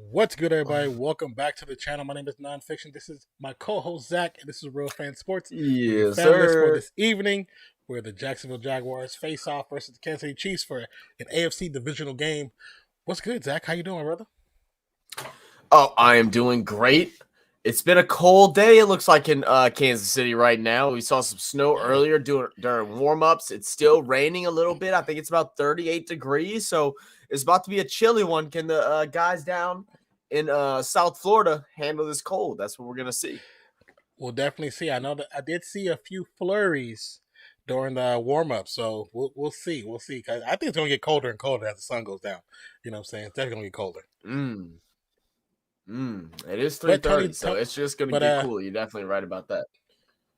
What's good, everybody? Welcome back to the channel. My name is Nonpfixion. This is my co-host, Zach, and this is Real Fan Sports. Yes, Fan list for sir. this evening, where the Jacksonville Jaguars face off versus the Kansas City Chiefs for an AFC Divisional game. What's good, Zach? How you doing, brother? Oh, I am doing great. It's been a cold day, it looks like, in Kansas City right now. We saw some snow earlier during warm-ups. It's still raining a little bit. I think it's about 38 degrees, so it's about to be a chilly one. Can the guys down in South Florida handle this cold? That's what we're going to see. We'll definitely see. I know that I did see a few flurries during the warm-up, so we'll see. We'll see. 'Cause I think it's going to get colder and colder as the sun goes down. You know what I'm saying? It's definitely going to get colder. It is 3:30, so it's just going to get cool. You're definitely right about that.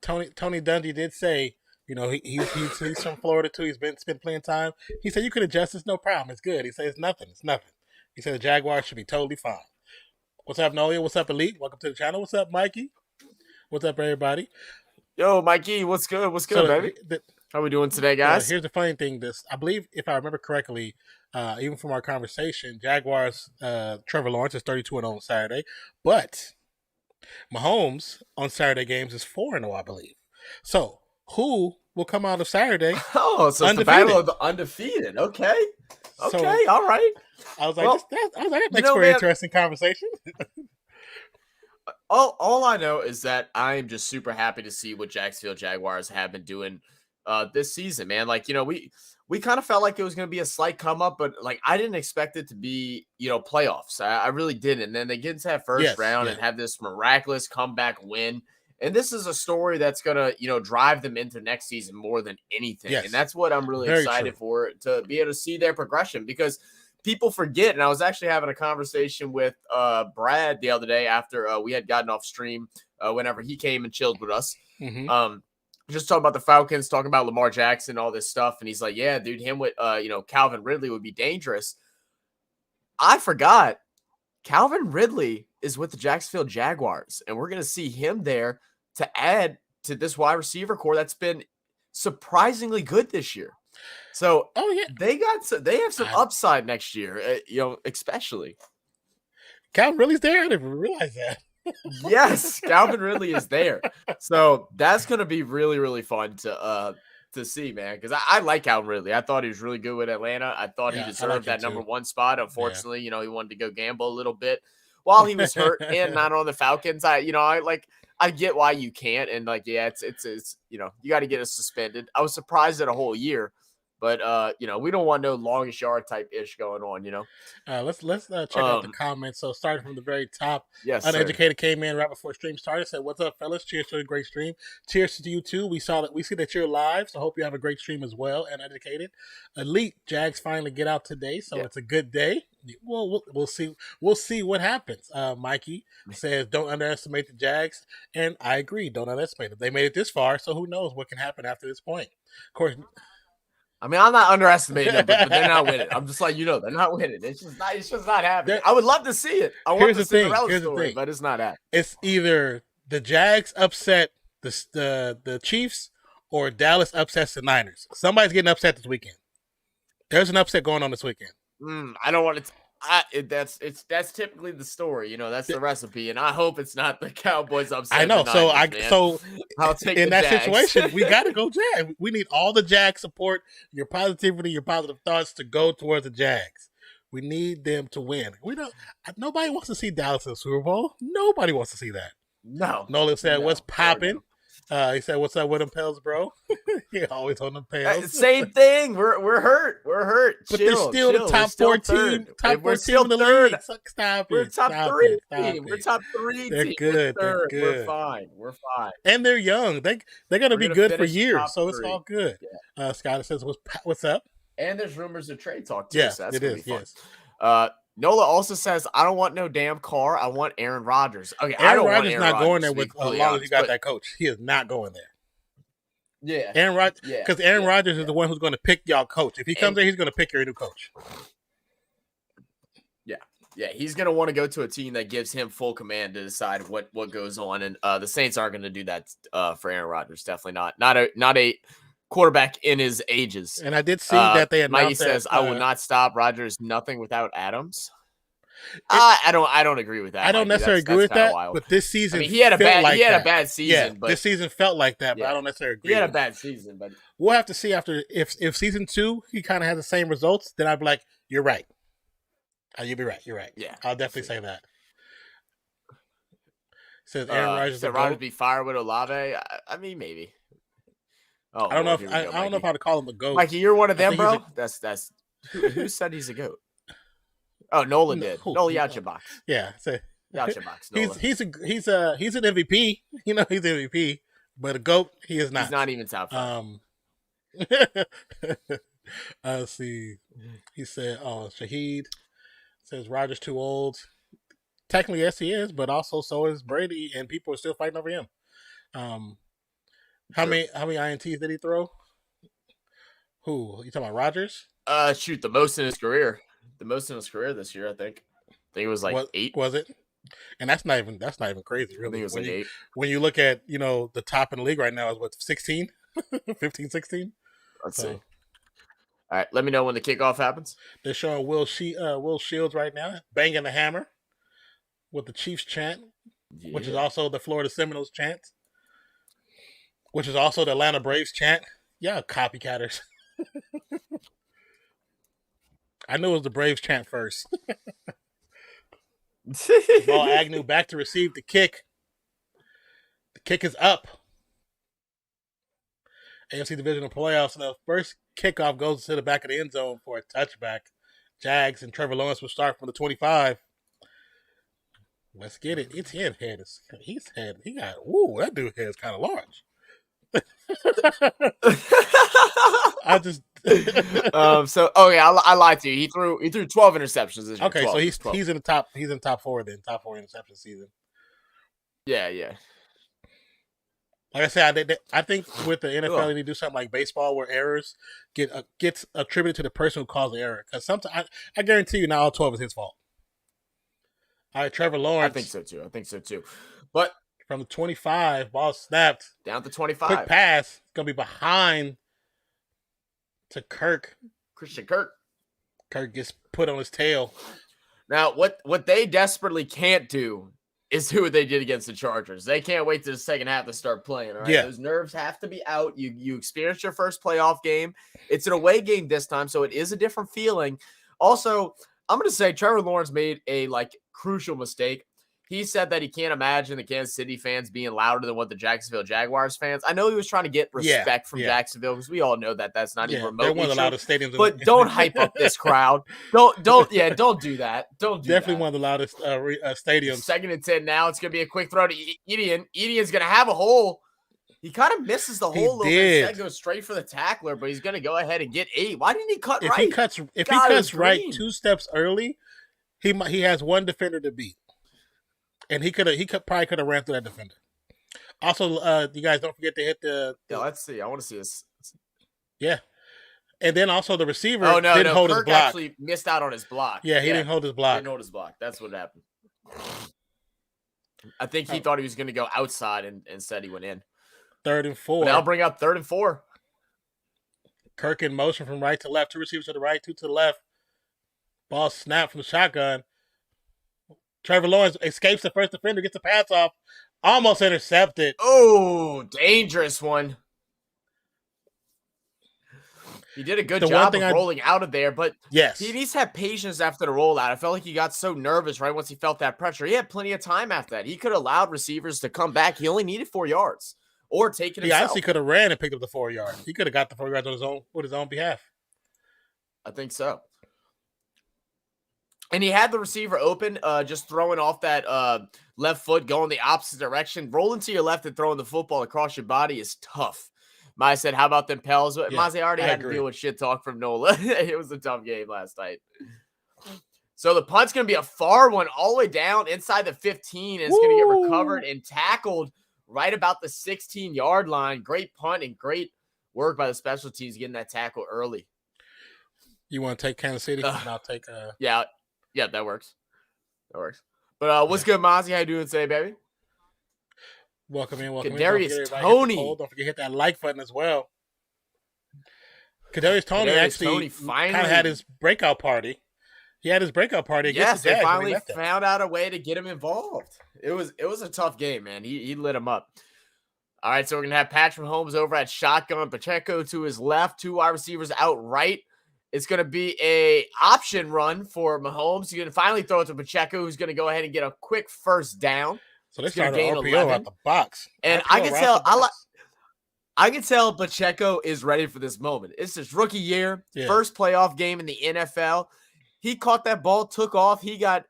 Tony Dungy did say, you know, he's from Florida too. He's been playing time. He said you could adjust. It's no problem. It's good. He said it's nothing. It's nothing. He said the Jaguars should be totally fine. What's up, Nolia? What's up, Elite? Welcome to the channel. What's up, Mikey? What's up, everybody? Yo, Mikey, what's good? What's good, baby? How we doing today, guys? Here's the funny thing. I believe, if I remember correctly, even from our conversation, Jaguars, Trevor Lawrence is 32-0 on Saturday, but Mahomes on Saturday games is 4-0, I believe. So who will come out of Saturday? Oh, so it's the battle of the undefeated. Okay, all right. I was like, that makes for an interesting conversation. All I know is that I am just super happy to see what Jacksonville Jaguars have been doing this season, man. Like, you know, we kind of felt like it was going to be a slight come up, but like I didn't expect it to be, you know, playoffs. I really didn't. And then they get into that first round and have this miraculous comeback win. And this is a story that's going to, you know, drive them into next season more than anything. And that's what I'm really excited for, to be able to see their progression, because people forget. And I was actually having a conversation with Brad the other day after we had gotten off stream whenever he came and chilled with us. Just talking about the Falcons, talking about Lamar Jackson, all this stuff. And he's like, yeah, dude, him with, you know, Calvin Ridley would be dangerous. I forgot Calvin Ridley is with the Jacksonville Jaguars, and we're going to see him there to add to this wide receiver core that's been surprisingly good this year. So they have some upside next year, you know, especially. Calvin Ridley's there? I didn't even realize that. Yes, Calvin Ridley is there. So that's going to be really, really fun to see, man, because I like Calvin Ridley. I thought he was really good with Atlanta. I thought he deserved that number one spot. Unfortunately, you know, he wanted to go gamble a little bit while he was hurt and not on the Falcons. I get why you can't. And like, yeah, it's you know, you got to get us suspended. I was surprised at a whole year. But, you know, we don't want no longest yard type ish going on, you know. Let's check out the comments. So starting from the very top, Uneducated came in right before stream started, said, "What's up, fellas? Cheers to a great stream. Cheers to you too. We see that you're live, so hope you have a great stream as well." Uneducated, Elite, Jags finally get out today, so it's a good day. Well, we'll see. We'll see what happens. Mikey says, "Don't underestimate the Jags," and I agree. Don't underestimate them. They made it this far, so who knows what can happen after this point? Of course. I mean, I'm not underestimating them, but they're not winning. I'm just like, you know, they're not winning. It's just not happening. I would love to see it. I want the Cinderella story, but it's not happening. It's either the Jags upset the Chiefs or Dallas upsets the Niners. Somebody's getting upset this weekend. There's an upset going on this weekend. I don't want to. That's typically the story, you know. That's the recipe, and I hope it's not the Cowboys upset. I know. So I'll take in that Jags. situation, we got to go Jags. We need all the Jags support, your positivity, your positive thoughts to go towards the Jags. We need them to win. Nobody wants to see Dallas in the Super Bowl. Nobody wants to see that. No. Nolan said, "What's popping?" He said, "What's up with them pills, bro?" He always on them pills. Same thing. We're hurt. We're hurt. But they're still the top 4 team. Top 4 team in the league. Stop it. We're top 3 team. We're top 3 They're team. good. They're good. We're fine. We're fine. And they're young. They're gonna be good for years. So it's all good. Yeah. Scott says, "What's up?" And there's rumors of trade talk too. Yes, so that's it is. Yes. Nola also says, "I don't want no damn Carr. I want Aaron Rodgers." Okay, Aaron Rodgers is not going there with as long as he got that coach. He is not going there. Yeah, Aaron Rodgers, because Aaron Rodgers is the one who's going to pick y'all coach. If he comes there, he's going to pick your new coach. Yeah, he's going to want to go to a team that gives him full command to decide what goes on, and the Saints aren't going to do that for Aaron Rodgers. Definitely not a quarterback in his ages. And I did see that they announced Mikey says, "I will not stop Rodgers. Nothing without Adams." I don't agree with that. I don't necessarily agree with that, but this season he had a bad season. But this season felt like that, but I don't necessarily agree. He had a bad season, but we'll have to see after if season 2 he kind of has the same results. Then I'd be like, you're right. You'll be right. You're right. Yeah, I'll definitely say that. Says Aaron Rodgers. Should Rodgers be fired with Olave? I mean, maybe. Oh, I don't know if I don't know how to call him a goat. Mikey, you're one of them, bro. That's who said he's a goat? Oh, Nolan did. Nolan Yachebox. Yeah, Yachebox. He's an MVP. You know, he's an MVP, but a goat he is not. He's not even top 5. Let's see. He said, Shaheed says Rodgers too old. Technically, yes, he is, but also so is Brady, and people are still fighting over him. How many INTs did he throw? Who? You talking about Rodgers? Shoot, the most in his career. The most in his career this year, I think. I think it was like 8. Was it? And that's not even crazy, really. I think it was like 8. When you look at, the top in the league right now is what, 16? 15, 16? Let's see. All right, let me know when the kickoff happens. They're showing Will Shields right now banging the hammer with the Chiefs chant, which is also the Florida Seminoles chant, which is also the Atlanta Braves chant. Yeah, copycatters. I knew it was the Braves chant first. Ball Agnew back to receive the kick. The kick is up. AFC Dvisional playoffs, and the first kickoff goes to the back of the end zone for a touchback. Jags and Trevor Lawrence will start from the 25. Let's get it. It's his head. That dude's head is kind of large. I lied to you. He threw 12 interceptions this year. Okay, 12, so he's in the top 4 then, top 4 interception season. Yeah. Like I said, I think with the NFL, they need to do something like baseball where errors gets attributed to the person who caused the error. Because sometimes I guarantee you, not all 12 is his fault. All right, Trevor Lawrence. I think so too. But from the 25, ball snapped down to 25. Quick pass. It's gonna be behind to Kirk. Christian Kirk. Kirk gets put on his tail. Now, what they desperately can't do is do what they did against the Chargers. They can't wait to the second half to start playing. All right, those nerves have to be out. You experienced your first playoff game. It's an away game this time, so it is a different feeling. Also, I'm going to say Trevor Lawrence made a crucial mistake. He said that he can't imagine the Kansas City fans being louder than what the Jacksonville Jaguars fans. I know he was trying to get respect from Jacksonville because we all know that that's not even remotely they're one of the loudest stadiums. But don't hype up this crowd. Don't do that. Don't do Definitely one of the loudest stadiums. 2nd and 10 now. It's going to be a quick throw to Etienne. Etienne's going to have a hole. He kind of misses the hole a little bit. Instead goes straight for the tackler, but he's going to go ahead and get 8. Why didn't he cut right? If he cuts right 2 steps early, he has one defender to beat. And he probably could have ran through that defender. Also, you guys don't forget to hit the let's see. I want to see this. Yeah. And then also the receiver didn't hold his block. Actually missed out on his block. Yeah, he didn't hold his block. Didn't hold his block. That's what happened. I think he thought he was going to go outside and instead he went in. 3rd and 4. But I'll bring up 3rd and 4. Kirk in motion from right to left. 2 receivers to the right, 2 to the left. Ball snapped from the shotgun. Trevor Lawrence escapes the first defender, gets the pass off, almost intercepted. Oh, dangerous one. He did a good job of rolling out of there, but he needs to have patience after the rollout. I felt like he got so nervous right once he felt that pressure. He had plenty of time after that. He could have allowed receivers to come back. He only needed 4 yards or take it himself. He honestly could have ran and picked up the 4 yards. He could have got the 4 yards on his own behalf. I think so. And he had the receiver open, just throwing off that left foot, going the opposite direction. Rolling to your left and throwing the football across your body is tough. Maya said, how about them Pels? Yeah, Mazzy already had to deal with shit talk from Nola. It was a tough game last night. So the punt's going to be a far one all the way down inside the 15. And it's going to get recovered and tackled right about the 16-yard line. Great punt and great work by the special teams getting that tackle early. You want to take Kansas City? And I'll take Yeah, that works. But what's good, Mozzie? How you doing today, baby? Welcome in. Kadarius Toney. Don't forget to hit that like button as well. Kadarius Toney actually kind of had his breakout party. He had his breakout party against the Yes, Jags. they finally found out a way to get him involved. It was a tough game, man. He lit him up. All right, so we're going to have Patrick Mahomes over at shotgun, Pacheco to his left, 2 wide receivers out right. It's going to be a option run for Mahomes. He's going to finally throw it to Pacheco, who's going to go ahead and get a quick first down. So they started RPO out the box. And I can tell Pacheco is ready for this moment. It's his rookie year, first playoff game in the NFL. He caught that ball, took off. He got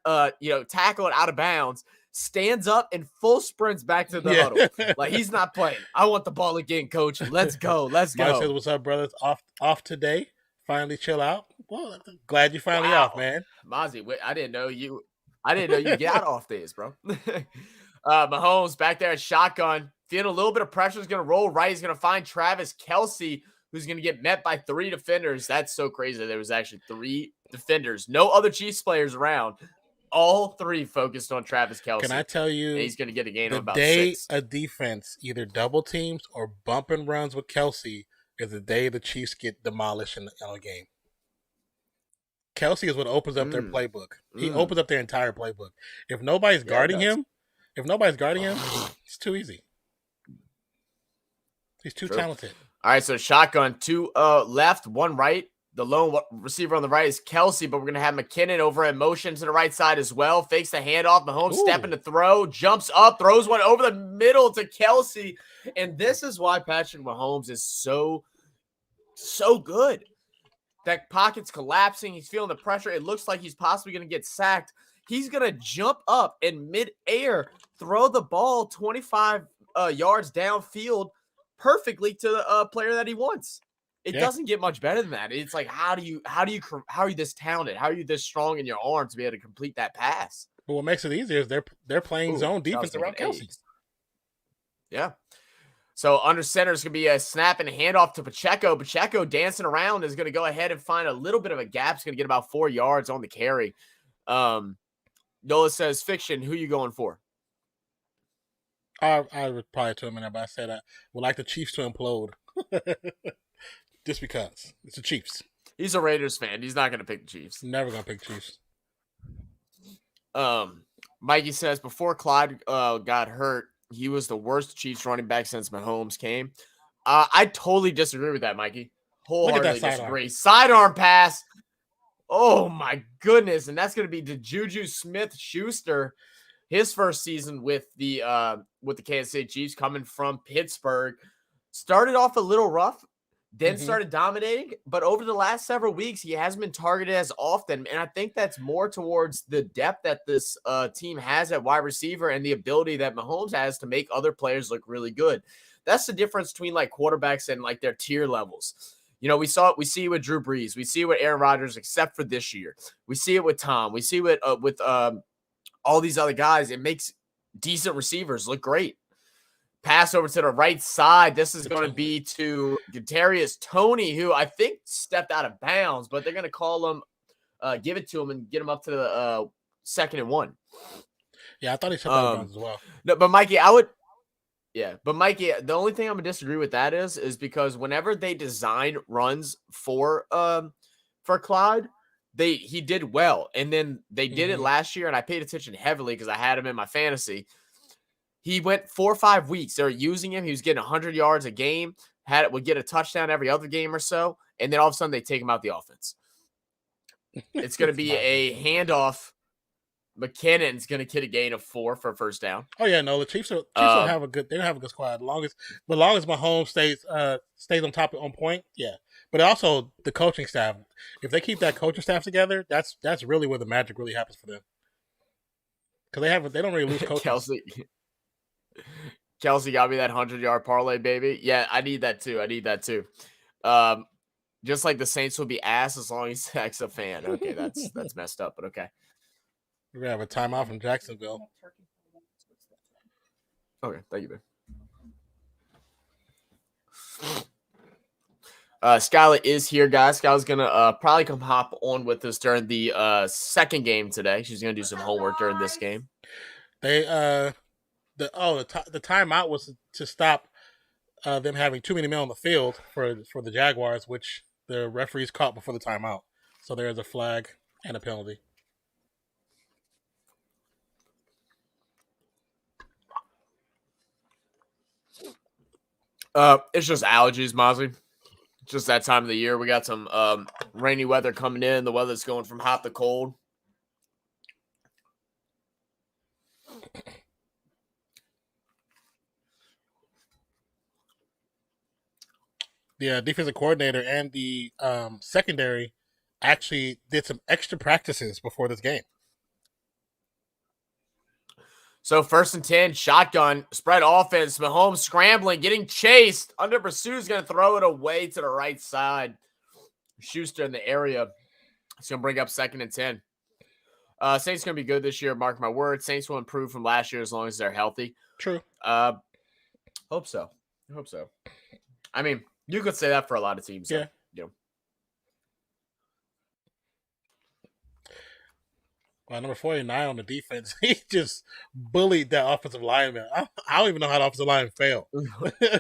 tackled out of bounds. Stands up and full sprints back to the huddle. Like, he's not playing. I want the ball again, coach. Let's go. Let's go. Said, what's up, brothers? Off today. Finally chill out. Well, glad you finally off, man. Mozzie, I didn't know you got off days, bro. Mahomes back there at shotgun. Feeling a little bit of pressure. Is going to roll right. He's going to find Travis Kelce, who's going to get met by 3 defenders. That's so crazy. There was actually 3 defenders. No other Chiefs players around. All 3 focused on Travis Kelce. Can I tell you, and he's going to get a gain of about 6. The day a defense either double teams or bump and runs with Kelce is the day the Chiefs get demolished in a game. Kelce is what opens up their playbook. He opens up their entire playbook. If nobody's guarding him, it's too easy. He's too talented. All right, so shotgun, 2 left, 1 right. The lone receiver on the right is Kelce, but we're going to have McKinnon over in motion to the right side as well. Fakes the handoff. Mahomes stepping to throw. Jumps up. Throws one over the middle to Kelce. And this is why Patrick Mahomes is so good. That pocket's collapsing. He's feeling the pressure. It looks like he's possibly going to get sacked. He's going to jump up in midair, throw the ball 25 yards downfield perfectly to the player that he wants. It doesn't get much better than that. It's like, how are you this talented? How are you this strong in your arm to be able to complete that pass? But what makes it easier is they're playing zone defense around Kelce. Yeah. So under center is going to be a snap and a handoff to Pacheco. Pacheco dancing around is going to go ahead and find a little bit of a gap. He's going to get about 4 yards on the carry. Nola says, Fiction, who you going for? I replied to him and I said I would like the Chiefs to implode. Just because. It's the Chiefs. He's a Raiders fan. He's not going to pick the Chiefs. Never going to pick Chiefs. Mikey says, before Clyde got hurt, he was the worst Chiefs running back since Mahomes came. I totally disagree with that, Mikey. Wholeheartedly disagree. Sidearm pass. Oh, my goodness. And that's going to be to Juju Smith-Schuster. His first season with the Kansas City Chiefs, coming from Pittsburgh. Started off a little rough, then started dominating. But over the last several weeks, he hasn't been targeted as often. And I think that's more towards the depth that this team has at wide receiver and the ability that Mahomes has to make other players look really good. That's the difference between like quarterbacks and like their tier levels. You know, we see it with Drew Brees. We see it with Aaron Rodgers, except for this year. We see it with Tom. We see it with all these other guys. It makes decent receivers look great. Pass over to the right side. This is going to be to Kadarius Toney, who I think stepped out of bounds, but they're going to call him, give it to him, and get him up to the 2nd and 1. Yeah, I thought he stepped out of bounds as well. No, but Mikey, the only thing I'm going to disagree with that is because whenever they design runs for Clyde, he did well, and then they did it last year, and I paid attention heavily because I had him in my fantasy. He went 4 or 5 weeks. They were using him. He was getting 100 yards a game. Would get a touchdown every other game or so, and then all of a sudden they take him out the offense. It's going to be a handoff. McKinnon's going to get a gain of 4 for a first down. Oh yeah, no, the Chiefs don't have a good. They don't have a good squad. As long as Mahomes stays on top on point, yeah. But also the coaching staff. If they keep that coaching staff together, that's really where the magic really happens for them. Because they don't really lose coaches. Kelce got me that 100-yard parlay, baby. Yeah, I need that too. Just like the Saints will be ass as long as Zach's a fan. Okay, that's messed up, but okay. We're gonna have a timeout from Jacksonville. Okay, thank you, man. Skylar is here, guys. Skylar's gonna probably come hop on with us during the second game today. She's gonna do some homework during this game. The timeout was to stop them having too many men on the field for the Jaguars, which the referees caught before the timeout. So there is a flag And a penalty. It's just allergies, Mozzie. Just that time of the year. We got some rainy weather coming in. The weather's going from hot to cold. The defensive coordinator and the secondary actually did some extra practices before this game. So 1st and 10, shotgun, spread offense. Mahomes scrambling, getting chased. Under pursuit is going to throw it away to the right side. Schuster in the area. It's going to bring up 2nd and 10. Saints going to be good this year. Mark my words. Saints will improve from last year as long as they're healthy. True. Hope so. I hope so. I mean, you could say that for a lot of teams. Yeah. So, you know. Well, number 49 on the defense, he just bullied that offensive lineman. I don't even know how the offensive lineman failed.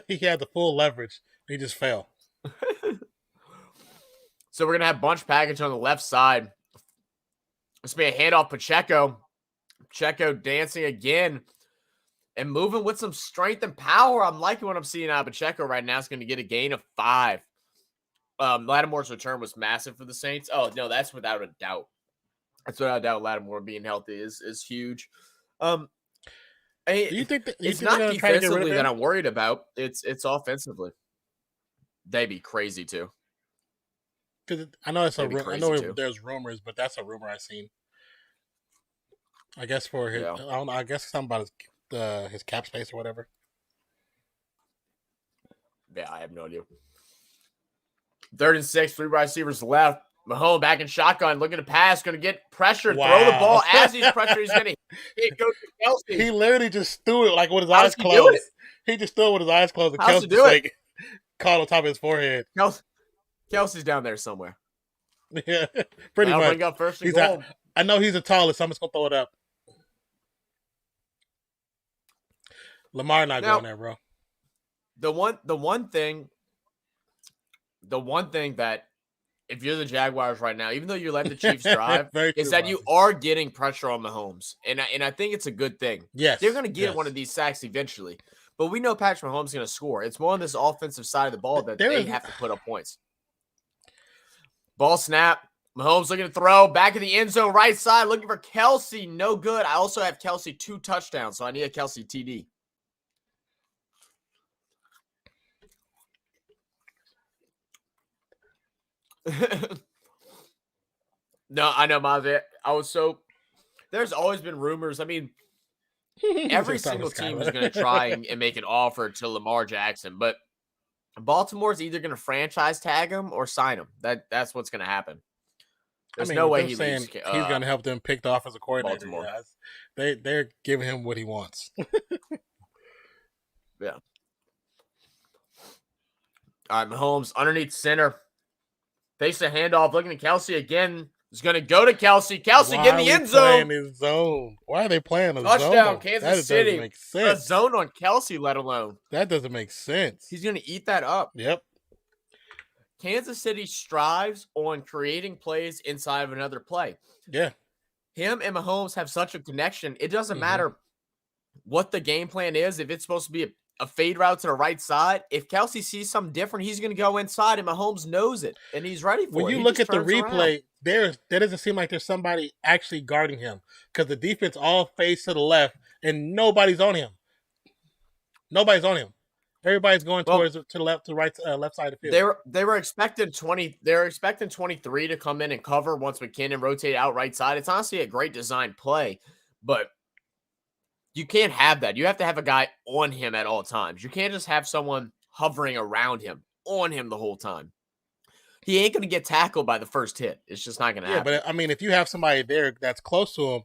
He had the full leverage. He just fell. So we're going to have bunch package on the left side. This will be a handoff Pacheco. Pacheco dancing again and moving with some strength and power. I'm liking what I'm seeing out of Pacheco right now. It's going to get a gain of 5. Lattimore's return was massive for the Saints. Oh, no, that's without a doubt. That's without a doubt. Lattimore being healthy is huge. Do you think it's not defensively that I'm worried about. It's offensively. They'd be crazy too. Because I know it's a rumor. I know there's rumors, but that's a rumor I've seen. I guess for his, I don't know. I guess something about his cap space or whatever. Yeah, I have no idea. 3rd and 6, 3 wide receivers left. Mahomes back in shotgun, looking to pass, going to get pressure, throw the ball. As he's pressured, he's going to hit Coach Kelsey. He literally just threw it like with his eyes closed. He just threw it with his eyes closed. And Kelsey like caught on top of his forehead. Kelsey's down there somewhere. Yeah, pretty much. Bring up 1st and goal. I know he's the tallest, so I'm just going to throw it up. Lamar not going there, bro. The one thing that if you're the Jaguars right now, even though you let the Chiefs drive, is that you are getting pressure on Mahomes. And I think it's a good thing. Yes. They're going to get one of these sacks eventually. But we know Patrick Mahomes is going to score. It's more on this offensive side of the ball that they have to put up points. Ball snap. Mahomes looking to throw. Back in the end zone, right side, looking for Kelsey. No good. I also have Kelsey 2 touchdowns, so I need a Kelsey TD. No, I know, Mavi. There's always been rumors. I mean, every single team is going to try and make an offer to Lamar Jackson, but Baltimore's either going to franchise tag him or sign him. That's what's going to happen. There's no way he's going to help them pick the offensive coordinator. Baltimore. They're giving him what he wants. Yeah. All right, Mahomes underneath center. Takes the handoff, looking at Kelsey again. He's going to go to Kelsey. Kelsey get in the end zone. Why are they playing a touchdown, zone? Touchdown, Kansas City. Doesn't make sense. A zone on Kelsey, let alone. That doesn't make sense. He's going to eat that up. Yep. Kansas City strives on creating plays inside of another play. Yeah. Him and Mahomes have such a connection. It doesn't matter what the game plan is. If it's supposed to be a fade route to the right side, if Kelsey sees something different, he's going to go inside, and Mahomes knows it, and he's ready for it. When you look at the replay, there doesn't seem like there's somebody actually guarding him because the defense all face to the left, and nobody's on him. Nobody's on him. Everybody's going towards to the left, to right, left side of the field. They were expecting 20. They're expecting 23 to come in and cover once McKinnon rotate out right side. It's honestly a great design play, but you can't have that. You have to have a guy on him at all times. You can't just have someone hovering around him, on him the whole time. He ain't going to get tackled by the first hit. It's just not going to happen. Yeah, but I mean, if you have somebody there that's close to him,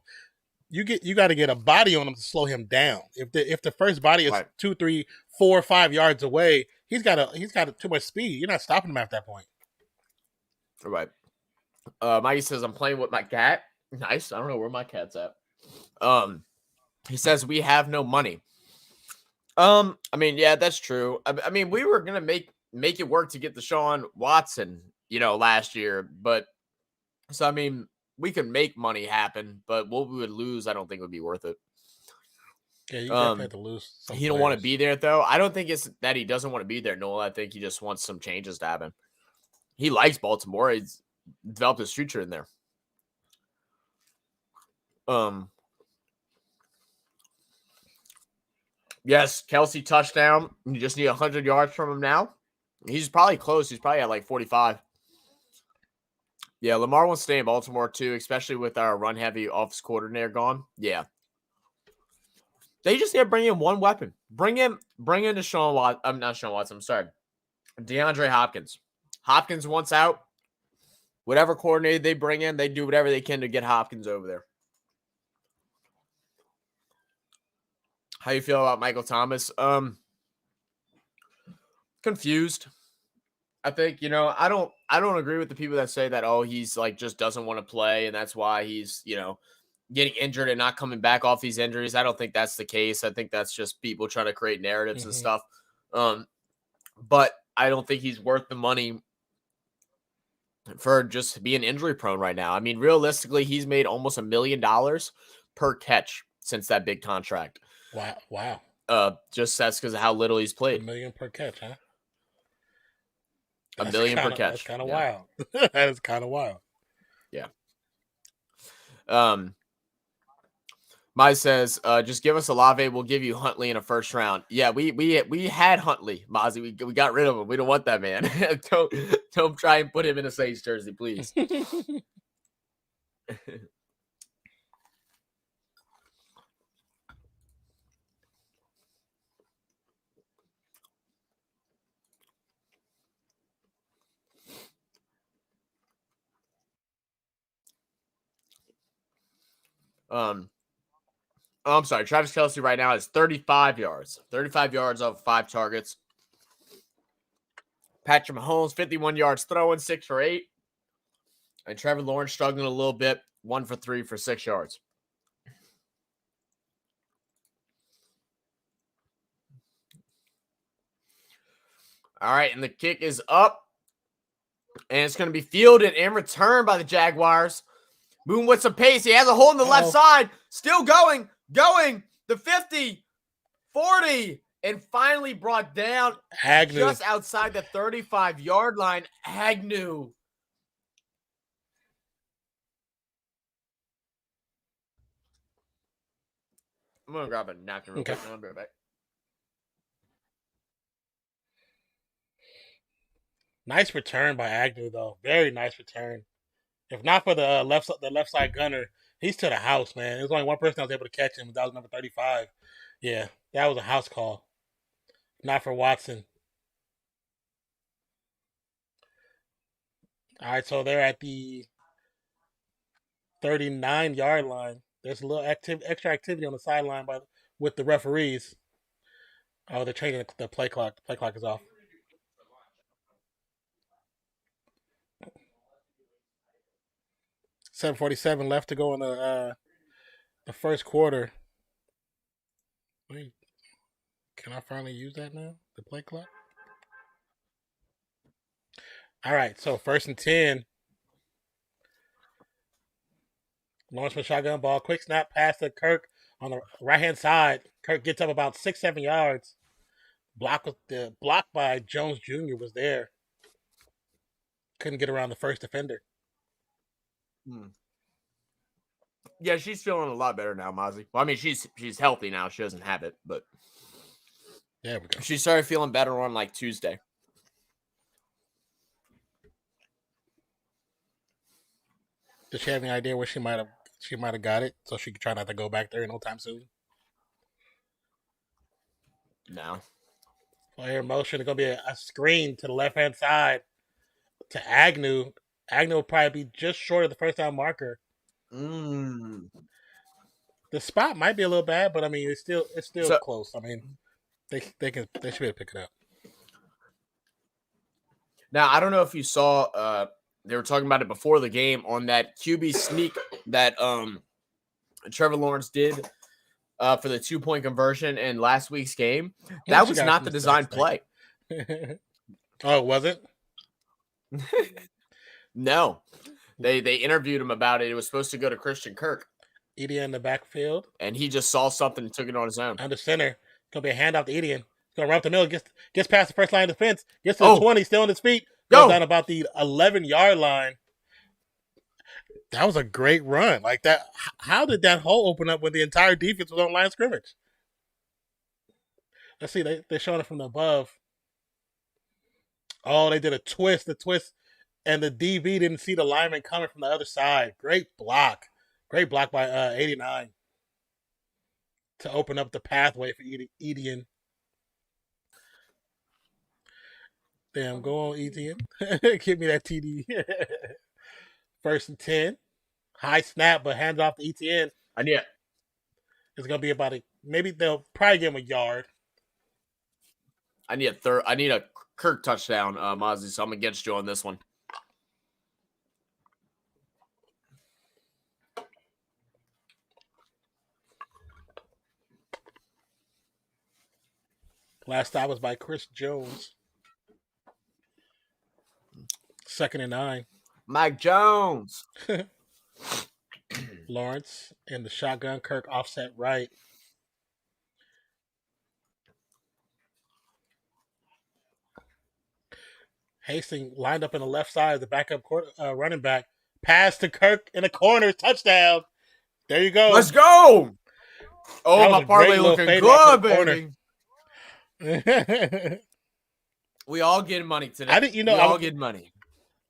you got to get a body on him to slow him down. If the first body is 2, 3, 4, 5 yards away, he's got too much speed. You're not stopping him at that point. All right. Mikey says, I'm playing with my cat. Nice. I don't know where my cat's at. He says, we have no money. I mean, yeah, that's true. I mean, we were going to make it work to get Deshaun Watson, last year. But, so, I mean, we could make money happen, but what we would lose, I don't think would be worth it. Yeah, you definitely have to lose. He don't want to be there, though. I don't think it's that he doesn't want to be there, Noel. I think he just wants some changes to happen. He likes Baltimore. He's developed his future in there. Yes, Kelsey touchdown. You just need 100 yards from him now. He's probably close. He's probably at like 45. Yeah, Lamar wants to stay in Baltimore too, especially with our run-heavy office coordinator gone. Yeah. They just need to bring in one weapon. Bring in Deshaun Watson. I'm not Deshaun Watson. I'm sorry. DeAndre Hopkins. Hopkins wants out. Whatever coordinator they bring in, they do whatever they can to get Hopkins over there. How you feel about Michael Thomas? Confused. I think, I don't agree with the people that say that, oh, he's like just doesn't want to play and that's why he's, getting injured and not coming back off these injuries. I don't think that's the case. I think that's just people trying to create narratives and stuff. But I don't think he's worth the money for just being injury prone right now. I mean, realistically, he's made almost $1 million per catch since that big contract. Wow. Just that's because of how little he's played. $1 million per catch, huh? $1 million per catch. That's kind of wild. That is kind of wild. Yeah. Mize says, just give us Olave. We'll give you Huntley in a first round. Yeah, we had Huntley, Mozzie. We got rid of him. We don't want that man. don't try and put him in a Saints jersey, please. I'm sorry. Travis Kelce right now is 35 yards. 35 yards off 5 targets. Patrick Mahomes, 51 yards throwing, 6 for 8. And Trevor Lawrence struggling a little bit, 1 for 3 for 6 yards. All right, and the kick is up. And it's going to be fielded and returned by the Jaguars. Moving with some pace. He has a hole in the left side. Still going. The 50, 40, and finally brought down Agnew. Just outside the 35-yard line. Agnew. I'm going to grab a napkin real quick. I'll be right back. Nice return by Agnew, though. Very nice return. If not for the left side gunner, he's to the house, man. There's only one person that was able to catch him. That was number 35. Yeah, that was a house call. Not for Watson. All right, so they're at the 39-yard line. There's a little extra activity on the sideline with the referees. Oh, they're changing the play clock. The play clock is off. $7:47 left to go in the first quarter. Wait, can I finally use that now? The play clock? All right, so 1st and 10. Lawrence with shotgun ball. Quick snap pass to Kirk on the right-hand side. Kirk gets up about 6-7 yards. Block by Jones Jr. was there. Couldn't get around the first defender. Yeah, she's feeling a lot better now, Mozzie. Well, I mean, she's healthy now. She doesn't have it, but there we go. She started feeling better on like Tuesday. Does she have any idea where she might have got it, so she could try not to go back there no time soon? No. Player motion. It's gonna be a screen to the left-hand side to Agnew. Agnew will probably be just short of the first down marker. The spot might be a little bad, but I mean it's still close. I mean they should be able to pick it up. Now I don't know if you saw they were talking about it before the game on that QB sneak that Trevor Lawrence did for the 2-point conversion in last week's game. That was not the design play. Oh, was it? No. They interviewed him about it. It was supposed to go to Christian Kirk. Etienne in the backfield. And he just saw something and took it on his own. Under center. It's going to be a handoff to Etienne. He's going to run up the middle. Gets past the first line of defense. Gets to the 20. Still on his feet. Goes down about the 11-yard line. That was a great run. Like that. How did that hole open up when the entire defense was on line of scrimmage? Let's see. They're showing it from above. Oh, they did a twist. The twist. And the DB didn't see the lineman coming from the other side. Great block. Great block by 89 to open up the pathway for Etienne. Damn, go on, Etienne. Give me that TD. 1st and 10. High snap, but hands off to Etienne. It's going to be about maybe they'll probably give him a yard. I need a Kirk touchdown, Mozzie, so I'm against you on this one. Last stop was by Chris Jones. 2nd and 9. Mike Jones. Lawrence in the shotgun. Kirk offset right. Hastings lined up in the left side of the backup running back. Pass to Kirk in the corner. Touchdown. There you go. Let's go. Oh, my parlay looking good, baby. We all getting money today. We all getting money.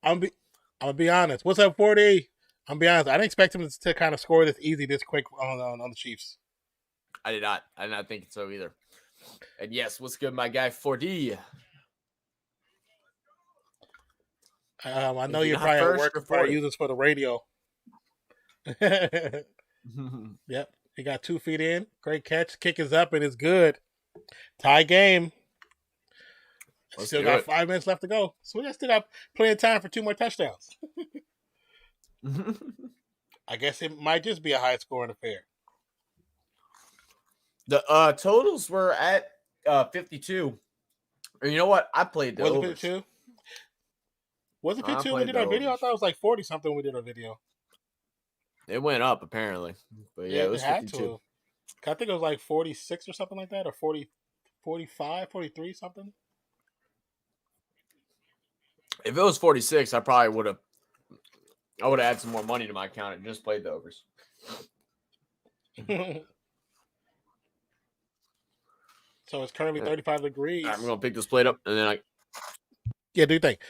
I'm gonna be honest. What's up, 40? I'm gonna be honest. I didn't expect him to kind of score this easy, this quick on the Chiefs. I did not. I did not think so either. And yes, what's good, my guy 4D? I know you're probably at work before use this for the radio. Yep. He got 2 feet in. Great catch. Kick is up and it's good. Tie game. Still got 5 minutes left to go. So we still got plenty of time for 2 more touchdowns. I guess it might just be a high scoring affair. The totals were at 52. And you know what? I played the overs. Was it 52? Was it 52 when we did our video? I thought it was like 40 something when we did our video. It went up apparently. But yeah, it was 52. I think it was like 46 or something like that, or 40, 45, 43 something. If it was 46, I probably would have had some more money to my account and just played the overs. So it's currently 35 degrees. I'm going to pick this plate up and then Yeah, do you think?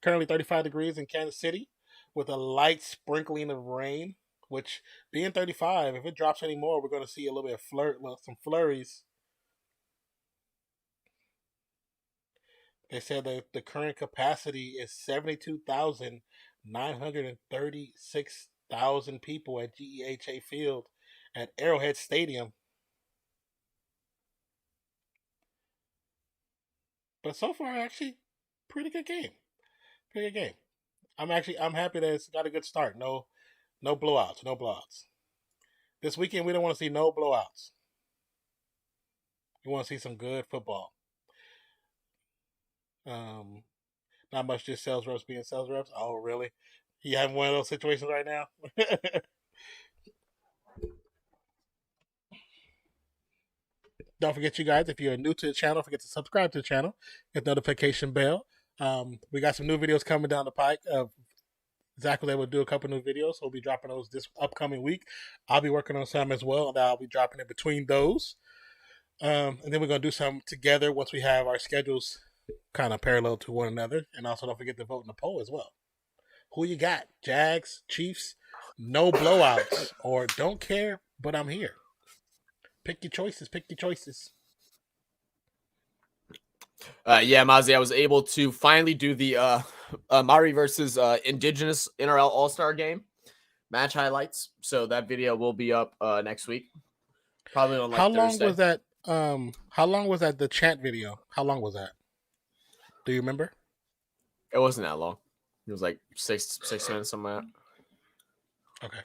Currently 35 degrees in Kansas City with a light sprinkling of rain, which being 35, if it drops any more, we're going to see a little bit of some flurries. They said that the current capacity is 72,936,000 people at GEHA Field at Arrowhead Stadium. But so far, actually, pretty good game. Pretty good game. I'm happy that it's got a good start. No blowouts. This weekend, we don't want to see no blowouts. We want to see some good football. Not much just sales reps being sales reps. Oh, really? You having one of those situations right now? Don't forget, you guys, if you're new to the channel, forget to subscribe to the channel, hit the notification bell. We got some new videos coming down the pike. Zach was able to do a couple new videos, so we'll be dropping those this upcoming week. I'll be working on some as well, and I'll be dropping in between those. And then we're going to do some together once we have our schedules kind of parallel to one another. And also don't forget to vote in the poll as well. Who you got? Jags, Chiefs, no blowouts, or don't care, but I'm here. Pick your choices. Yeah, Mozzie, I was able to finally do the Mari versus Indigenous NRL All-Star game match highlights. So that video will be up next week. Probably on Thursday. Was that? How long was that? The chant video? How long was that? Do you remember? It wasn't that long. It was like 6 minutes, something like that. Okay.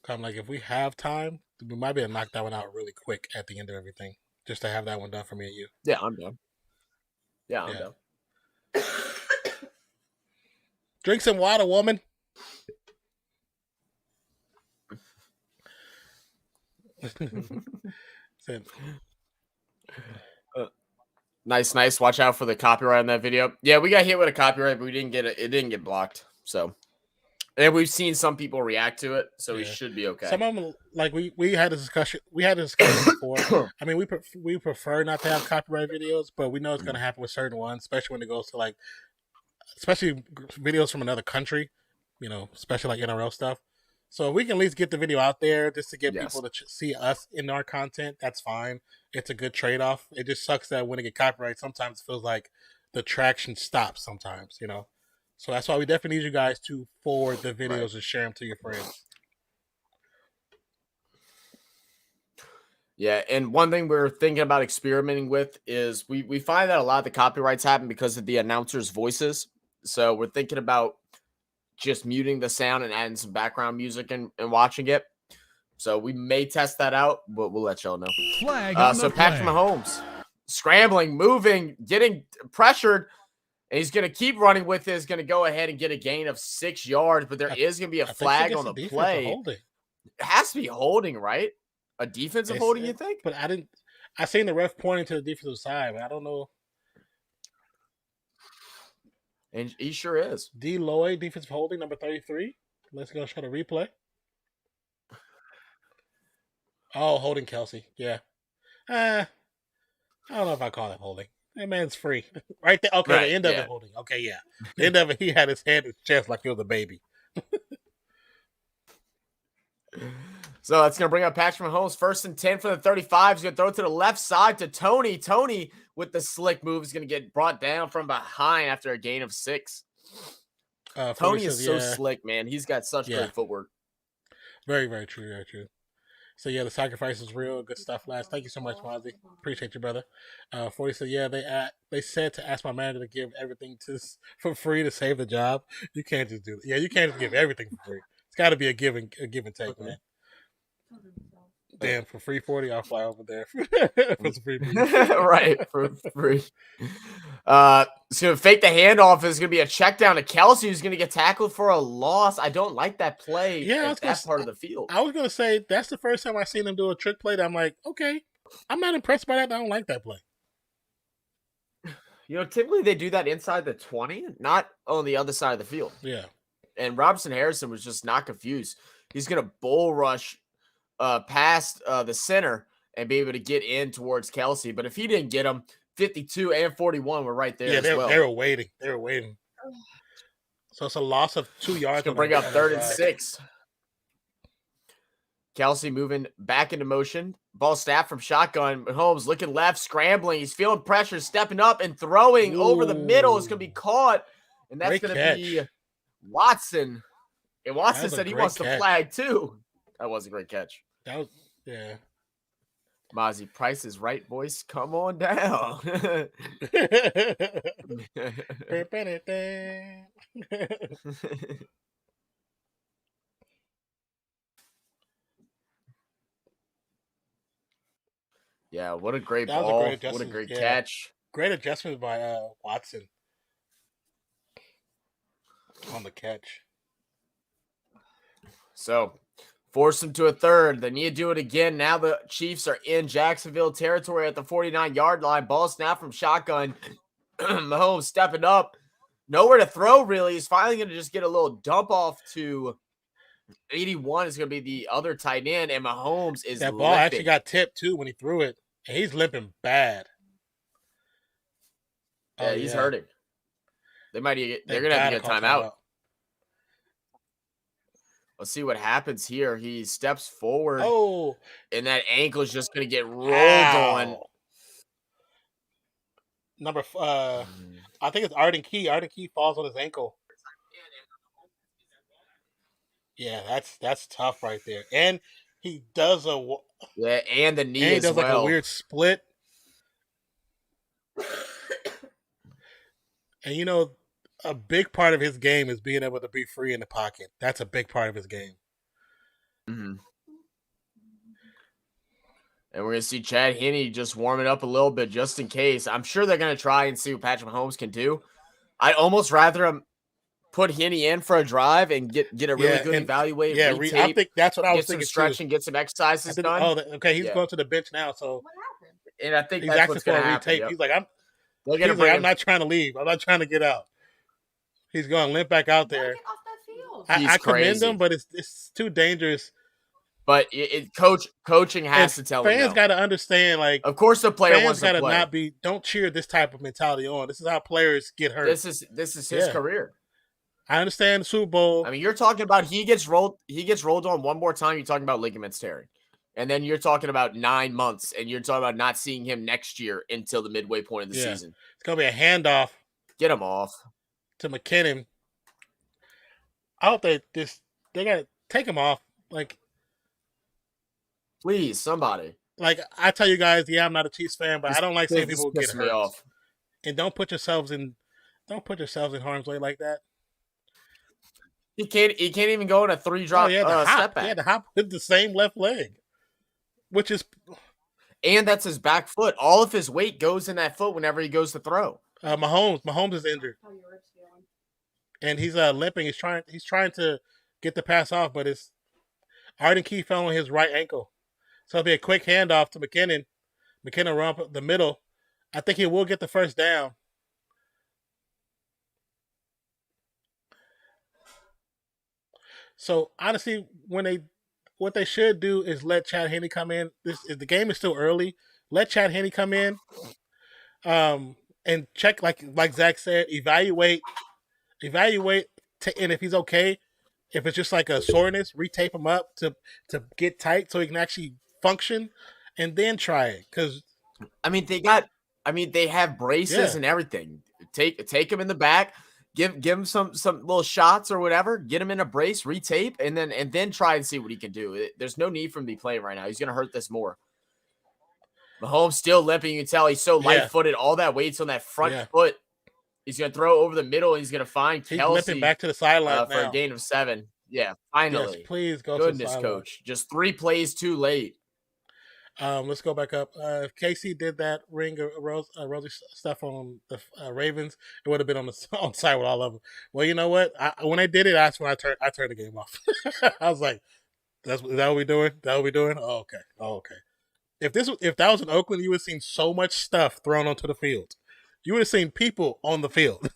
I'm like, if we have time, we might be able to knock that one out really quick at the end of everything, just to have that one done for me and you. Yeah, I'm done. Yeah, I'm done. Drink some water, woman. Nice. Watch out for the copyright on that video. Yeah, we got hit with a copyright, but we didn't get it. It didn't get blocked. So, and we've seen some people react to it, so we should be okay. Some of them, like we had a discussion. We had a discussion before. I mean, we prefer not to have copyright videos, but we know it's going to happen with certain ones, especially when it goes to especially videos from another country. You know, especially like NRL stuff. So if we can at least get the video out there just to get people to see us in our content, that's fine. It's a good trade-off. It just sucks that when it gets copyright, sometimes it feels like the traction stops sometimes, you know? So that's why we definitely need you guys to forward the videos and share them to your friends. Yeah, and one thing we're thinking about experimenting with is we find that a lot of the copyrights happen because of the announcers' voices. So we're thinking about just muting the sound and adding some background music and watching it. So we may test that out, but we'll let y'all know. So Patrick Mahomes, scrambling, moving, getting pressured, and he's going to keep running with it. He's going to go ahead and get a gain of 6 yards, but there is going to be a flag on the play. It has to be holding, right? A defensive holding, you think? But I seen the ref pointing to the defensive side, but I don't know. And he sure is. D. Lloyd, defensive holding, number 33. Let's go show the replay. Oh, holding Kelsey. Yeah. I don't know if I call it holding. That man's free. Right there. Okay, the end of it holding. Okay, yeah. The end of it, he had his hand in his chest like he was a baby. So that's going to bring up Patrick Mahomes. 1st and 10 for the 35. He's going to throw it to the left side to Tony. Tony, with the slick move, is going to get brought down from behind after a gain of 6. Tony is so slick, man. He's got such great footwork. Very, very true. Very true. So, yeah, the sacrifice is real. Good stuff, lads. Thank you so much, Mozzie. Appreciate you, brother. 40 said, yeah, they said to ask my manager to give everything for free to save the job. You can't just do that. Yeah, you can't just give everything for free. It's got to be a give and take, man. Damn, for free 40, I'll fly over there for some free. Right, for free. So fake the handoff is going to be a check down to Kelsey, who's going to get tackled for a loss. I don't like that play. Yeah, that part of the field. I was going to say that's the first time I've seen them do a trick play that I'm like, okay, I'm not impressed by that. I don't like that play. You know, typically they do that inside the 20, not on the other side of the field. Yeah. And Robinson Harrison was just not confused. He's going to bull rush past the center and be able to get in towards Kelsey. But if he didn't get him, 52 and 41 were right there as well. They were waiting. So it's a loss of 2 yards. It's going to bring up 3rd and 6. Kelsey moving back into motion. Ball snapped from shotgun. Mahomes looking left, scrambling. He's feeling pressure, stepping up and throwing over the middle. It's going to be caught. And that's going to be Watson. And Watson said he wants the flag too. That was a great catch. That was, yeah. Mozzie, Price is right, boys. Come on down. Yeah, what a great ball. What a great catch. Great adjustment by Watson on the catch. So, force them to a 3rd. They need to do it again. Now the Chiefs are in Jacksonville territory at the 49-yard line. Ball snap from shotgun. Mahomes stepping up. Nowhere to throw, really. He's finally going to just get a little dump off to 81 is going to be the other tight end, and Mahomes is that ball limping. Actually got tipped, too, when he threw it. And he's limping bad. Yeah, he's hurting. They're going to have to get a timeout. Let's see what happens here. He steps forward. Oh. And that ankle is just going to get rolled on. I think it's Arden Key. Arden Key falls on his ankle. Yeah, that's tough right there. And he does and the knee and he does well. Like a weird split. And you know, a big part of his game is being able to be free in the pocket. That's a big part of his game. Mm-hmm. And we're going to see Chad Henne just warming up a little bit just in case. I'm sure they're going to try and see what Patrick Mahomes can do. I'd almost rather him put Henny in for a drive and get a really good evaluate. Yeah, I think that's what I was thinking. Get some stretching, get some exercises done. Okay, he's going to the bench now. So what happened? And I think he's that's asking what's for going to a happen. retake. Yep. He's like, I'm not trying to leave. I'm not trying to get out. He's going to limp back out there. Get off that field. I commend him, but it's too dangerous. But coaching has to tell him. Fans got to understand, like, of course the player wants to play. Not be. Don't cheer this type of mentality on. This is how players get hurt. This is his career. I understand the Super Bowl. I mean, you're talking about he gets rolled on one more time. You're talking about ligaments tearing, and then you're talking about 9 months, and you're talking about not seeing him next year until the midway point of the season. It's gonna be a handoff. Get him off to McKinnon. I hope they gotta take him off. Like, please, somebody. Like, I tell you guys, I'm not a Chiefs fan, but I don't like seeing people get hurt. Off. And don't put yourselves in harm's way like that. He can't even go in a 3-drop step back. He had to hop with the same left leg, which is, and that's his back foot. All of his weight goes in that foot whenever he goes to throw. Mahomes is injured, and he's limping. He's trying to get the pass off, but it's Arden Key fell on his right ankle, so it'll be a quick handoff to McKinnon. McKinnon run up the middle. I think he will get the first down. So honestly, what they should do is let Chad Henne come in. The game is still early. Let Chad Henne come in, and check like Zach said, evaluate, and if he's okay, if it's just like a soreness, retape him up to get tight so he can actually function, and then try it. Because they have braces and everything. Take him in the back. Give him some little shots or whatever. Get him in a brace, retape, and then try and see what he can do. There's no need for him to be playing right now. He's going to hurt this more. Mahomes still limping. You can tell he's so light-footed. All that weight's on that front foot. He's going to throw over the middle, and he's going to find Kelce limping back to the sideline for a gain of 7. Yeah, finally. Yes, please go. Goodness, to the coach. Just 3 plays too late. Let's go back up. If Casey did that ring of Rosie stuff on the Ravens, it would have been on side with all of them. Well, you know what? When I did it, that's when I turned the game off. I was like, is that what we doing? That what we doing? Oh, okay. If that was in Oakland, you would have seen so much stuff thrown onto the field. You would have seen people on the field.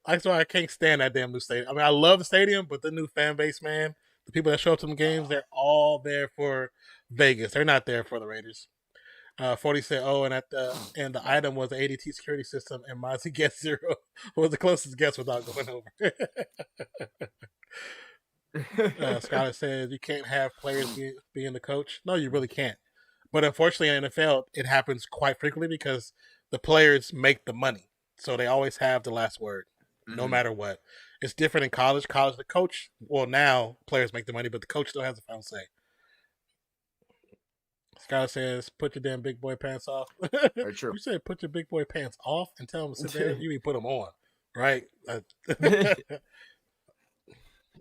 That's why I can't stand that damn new stadium. I mean, I love the stadium, but the new fan base, man, the people that show up to the games, they're all there for Vegas. They're not there for the Raiders. 40 said, and the item was the ADT security system, and Mozzie guessed 0 was the closest guess without going over. Skyler says you can't have players being the coach. No, you really can't. But unfortunately, in the NFL, it happens quite frequently because the players make the money, so they always have the last word, no matter what. It's different in college. College, the coach, well, now players make the money, but the coach still has the final say. Skyler says, "Put your damn big boy pants off." Very true. You said, "Put your big boy pants off," and tell them to sit there. You mean put them on, right? That's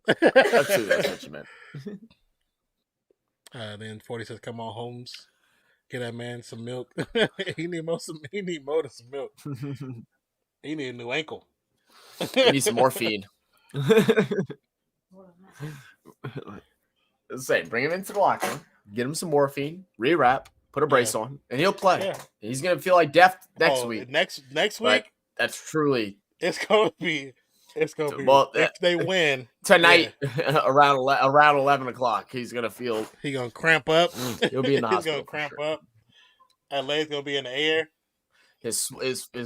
what you meant. Then 40 says, "Come on, Holmes, get that man some milk. He need more than some milk. He need a new ankle. He needs some morphine." Say, bring him into the locker room, get him some morphine, rewrap, put a brace on, and he'll play. Yeah. He's gonna feel like death next week. Next week, but that's truly. It's gonna be. Well, if they win tonight around 11 o'clock, he's gonna feel. He's gonna cramp up. He'll be in the hospital. He's gonna cramp up. That leg's gonna be in the air. His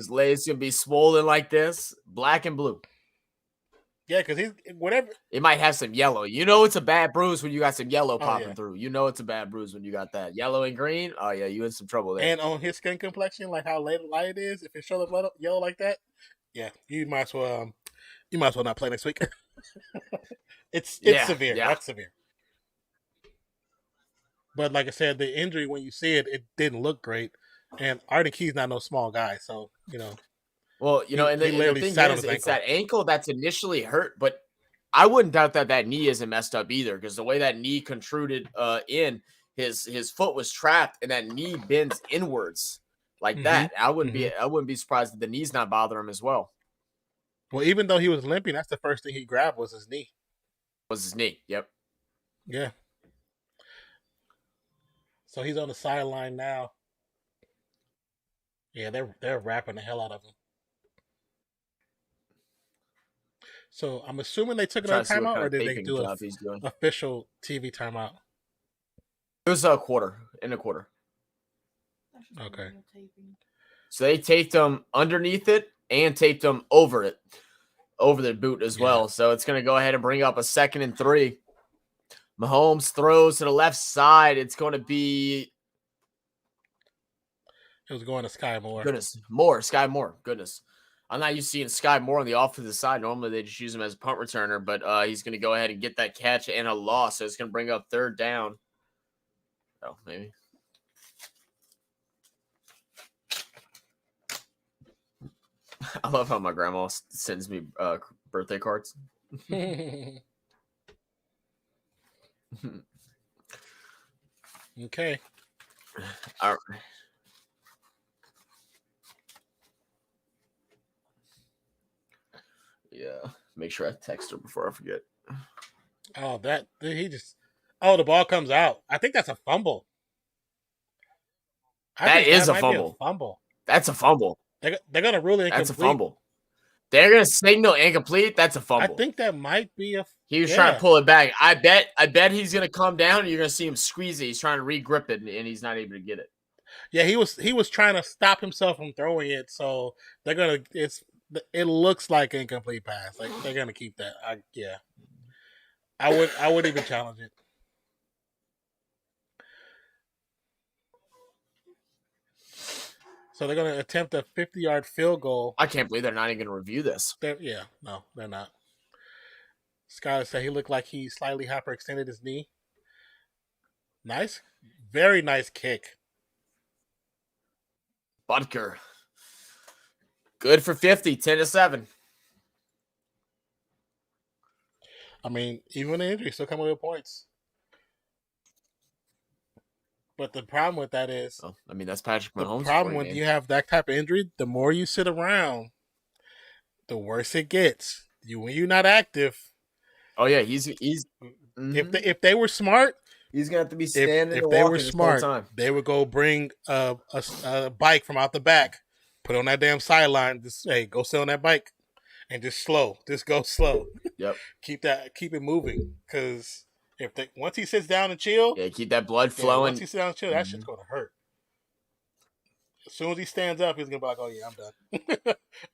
leg's gonna be swollen like this, black and blue. Yeah, because he's whatever. It might have some yellow. You know it's a bad bruise when you got some yellow popping through. You know it's a bad bruise when you got that yellow and green. Oh yeah, you in some trouble there. And on his skin complexion, like how light it is, if it shows up yellow like that, yeah, you might as well not play next week. It's severe. Yeah. That's severe. But like I said, the injury, when you see it, it didn't look great. And Arden Key's not no small guy, so you know. Well, you know, and the thing is, it's that ankle that's initially hurt, but I wouldn't doubt that knee isn't messed up either, because the way that knee contruded in, his foot was trapped, and that knee bends inwards like that. I wouldn't be surprised if the knee's not bothering him as well. Well, even though he was limping, that's the first thing he grabbed was his knee. Yep. Yeah. So he's on the sideline now. Yeah, they're wrapping the hell out of him. So I'm assuming they took another timeout, or did they do an official TV timeout? It was a quarter. Okay. So they taped him underneath it and taped him over it, over the boot as well. So it's going to go ahead and bring up a 2nd and 3. Mahomes throws to the left side. It's going to be. It was going to Sky Moore. Sky Moore. Goodness. I'm not used to seeing Sky Moore on the offensive side. Normally, they just use him as a punt returner, but he's going to go ahead and get that catch and a loss. So it's going to bring up 3rd down. Oh, maybe. I love how my grandma sends me birthday cards. Okay. All right. Yeah, make sure I text her before I forget. Oh, the ball comes out. I think that's a fumble. That is a fumble. That's a fumble. They're going to rule it incomplete. That's a fumble. They're going to signal incomplete. That's a fumble. I think that might be a. He was trying to pull it back. I bet he's going to come down and you're going to see him squeeze it. He's trying to re-grip it and he's not able to get it. Yeah, he was trying to stop himself from throwing it. So they're going to. It looks like an incomplete pass. Like they're going to keep that. I would even challenge it. So they're going to attempt a 50-yard field goal. I can't believe they're not even going to review this. They're not. Skyler said he looked like he slightly hyperextended his knee. Nice. Very nice kick. Butker. Good for 50, 10-7. I mean, even with the injury, still coming with points. But the problem with that is... Oh, I mean, that's Patrick Mahomes. The problem when you have that type of injury, the more you sit around, the worse it gets. When you're not active... Oh, yeah, he's if they were smart... He's going to have to be standing if they were smart, they would go bring a bike from out the back, put on that damn sideline, just hey, go sit on that bike, and just go slow. Yep. keep it moving, because once he sits down and chill, keep that blood flowing. Once he sits down and chill, that shit's gonna hurt. As soon as he stands up, he's gonna be like, "Oh yeah,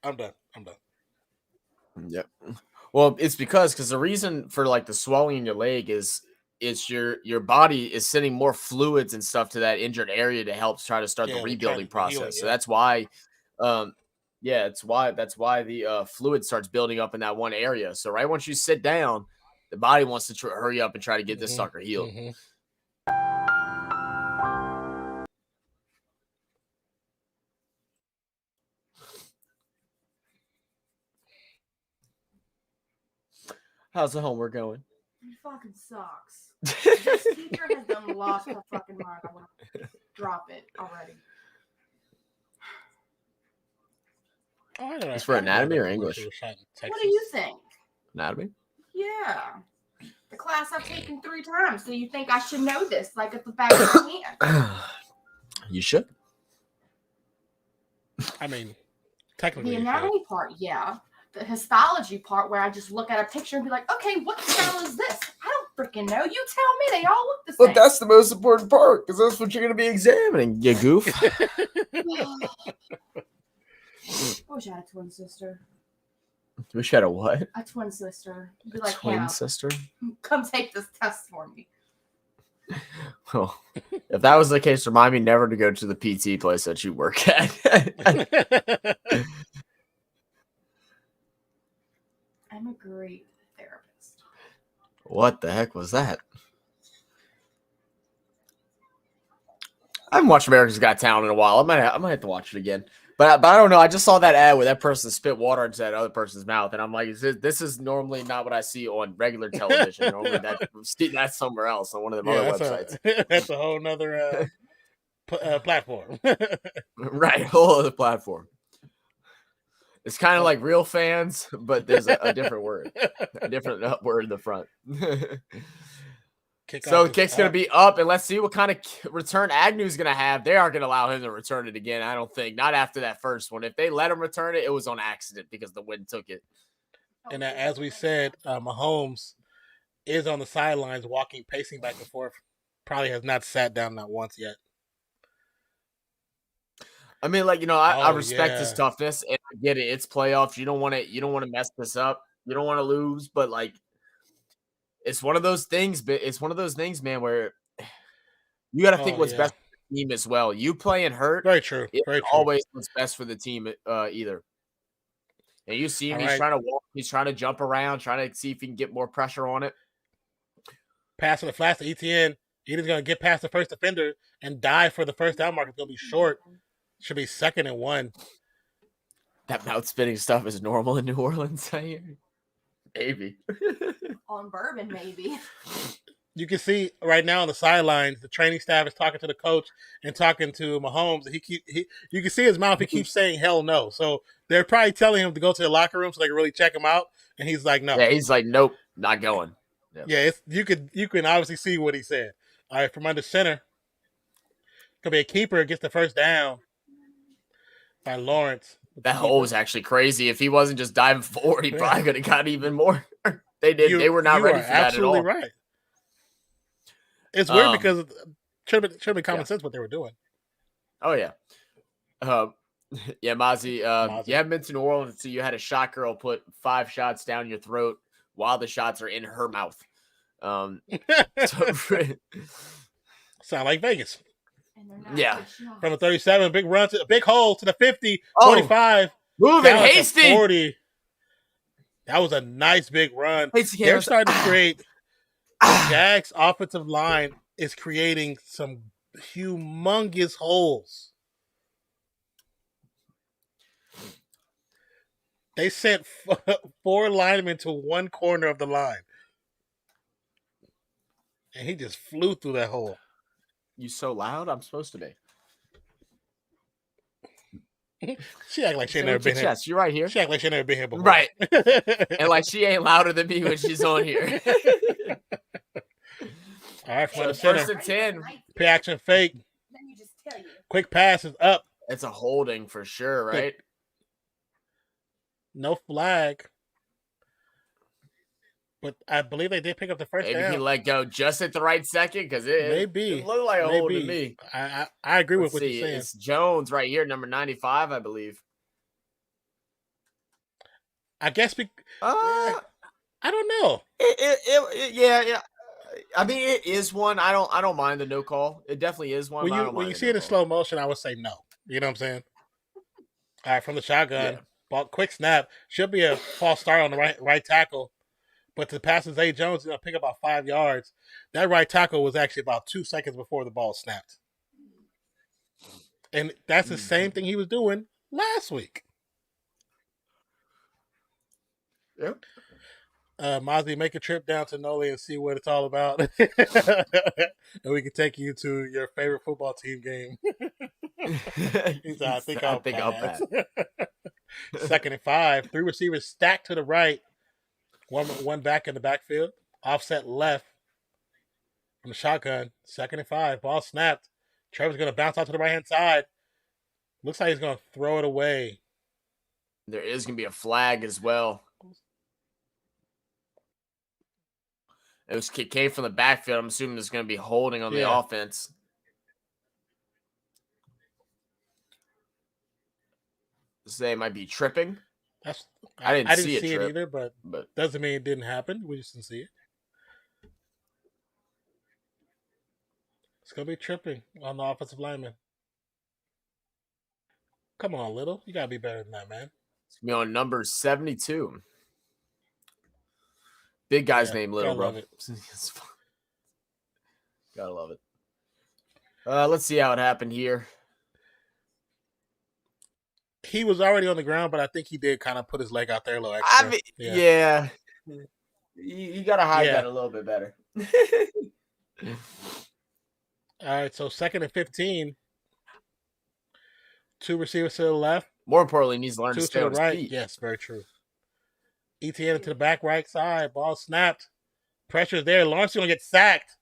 I'm done. I'm done." Yep. Well, it's because the reason for like the swelling in your leg is your body is sending more fluids and stuff to that injured area to help try to start the rebuilding process. So that's why, that's why the fluid starts building up in that one area. So right once you sit down, the body wants to hurry up and try to get this sucker healed. Mm-hmm. How's the homework going? It fucking sucks. This teacher has done lost her fucking mind. I want to drop it already. It's for anatomy or English? What do you think? Anatomy? Yeah. The class I've taken 3 times, so you think I should know this like at the back of my hand? You should. I mean, technically. The anatomy part, yeah. The histology part where I just look at a picture and be like, okay, what cell is this? I don't freaking know. You tell me. They all look the same. But that's the most important part because that's what you're going to be examining, you goof. I wish I had a twin sister. Wish you had a what? A twin sister. Be like, twin sister? Come take this test for me. Well, if that was the case, remind me never to go to the PT place that you work at. I'm a great therapist. What the heck was that? I haven't watched America's Got Talent in a while. I might have to watch it again. But I don't know. I just saw that ad where that person spit water into that other person's mouth, and I'm like, this is normally not what I see on regular television. Normally that's somewhere else on one of the other websites. That's a whole nother platform. Right, whole other platform. It's kind of like real fans, but there's a different word, a different word in the front. So the kick's going to be up, and let's see what kind of return Agnew's going to have. They aren't going to allow him to return it again, I don't think. Not after that first one. If they let him return it, it was on accident because the wind took it. And as we said, Mahomes is on the sidelines walking, pacing back and forth. Probably has not sat down not once yet. I mean, like, I respect his toughness, and I get it. It's playoffs. You don't want to mess this up. You don't want to lose, but like, it's one of those things. But it's one of those things, man, where you got to think what's best for the team as well. You playing hurt, very true. Very true. Always what's best for the team, either. And you see him; he's trying to walk, he's trying to jump around, trying to see if he can get more pressure on it. Passing the flash to ETN. He's going to get past the first defender and dive for the first down mark. It's going to be short. Should be 2nd and 1. That mouth spinning stuff is normal in New Orleans, I hear. Maybe. On bourbon, maybe. You can see right now on the sidelines, the training staff is talking to the coach and talking to Mahomes. You can see his mouth. He keeps saying hell no. So they're probably telling him to go to the locker room so they can really check him out. And he's like, no. Yeah, he's like, nope, not going. Yep. Yeah, you can obviously see what he said. All right, from under center, could be a keeper, gets the first down by Lawrence. That hole was actually crazy. If he wasn't just diving forward, he probably could have got even more. They were not ready for that at all. Absolutely right. It's weird because it should have been common sense what they were doing. Oh, yeah. Yeah, Mozzie, you haven't been to New Orleans, so you had a shot girl put 5 shots down your throat while the shots are in her mouth. Sound like Vegas. Yeah. From the 37, big run to a big hole to the 50, 25. Moving hasty. 40. That was a nice big run. They're starting to create. Jags' offensive line is creating some humongous holes. They sent 4 linemen to one corner of the line. And he just flew through that hole. You so loud? I'm supposed to be. She act like she ain't never been here. You're right here. She act like she never been here before. Right. And like she ain't louder than me when she's on here. All right, from the first and 10. Play action fake. Quick pass is up. It's a holding for sure, right? No flag. But I believe they did pick up the first down. Maybe he let go just at the right second because it looked like a hold to me. I agree with what you're saying. It's Jones right here, number 95, I believe. I guess I don't know. Yeah. I mean, it is one. I don't mind the no call. It definitely is one. When you see it in slow motion, I would say no. You know what I'm saying? All right, from the shotgun, ball, quick snap. Should be a false start on the right tackle. But the pass to Zay Jones is going to pick up about 5 yards. That right tackle was actually about 2 seconds before the ball snapped. And that's the same thing he was doing last week. Yep. Mozzie, make a trip down to Noli and see what it's all about. And we can take you to your favorite football team game. He said, I think I'll pass. 2nd and 5. 3 receivers stacked to the right. One back in the backfield. Offset left from the shotgun. 2nd and 5. Ball snapped. Trevor's going to bounce out to the right-hand side. Looks like he's going to throw it away. There is going to be a flag as well. It came from the backfield. I'm assuming there's going to be holding on the offense. They might be tripping. I didn't see it either, but doesn't mean it didn't happen. We just didn't see it. It's going to be tripping on the offensive lineman. Come on, Little. You got to be better than that, man. It's going to be on number 72. Big guy's name, Little, bro. Gotta love it. Let's see how it happened here. He was already on the ground, but I think he did kind of put his leg out there a little extra. I mean, yeah. You got to hide that a little bit better. All right, so 2nd and 15. 2 receivers to the left. More importantly, he needs to learn to 2 stay to on the his right. feet. Yes, very true. ETN to the back right side. Ball snapped. Pressure's there. Lawrence going to get sacked.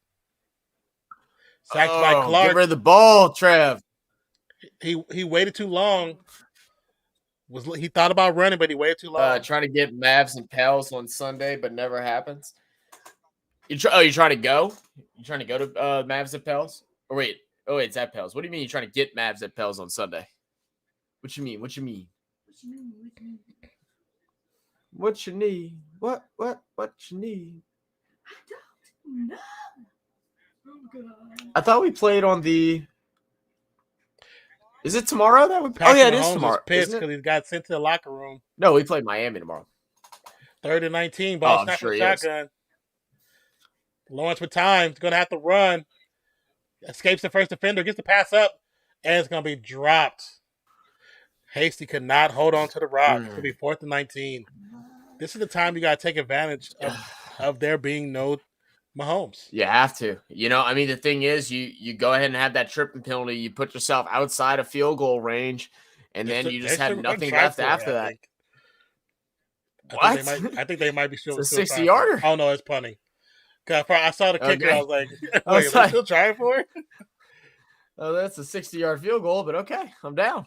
Sacked by Clark. Give her the ball, Trev. He waited too long. He thought about running, but he waited too long. Trying to get Mavs and Pels on Sunday, but never happens. You're trying to go? You trying to go to Mavs and Pels? Or wait, it's at Pels. What do you mean you're trying to get Mavs at Pels on Sunday? What you mean? What you need? What you need? What you need? I don't know. Oh God. I thought we played on the. Is it tomorrow that we? Patrick it is Mahomes tomorrow. Pissed because he got sent to the locker room. No, we played Miami tomorrow. 3rd and 19. Ball snap from shotgun. Lawrence with time. He's going to have to run. Escapes the first defender. Gets the pass up. And it's going to be dropped. Hasty could not hold on to the rock. It's going to be 4th and 19. This is the time you got to take advantage of there being no Mahomes. You have to. I mean, the thing is, you go ahead and have that tripping penalty. You put yourself outside of field goal range, and then you just have nothing left after that. What? I think they might be still. It's a 60-yarder. Oh no, it's punting. I saw the kicker. Okay. I was like, wait, are they still trying for it? Oh, that's a 60-yard field goal, but okay, I'm down.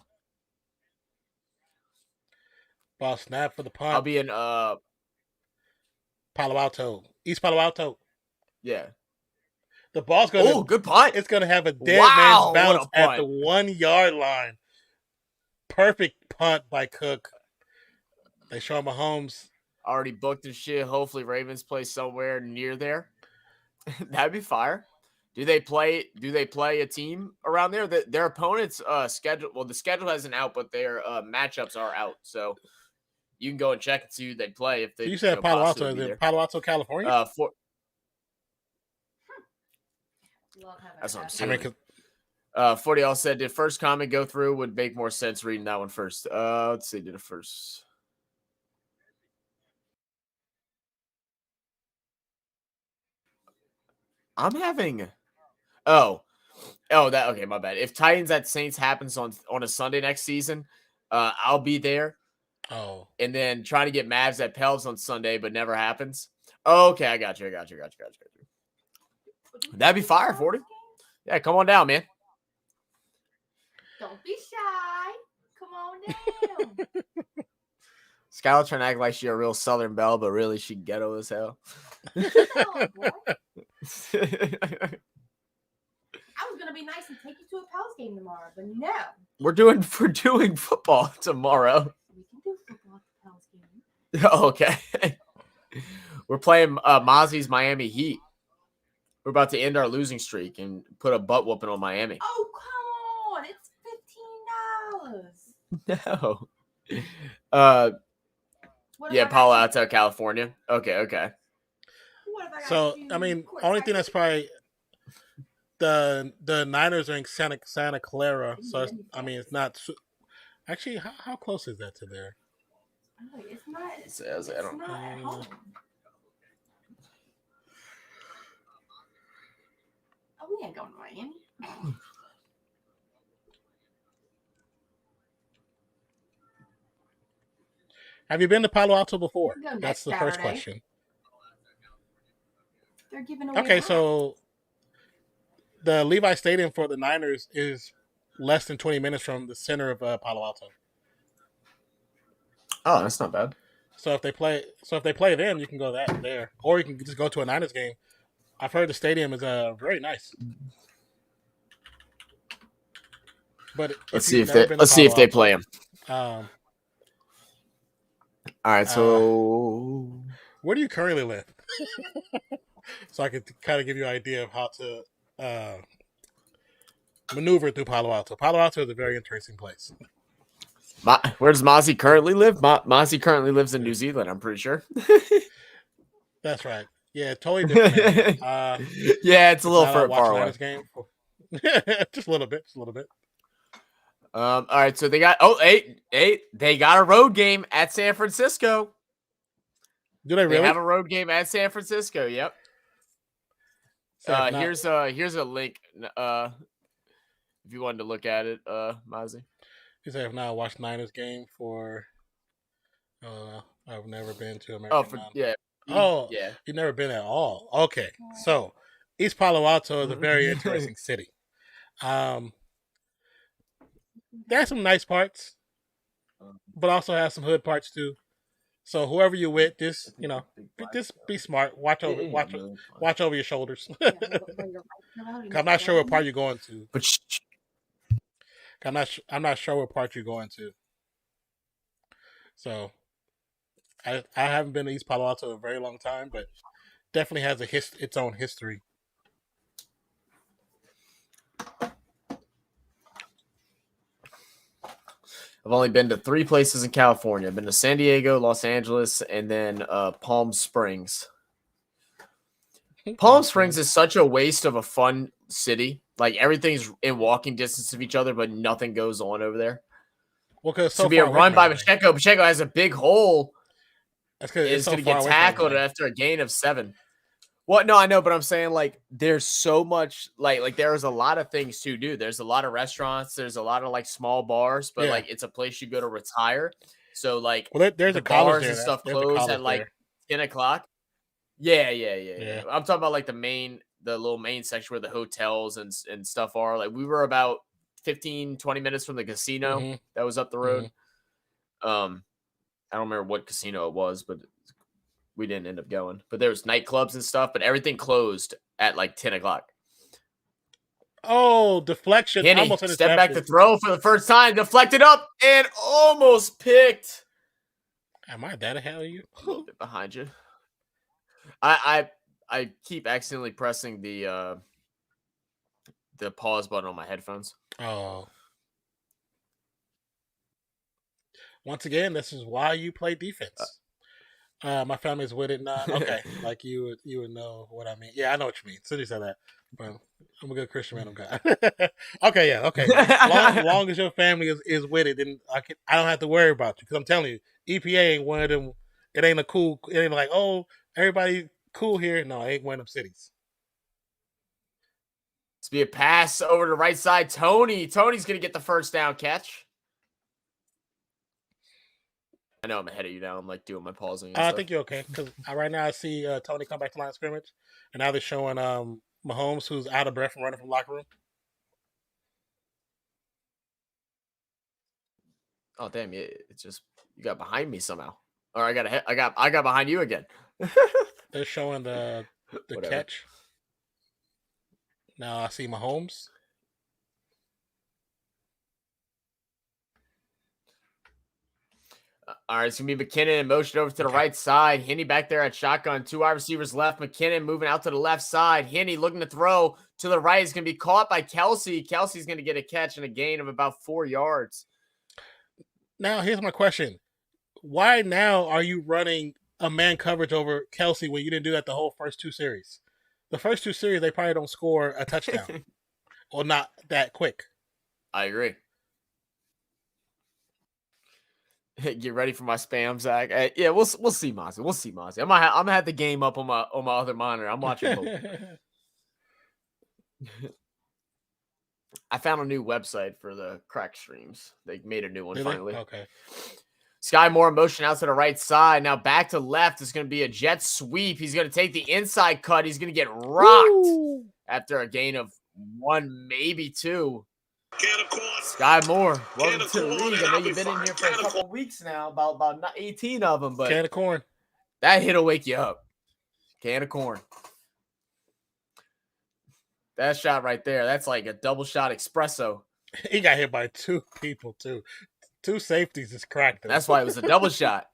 Ball snap for the punt. I'll be in Palo Alto, East Palo Alto. Yeah. The ball's going. Oh, good punt. It's going to have a dead man's bounce at the 1-yard line. Perfect punt by Cook. They show Mahomes. Already booked and shit. Hopefully Ravens play somewhere near there. That'd be fire. Do they play a team around there? Their opponents' schedule. Well, the schedule hasn't out, but their matchups are out. So you can go and check and see who they play if they. You said Palo Alto. Is it Palo Alto, California? That's what I'm saying. 40 all said, did first comment go through? Would make more sense reading that one first. Let's see. Did it first? I'm having. Okay, my bad. If Titans at Saints happens on a Sunday next season, I'll be there. Oh. And then trying to get Mavs at Pels on Sunday, but never happens. Okay, I got you. That'd be fire, 40. Yeah, come on down, man. Don't be shy. Come on down. Skylar trying to act like she a real Southern belle, but really she ghetto as hell. No, boy. I was gonna be nice and take you to a Pels game tomorrow, but no. We're doing football tomorrow. We can do football at the Pels game. Okay. We're playing Mozzie's Miami Heat. We're about to end our losing streak and put a butt whooping on Miami. Oh, come on. It's $15. No. Yeah, Palo Alto, California. Okay. So, I mean, only thing that's probably the Niners are in Santa Clara. So, it's not. Actually, how close is that to there? It's not. It says, I don't know. At home. Oh, we ain't going to Miami. Have you been to Palo Alto before? That's the Saturday. First question. They're giving away. Okay, so the Levi Stadium for the Niners is less than 20 minutes from the center of Palo Alto. Oh, that's not bad. So if they play them, you can go there, or you can just go to a Niners game. I've heard the stadium is very nice. But let's see if they play them. All right, so where do you currently live? So I can kind of give you an idea of how to maneuver through Palo Alto. Palo Alto is a very interesting place. Where does Mozzie currently live? Mozzie currently lives in New Zealand, I'm pretty sure. That's right. Yeah, totally different. Yeah, it's a little far away. Game. Just a little bit. All right, so they got they got a road game at San Francisco. Do they really? They have a road game at San Francisco. Yep. Here's a link. If you wanted to look at it, Mozzie. You say I've not watched Niners game for. I've never been to American. Oh, yeah. You've never been at all. Okay, so East Palo Alto is a very interesting city. There's some nice parts, but also has some hood parts too. So whoever you're with, just be smart. Watch over your shoulders. I'm not sure what part you're going to. I'm not sure what part you're going to. So I haven't been to East Palo Alto in a very long time, but definitely has its own history. I've only been to 3 places in California. I've been to San Diego, Los Angeles, and then Palm Springs. Palm Springs is such a waste of a fun city. Like, everything's in walking distance of each other, but nothing goes on over there. Well, because to be a run by Pacheco. Pacheco has a big hole. That's because it's going to get tackled after a gain of 7. Well, no, I know, but I'm saying, like, there's so much, like there's a lot of things to do. There's a lot of restaurants. There's a lot of, like, small bars, but, like, it's a place you go to retire. So, like, there's the a college bars there. and stuff close at, like, 10 o'clock. Yeah. I'm talking about, like, the little main section where the hotels and stuff are. Like, we were about 15, 20 minutes from the casino that was up the road. I don't remember what casino it was, but we didn't end up going. But there was nightclubs and stuff, but everything closed at like 10 o'clock. Oh, deflection. Henny stepped back to throw for the first time, deflected up, and almost picked. Am I that ahead of you? A little bit behind you. I keep accidentally pressing the pause button on my headphones. Oh. Once again, this is why you play defense. My family's with it now. Okay, like you would know what I mean. Yeah, I know what you mean. City said that, but I'm a good Christian man of God. Okay. Long as your family is with it, then I don't have to worry about you because I'm telling you, EPA ain't one of them. It ain't like, oh, everybody cool here. No, it ain't one of them cities. It's be a pass over to the right side. Tony's gonna get the first down catch. I know I'm ahead of you now. I'm like doing my pausing. I think you're okay because right now I see Tony come back to line of scrimmage, and now they're showing Mahomes, who's out of breath and running from the locker room. Oh damn! It's just you got behind me somehow. Or I got behind you again. They're showing the catch. Now I see Mahomes. All right, it's going to be McKinnon in motion over to the right side. Henny back there at shotgun. 2 wide receivers left. McKinnon moving out to the left side. Henny looking to throw to the right. Is going to be caught by Kelsey. Kelsey's going to get a catch and a gain of about 4 yards. Now, here's my question. Why now are you running a man coverage over Kelsey when you didn't do that the whole first 2 series? The first 2 series, they probably don't score a touchdown. Or not that quick. I agree. Get ready for my spam, Zach. Yeah, we'll see, Mozzie. We'll see, Mozzie. I'm gonna have the game up on my other monitor. I'm watching both. I found a new website for the crack streams. They made a new one finally. Okay. Sky Moore motion out to the right side. Now back to left. It's going to be a jet sweep. He's going to take the inside cut. He's going to get rocked after a gain of 1, maybe 2. Sky Moore, welcome to the league. I know you've been in here for a couple of weeks now, about 18 of them, but can of corn. That hit'll wake you up. Can of corn. That shot right there, that's like a double shot espresso. He got hit by 2 people too. 2 safeties just cracked him. That's why it was a double shot.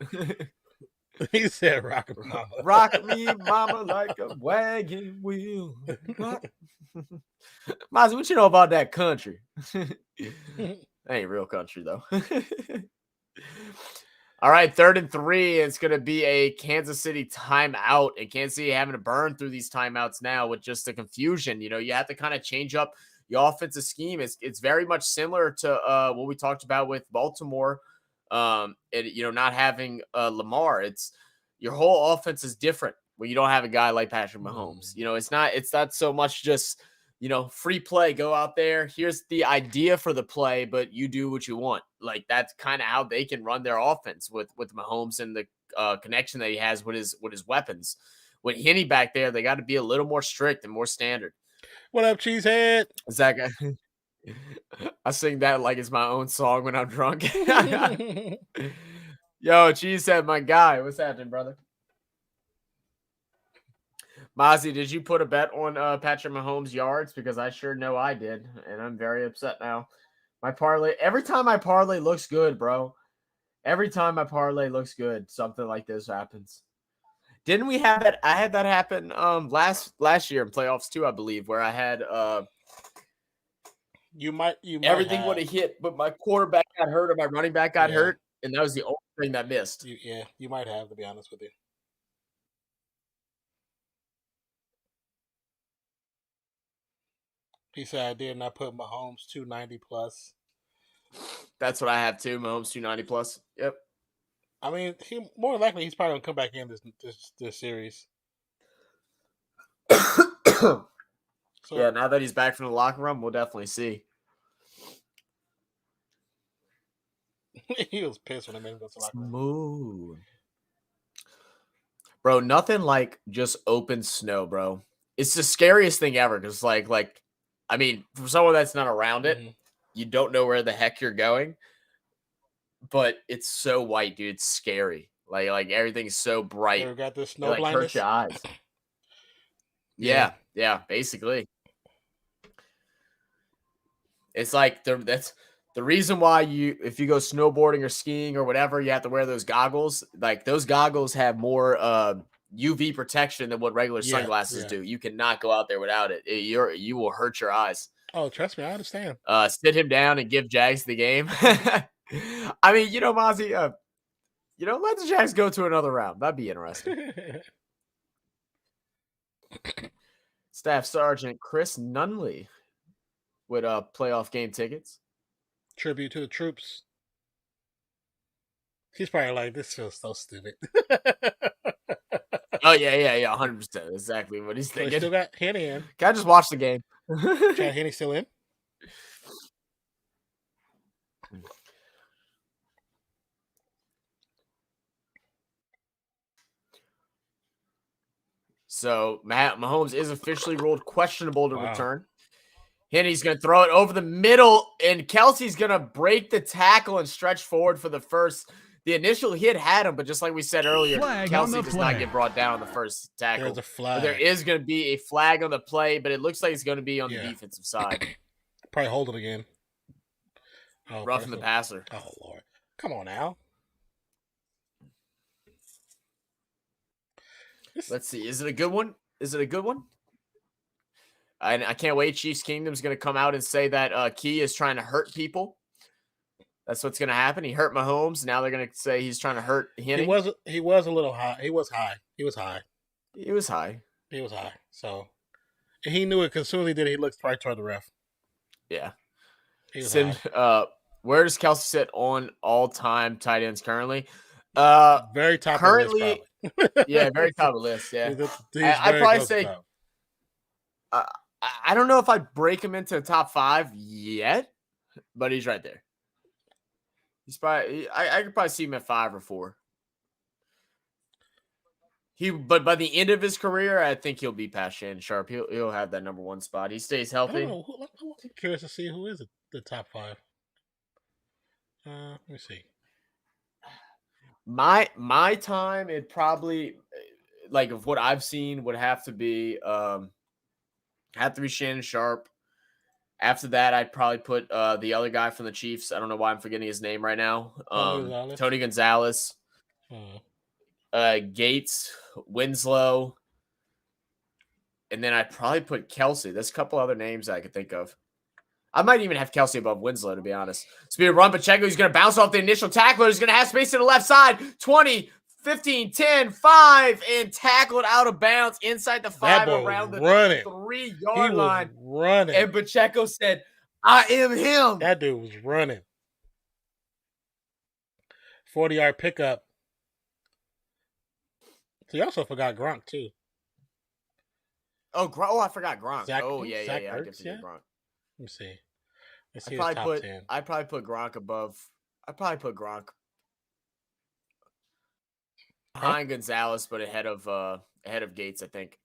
He said, "Rock mama, rock me, mama, like a wagon wheel." Mozzie, what you know about that country? That ain't real country though. All right, 3rd and 3. It's going to be a Kansas City timeout, and Kansas City having to burn through these timeouts now with just the confusion. You know, you have to kind of change up your offensive scheme. It's very much similar to what we talked about with Baltimore. Not having Lamar. It's your whole offense is different when you don't have a guy like Patrick Mahomes. You know, it's not so much just free play, go out there. Here's the idea for the play, but you do what you want. Like, that's kind of how they can run their offense with Mahomes and the connection that he has with his weapons. With Henne back there, they got to be a little more strict and more standard. What up, Cheesehead? Is that guy? I sing that like it's my own song when I'm drunk. Yo, Cheesehead, my guy. What's happening, brother? Mozzie, did you put a bet on Patrick Mahomes yards? Because I sure know I did, and I'm very upset now. My parlay, every time my parlay looks good, bro. Every time my parlay looks good, something like this happens. Didn't we have that? I had that happen last year in playoffs too, I believe, where I had you might everything would have hit, but my quarterback got hurt or my running back got hurt, and that was the only thing that missed. You might have, to be honest with you. He said I did, and I put Mahomes 290 plus. That's what I have too. Mahomes 290 plus. Yep. I mean, more likely he's probably gonna come back in this series. So, yeah, now that he's back from the locker room, we'll definitely see. He was pissed when I made him go to the locker room. Smooth. Bro, nothing like just open snow, bro. It's the scariest thing ever because, like, I mean, for someone that's not around it, you don't know where the heck you're going. But it's so white, dude. It's scary. Like everything's so bright. You ever got this snow blindness? Hurt your eyes. Yeah, basically. It's like that's the reason why if you go snowboarding or skiing or whatever, you have to wear those goggles. Like, those goggles have more UV protection than what regular sunglasses do. You cannot go out there without it. You will hurt your eyes. Oh, trust me, I understand. Sit him down and give Jags the game. I mean, Mozzie, let the Jags go to another round. That'd be interesting. Staff Sergeant Chris Nunley with playoff game tickets. Tribute to the troops. He's probably like, this feels so stupid. Oh, yeah, 100%. Exactly what he's thinking. Still got Henne in. Can I just watch the game? Chad Henne still in? So, Mahomes is officially ruled questionable to return. Henne's going to throw it over the middle, and Kelsey's going to break the tackle and stretch forward for the first. The initial hit had him, but just like we said earlier, Kelsey does not get brought down on the first tackle. There's a flag. There is going to be a flag on the play, but it looks like it's going to be on the defensive side. Probably hold it again. Roughing the passer. Oh, Lord. Come on now. Let's see. Is it a good one? I can't wait. Chiefs Kingdom's going to come out and say that Key is trying to hurt people. That's what's going to happen. He hurt Mahomes. Now they're going to say he's trying to hurt Henne. He was a little high. He was high. So he knew it because as soon as he did it, he looked right toward the ref. Yeah. He was high. Where does Kelsey sit on all-time tight ends currently? Very top currently, of the list, yeah, very top of the list. Yeah, I'd probably say. I don't know if I'd break him into the top 5 yet, but he's right there. He's probably. I could probably see him at 5 or 4. But by the end of his career, I think he'll be past Shannon Sharp. He'll have that number 1 spot. He stays healthy. I'm curious to see who is the top 5. Let me see. My time, it probably, like, of what I've seen, would have to be Shannon Sharp. After that, I'd probably put the other guy from the Chiefs. I don't know why I'm forgetting his name right now. Tony Gonzalez. Gates, Winslow, and then I'd probably put Kelsey. There's a couple other names I could think of. I might even have Kelsey above Winslow, to be honest. Speed of run, Pacheco. He's going to bounce off the initial tackler. He's going to have space to the left side. 20, 15, 10, 5, and tackled out of bounds inside the 5 around the 3-yard line. Running. And Pacheco said, I am him. That dude was running. 40-yard pickup. So you also forgot Gronk, too. Oh, I forgot Gronk. Zach I Ertz, definitely yeah? Gronk. Let me see. Let's I'd see his top 10. I'd probably put Gronk above. I'd probably put Gronk behind Gonzalez, but ahead of Gates, I think.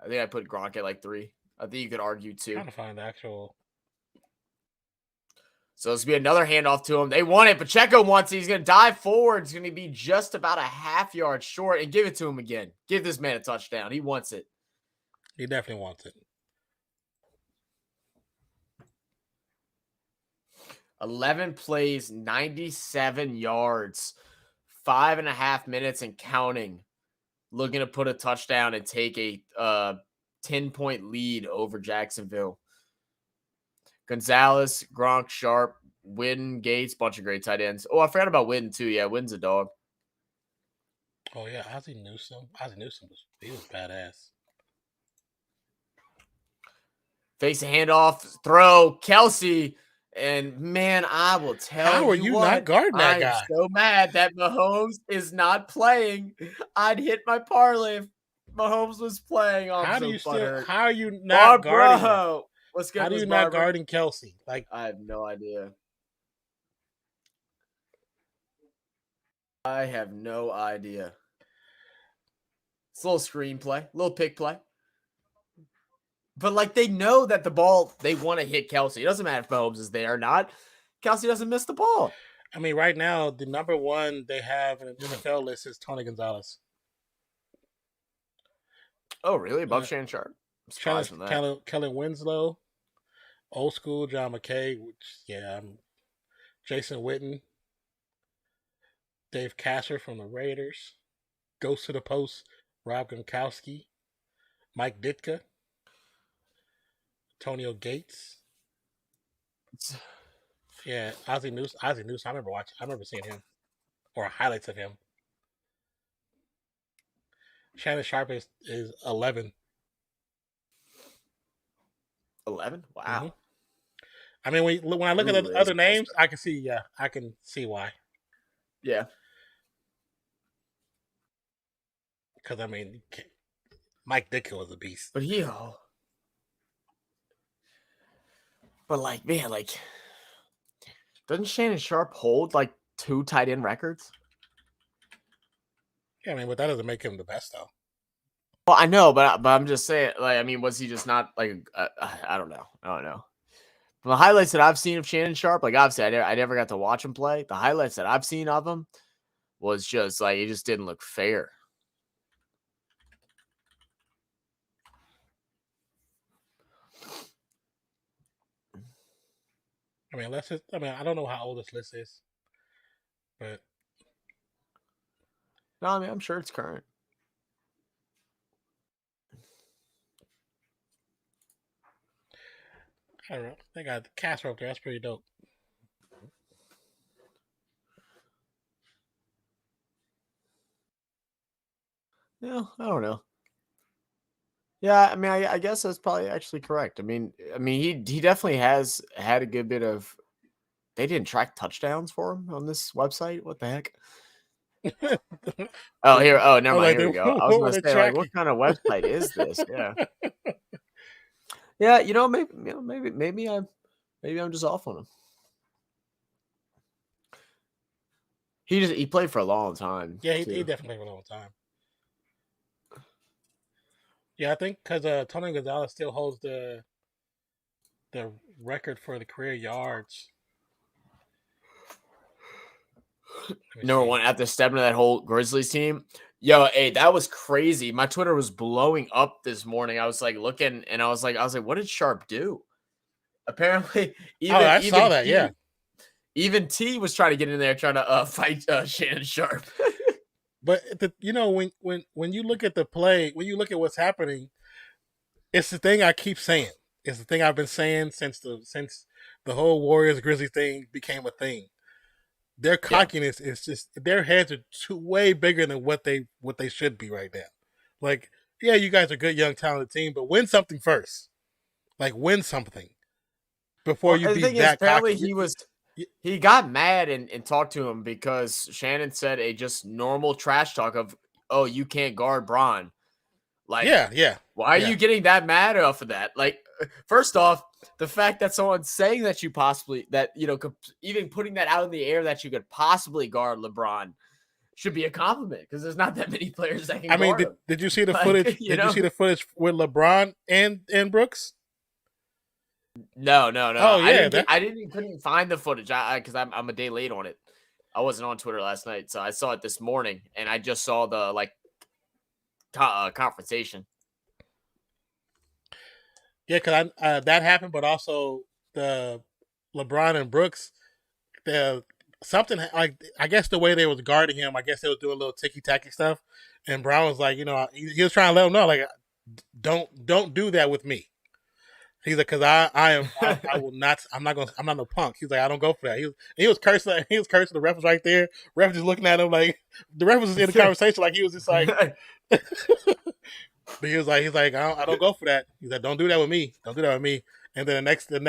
I think I put Gronk at like 3. I think you could argue 2. Trying to find the actual. So it's going to be another handoff to him. They want it. Pacheco wants it. He's going to dive forward. It's going to be just about a half yard short and give it to him again. Give this man a touchdown. He wants it. He definitely wants it. 11 plays, 97 yards, 5.5 minutes and counting. Looking to put a touchdown and take a 10-point lead over Jacksonville. Gonzalez, Gronk, Sharp, Witten, Gates, bunch of great tight ends. Oh, I forgot about Witten too. Yeah, Witten's a dog. Oh yeah, Ozzie Newsome. He was badass. Face a handoff, throw, Kelsey, and man, I will tell you. How are you not guarding that guy? I'm so mad that Mahomes is not playing. I'd hit my parlay if Mahomes was playing. How are you not guarding him? What's good? How do you not guarding Kelsey? Like, I have no idea. I have no idea. It's a little screenplay, a little pick play. But, like, they know that the ball, they want to hit Kelsey. It doesn't matter if Mahomes is there or not. Kelsey doesn't miss the ball. I mean, right now, the number one they have in the NFL list is Tony Gonzalez. Oh, really? Above Shannon Sharp? Kellen Winslow, old school John McKay, Jason Witten, Dave Kasser from the Raiders, Ghost to the Post, Rob Gronkowski, Mike Ditka, Antonio Gates. Yeah, Ozzie Newsome. I remember seeing him, or highlights of him. Shannon Sharp is 11. 11? Wow. Mm-hmm. I mean, when I look at the other names, I can see why. Yeah. Because, I mean, Mike Ditka was a beast. But like, man, like, doesn't Shannon Sharp hold like 2 tight end records? Yeah, I mean, but that doesn't make him the best, though. Well, I know, but I'm just saying, like, I mean, was he just not like? I don't know. From the highlights that I've seen of Shannon Sharp, like, obviously, I never got to watch him play. The highlights that I've seen of him was just like, it just didn't look fair. I mean, I don't know how old this list is, but no, I mean, I'm sure it's current. I don't know. They got the Castro up there. That's pretty dope. Yeah, I don't know. Yeah, I mean, I guess that's probably actually correct. I mean, he definitely has had a good bit of. They didn't track touchdowns for him on this website. What the heck? Here. Oh, never mind. Here we go. I was going to say, like, what kind of website is this? Yeah. Yeah, maybe I'm just off on him. He played for a long time. Yeah, he definitely played for a long time. Yeah, I think because Tony Gonzalez still holds the record for the career yards. Number one, after stepping to that whole Grizzlies team. Yo, hey, that was crazy. My Twitter was blowing up this morning. I was like looking, and I was like, what did Sharp do? Apparently, saw that. Yeah, even T was trying to get in there, trying to fight Shannon Sharp. But when you look at the play, when you look at what's happening, it's the thing I keep saying. It's the thing I've been saying since the whole Warriors Grizzlies thing became a thing. Their cockiness is just, their heads are way bigger than what they should be right now. Like, yeah, you guys are a good, young, talented team, but win something first. Like, win something before you be that cocky. He got mad and talked to him because Shannon said a just normal trash talk of, oh, you can't guard Bron. Like, yeah. Why are you getting that mad off of that? Like, first off, the fact that someone's saying that even putting that out in the air that you could possibly guard LeBron should be a compliment because there's not that many players that can guard him. Did you see the footage? You see the footage with LeBron and Brooks? No. Oh yeah, couldn't find the footage because I'm a day late on it. I wasn't on Twitter last night, so I saw it this morning, and I just saw the confrontation. Yeah, because that happened, but also the LeBron and Brooks, something like I guess the way they was guarding him, I guess they was doing a little ticky tacky stuff, and Brown was like, he was trying to let him know, like, don't do that with me. He's like, because I will not. I'm not no punk. He's like, I don't go for that. He was cursing. He was cursing. The ref was right there. Ref just looking at him like the ref was just in the conversation. Like he was just like, but he's like, I don't go for that. He's like, don't do that with me. Don't do that with me. And then the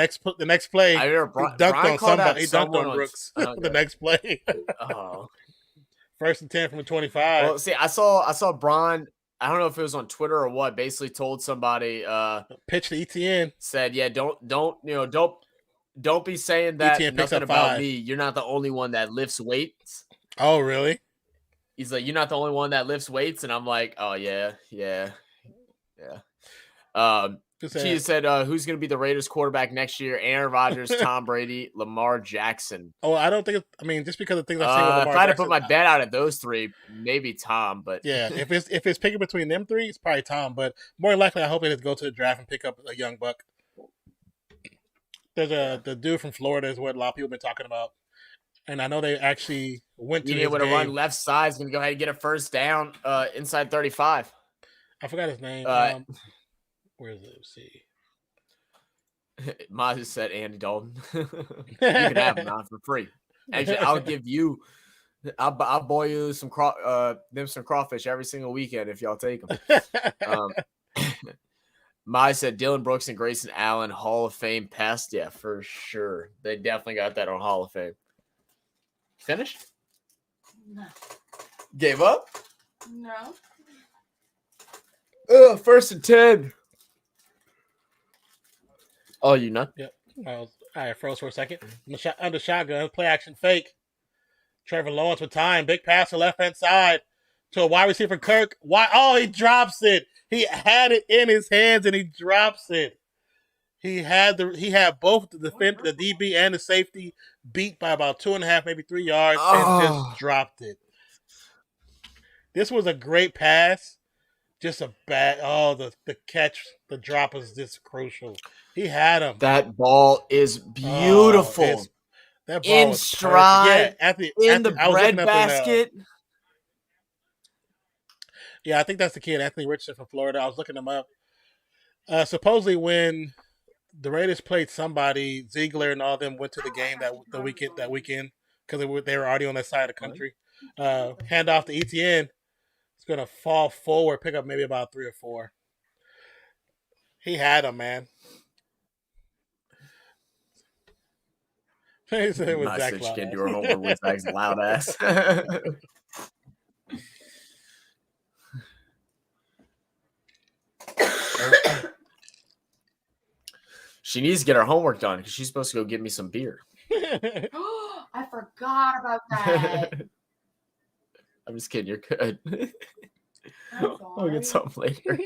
next play, I remember he dunked on somebody. He dunked on Brooks. The next play. Oh. 1st and 10 from the 25. Well, see, I saw Bron. I don't know if it was on Twitter or what. Basically, told somebody, pitch to ETN. Said, yeah, don't be saying that ETN nothing about me. You're not the only one that lifts weights. Oh, really? He's like, you're not the only one that lifts weights, and I'm like, oh yeah. She said, who's going to be the Raiders quarterback next year? Aaron Rodgers, Tom Brady, Lamar Jackson. Oh, I don't think. Just because of things I've seen with Lamar if I had to put my bet out at those three, maybe Tom. But yeah, if it's picking between them three, it's probably Tom. But more likely, I hope they just go to the draft and pick up a young buck. There's the dude from Florida is what a lot of people have been talking about, and I know they actually went to. You would have run left side. Is going to go ahead and get a first down inside 35. I forgot his name. Where is it? Let's see. Maz said Andy Dalton. You can have him on for free. Actually, I'll boil you some crawfish every single weekend if y'all take them. Maz said Dylan Brooks and Grayson Allen, Hall of Fame past. Yeah, for sure. They definitely got that on Hall of Fame. Finished? No. Gave up? No. 1st and 10. Oh, you not? Yep. I froze for a second. Under shotgun, play action fake. Trevor Lawrence with time. Big pass to left hand side to a wide receiver, Kirk. Why? Oh, he drops it. He had it in his hands and he drops it. He had both the DB and the safety beat by about 2.5, maybe 3 yards, and just dropped it. This was a great pass. Just a bad. Oh, the catch, the drop was just crucial. He had him. That ball is beautiful. That ball in stride. Yeah, in the bread basket. Yeah, I think that's the kid, Anthony Richardson from Florida. I was looking him up. Supposedly, when the Raiders played somebody, Ziegler and all them went to the game that weekend because they were already on that side of the country. Hand off to ETN. It's going to fall forward, pick up maybe about 3 or 4. He had him, man. He said it was My Zach bitch can do her homework with Zach's loud ass. She needs to get her homework done because she's supposed to go get me some beer. I forgot about that. I'm just kidding. You're good. I'll get something later.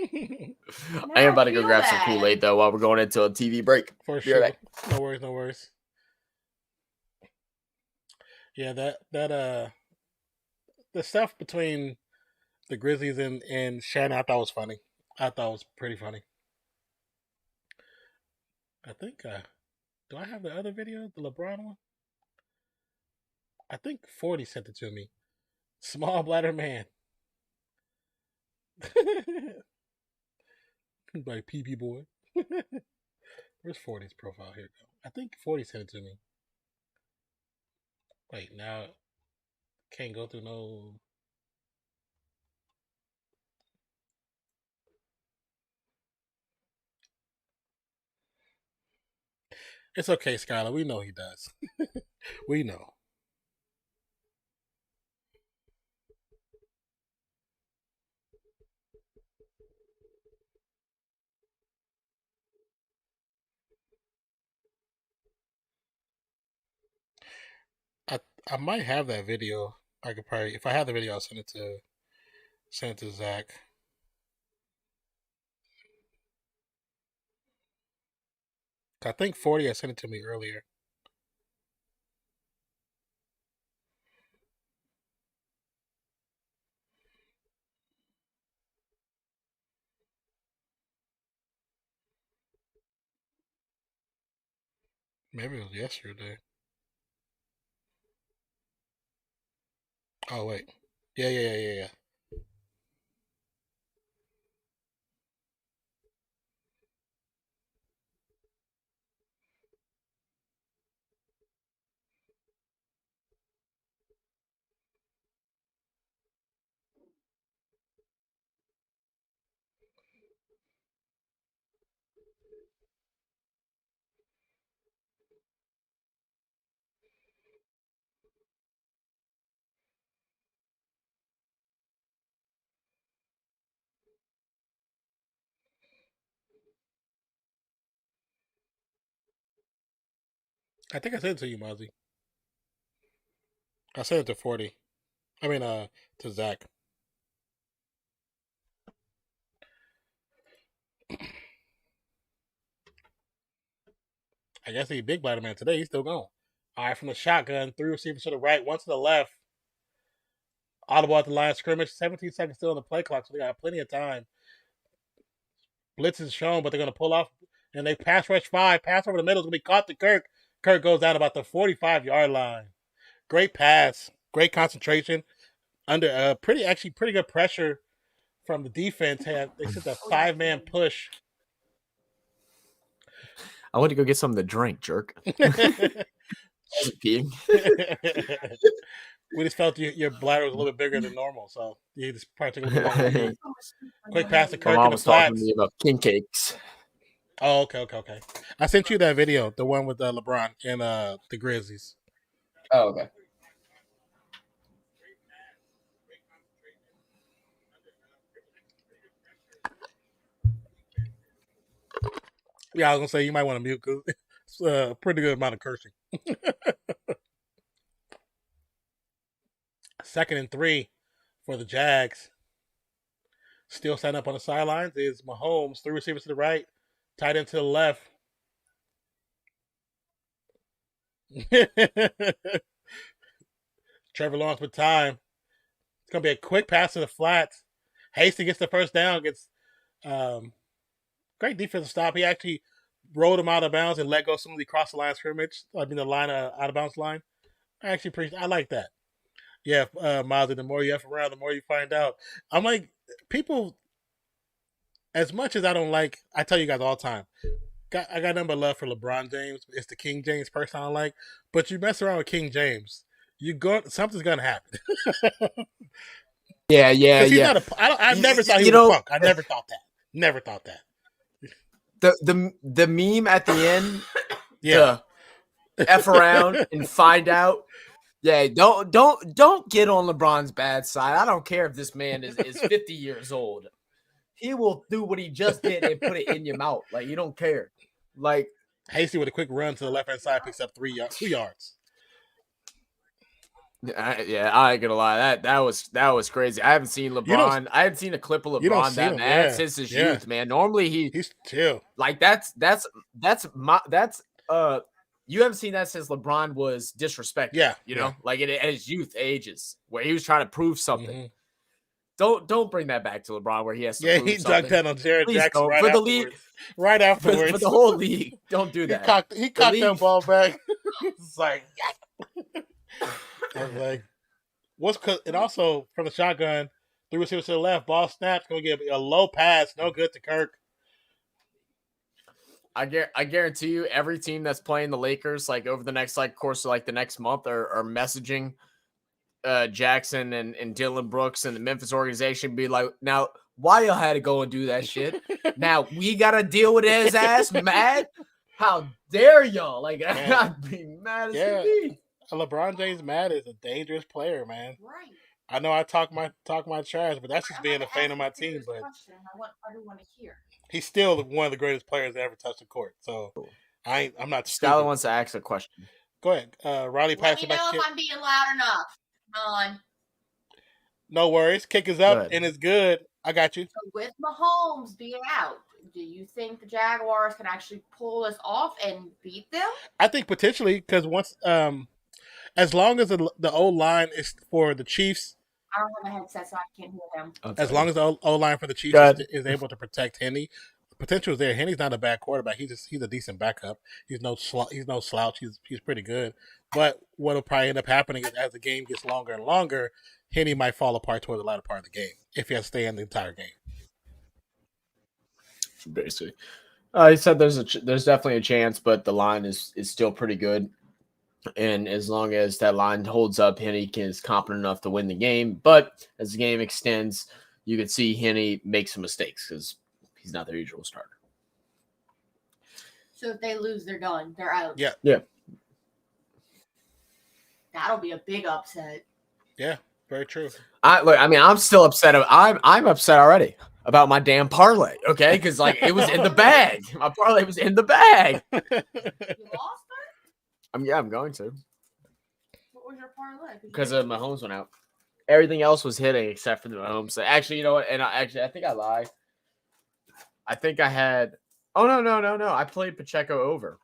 I am about to go grab some Kool-Aid, though, while we're going into a TV break. For sure. Right. No worries. Yeah, the stuff between the Grizzlies and Shannon, I thought was funny. I thought it was pretty funny. I think, do I have the other video, the LeBron one? I think 40 sent it to me. Small bladder man. Like PP boy. Where's 40's profile? Here we go. I think 40 sent it to me. Wait, now can't go through no. It's okay, Skylar. We know he does. We know. I might have that video. I could probably, if I have the video, I'll send it to Zach. I think 40. I sent it to me earlier. Maybe it was yesterday. Oh wait, yeah. I think I sent it to you, Mozzie. I sent it to 40. I mean, to Zach. I guess he's big bladder man today. He's still going. All right, from the shotgun, 3 receivers to the right, 1 to the left. Audible at the line of scrimmage. 17 seconds still on the play clock, so they got plenty of time. Blitz is shown, but they're going to pull off, and they pass rush 5. Pass over the middle is going to be caught to Kirk. Kirk goes down about the 45-yard line. Great pass. Great concentration. Under pretty good pressure from the defense. They sent a 5-man push. I went to go get something to drink, jerk. Peeing. We just felt your bladder was a little bit bigger than normal, so you just probably took a little bit longer. Quick pass to Kirk in the flats. Talking to me about king cakes. Oh, okay. I sent you that video, the one with LeBron and the Grizzlies. Oh, okay. Yeah, I was gonna say you might want to mute because it's a pretty good amount of cursing. 2nd and 3 for the Jags. Still standing up on the sidelines is Mahomes. 3 receivers to the right, tight end to the left. Trevor Lawrence with time. It's gonna be a quick pass to the flats. Hasty gets the first down. Gets great defensive stop. He actually rolled him out of bounds and let go somebody cross the line of scrimmage. I mean the line out of bounds line. I like that. Yeah, Miles, the more you F around, the more you find out. I'm like, people, as much as I don't like, I tell you guys all the time, I got nothing but love for LeBron James. It's the King James person I like. But you mess around with King James, something's going to happen. Yeah. I never thought he was a punk. I never thought that. Never thought that. The meme at the end, yeah, F around and find out. Yeah, don't get on LeBron's bad side. I don't care if this man is 50 years old. He will do what he just did and put it in your mouth. Like, you don't care. Like, Hasty with a quick run to the left-hand side picks up 2 yards. I ain't gonna lie. That was crazy. I haven't seen LeBron. I haven't seen a clip of LeBron that mad since his youth, man. Normally he's chill. Like you haven't seen that since LeBron was disrespected. Yeah. You know, like at his youth ages where he was trying to prove something. Mm-hmm. Don't bring that back to LeBron where he has to prove something. Yeah, he dunked that on Jared Jackson right for afterwards. The league. Right afterwards. For the whole league. Don't do that. He cocked that ball back. It's like, I was like, and also from the shotgun, 3 receivers to the left, ball snaps, going to get a low pass, no good to Kirk. I guarantee you, every team that's playing the Lakers, like over the next course of the next month, are messaging Jackson and Dylan Brooks and the Memphis organization, be like, now why y'all had to go and do that shit? Now we gotta deal with his ass. Mad? How dare y'all? Like, I'd be mad as me. LeBron James mad is a dangerous player, man. Right. I know I talk my trash, but that's just being a fan of my team. But I want everyone to hear. He's still one of the greatest players that ever touched the court. So I'm not. Skylar wants to ask a question. Go ahead. Riley, pass it back to Let me know if I'm being loud enough. On. No worries. Kick is up and it's good. I got you. So with Mahomes being out, do you think the Jaguars can actually pull this off and beat them? I think potentially because once, as long as the O line is for the Chiefs. I don't have a headset, so I can't hear him. As long as the O line for the Chiefs is able to protect Henne, the potential is there. Henne's not a bad quarterback. He's a decent backup. He's no slouch. He's pretty good. But what will probably end up happening is as the game gets longer and longer, Henne might fall apart toward the latter part of the game if he has to stay in the entire game. Basically, he said there's definitely a chance, but the line is still pretty good. And as long as that line holds up, Henne is confident enough to win the game. But as the game extends, you could see Henne make some mistakes because he's not their usual starter. So if they lose, they're done. They're out. Yeah. That'll be a big upset. Yeah, very true. I'm still upset. I'm upset already about my damn parlay. Okay, because it was in the bag. My parlay was in the bag. You lost? I'm going to. What was your parlay? Because Mahomes went out. Everything else was hitting except for the Mahomes. Actually, you know what? And I think I lied. I think I had. Oh no! I played Pacheco over.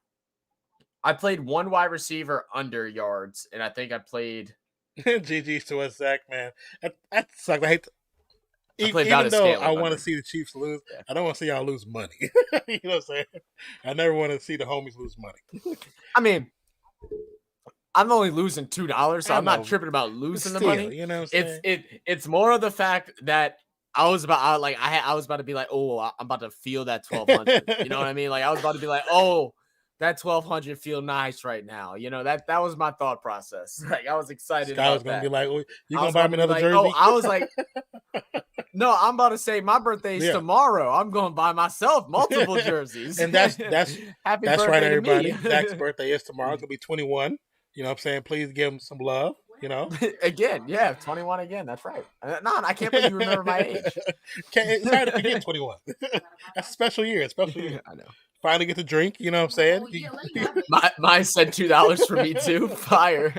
I played one wide receiver under yards, and I think I played. GG's to us, Zach. Man, that sucks. I hate. Even though I want to see the Chiefs lose, I don't want to see y'all lose money. You know what I'm saying? I never want to see the homies lose money. I mean, I'm only losing $2, so I'm not tripping about losing the money. You know what I'm saying? It's more of the fact that I was about to be like, oh, I'm about to feel that 1,200. You know what I mean? I was about to be like, oh, that 1,200 feel nice right now. You know, that was my thought process. I was excited. I was gonna be like, oh, you gonna buy me another jersey? Oh, I was like, no, I'm about to say my birthday's tomorrow. I'm going to buy myself multiple jerseys. And that's happy that's birthday right, to everybody. me. Zach's birthday is tomorrow. It's gonna be 21. You know what I'm saying? Please give him some love. You know, again, 21 again. That's right. No, I can't believe you remember my age. It's hard to forget 21. That's a special year. I know. Finally get to drink. You know what I'm saying? Mine said $2 for me too. Fire.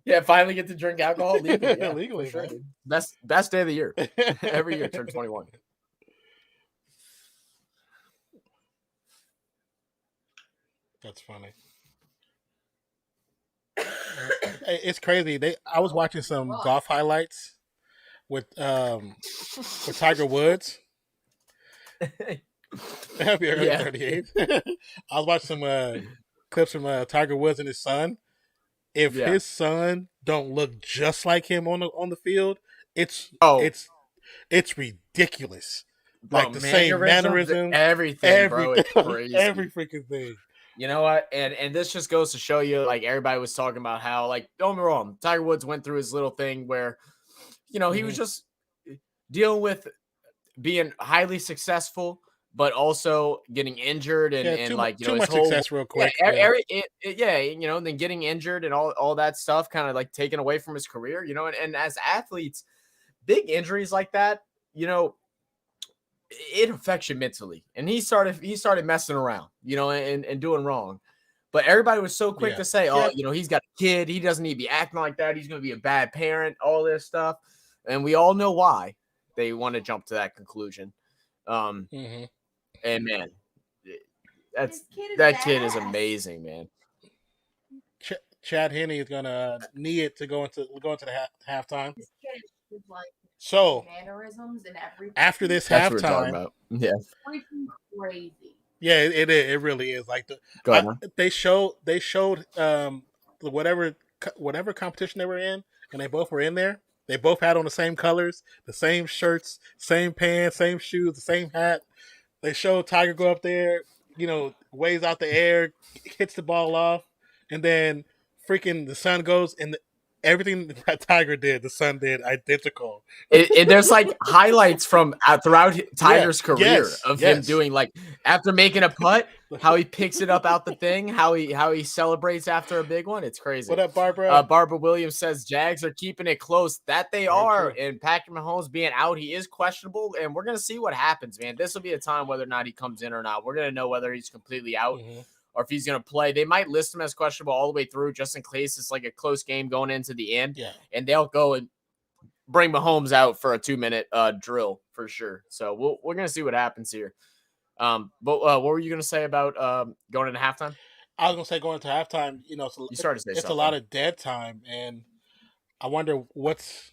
Yeah, finally get to drink alcohol legally. Yeah, legally, sure. Best day of the year. Every year, turn 21. That's funny. It's crazy. I was watching some golf highlights with Tiger Woods. Happy early 38. I was watching some clips from Tiger Woods and his son. If his son don't look just like him on the field, it's ridiculous. Bro, the same mannerisms, everything, bro. It's crazy. Every freaking thing. You know what? And this just goes to show you, everybody was talking about how, don't get me wrong, Tiger Woods went through his little thing where, he was just dealing with being highly successful, but also getting injured and too much success real quick. Then getting injured and all that stuff kind of taken away from his career, and as athletes, big injuries like that, it affects you mentally. And he started messing around, and doing wrong. But everybody was so quick to say, he's got a kid. He doesn't need to be acting like that. He's going to be a bad parent, all this stuff. And we all know why they want to jump to that conclusion. And man, that kid is amazing, man. Chad Henne is gonna need it to go into the halftime. This kid is so mannerisms and everything. After this halftime, freaking crazy. Yeah, it really is. Go ahead, they showed whatever competition they were in, and they both were in there. They both had on the same colors, the same shirts, same pants, same shoes, the same hat. They showed Tiger go up there, waves out the air, hits the ball off, and then freaking the sun goes and everything that Tiger did, the son did identical. There's highlights from throughout Tiger's career of him doing after making a putt, how he picks it up out the thing, how he celebrates after a big one. It's crazy. What up, Barbara? Barbara Williams says Jags are keeping it close. That they are, and Patrick Mahomes being out, he is questionable, and we're gonna see what happens, man. This will be a time whether or not he comes in or not. We're gonna know whether he's completely out. or if he's going to play. They might list him as questionable all the way through just in case it's like a close game going into the end. Yeah. And they'll go and bring Mahomes out for a 2-minute drill for sure. So we're going to see what happens here. But what were you going to say about going into halftime? I was going to say going into halftime, you started to say it's a lot of dead time, and I wonder what's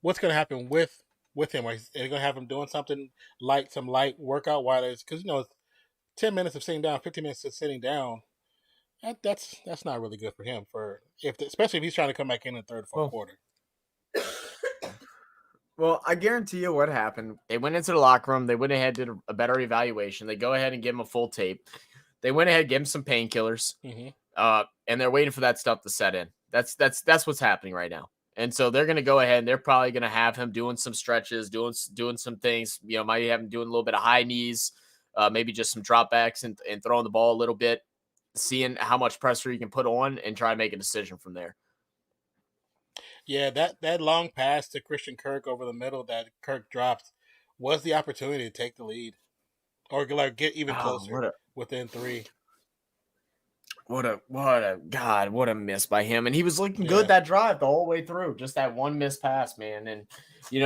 going to happen with him. Are they going to have him doing something like some light workout while it's because 10 minutes of sitting down, 15 minutes of sitting down. That's not really good for him. Especially if he's trying to come back in the third, fourth quarter. Well, I guarantee you what happened. They went into the locker room. They went ahead, did a better evaluation. They go ahead and give him a full tape. They went ahead, gave him some painkillers, and they're waiting for that stuff to set in. That's what's happening right now. And so they're going to go ahead and they're probably going to have him doing some stretches, doing some things. Might have him doing a little bit of high knees, maybe just some dropbacks and throwing the ball a little bit, seeing how much pressure you can put on and try to make a decision from there. Yeah, that long pass to Christian Kirk over the middle that Kirk dropped was the opportunity to take the lead or get even closer within 3. What a miss by him. And he was looking good that drive the whole way through. Just that one missed pass, man. And we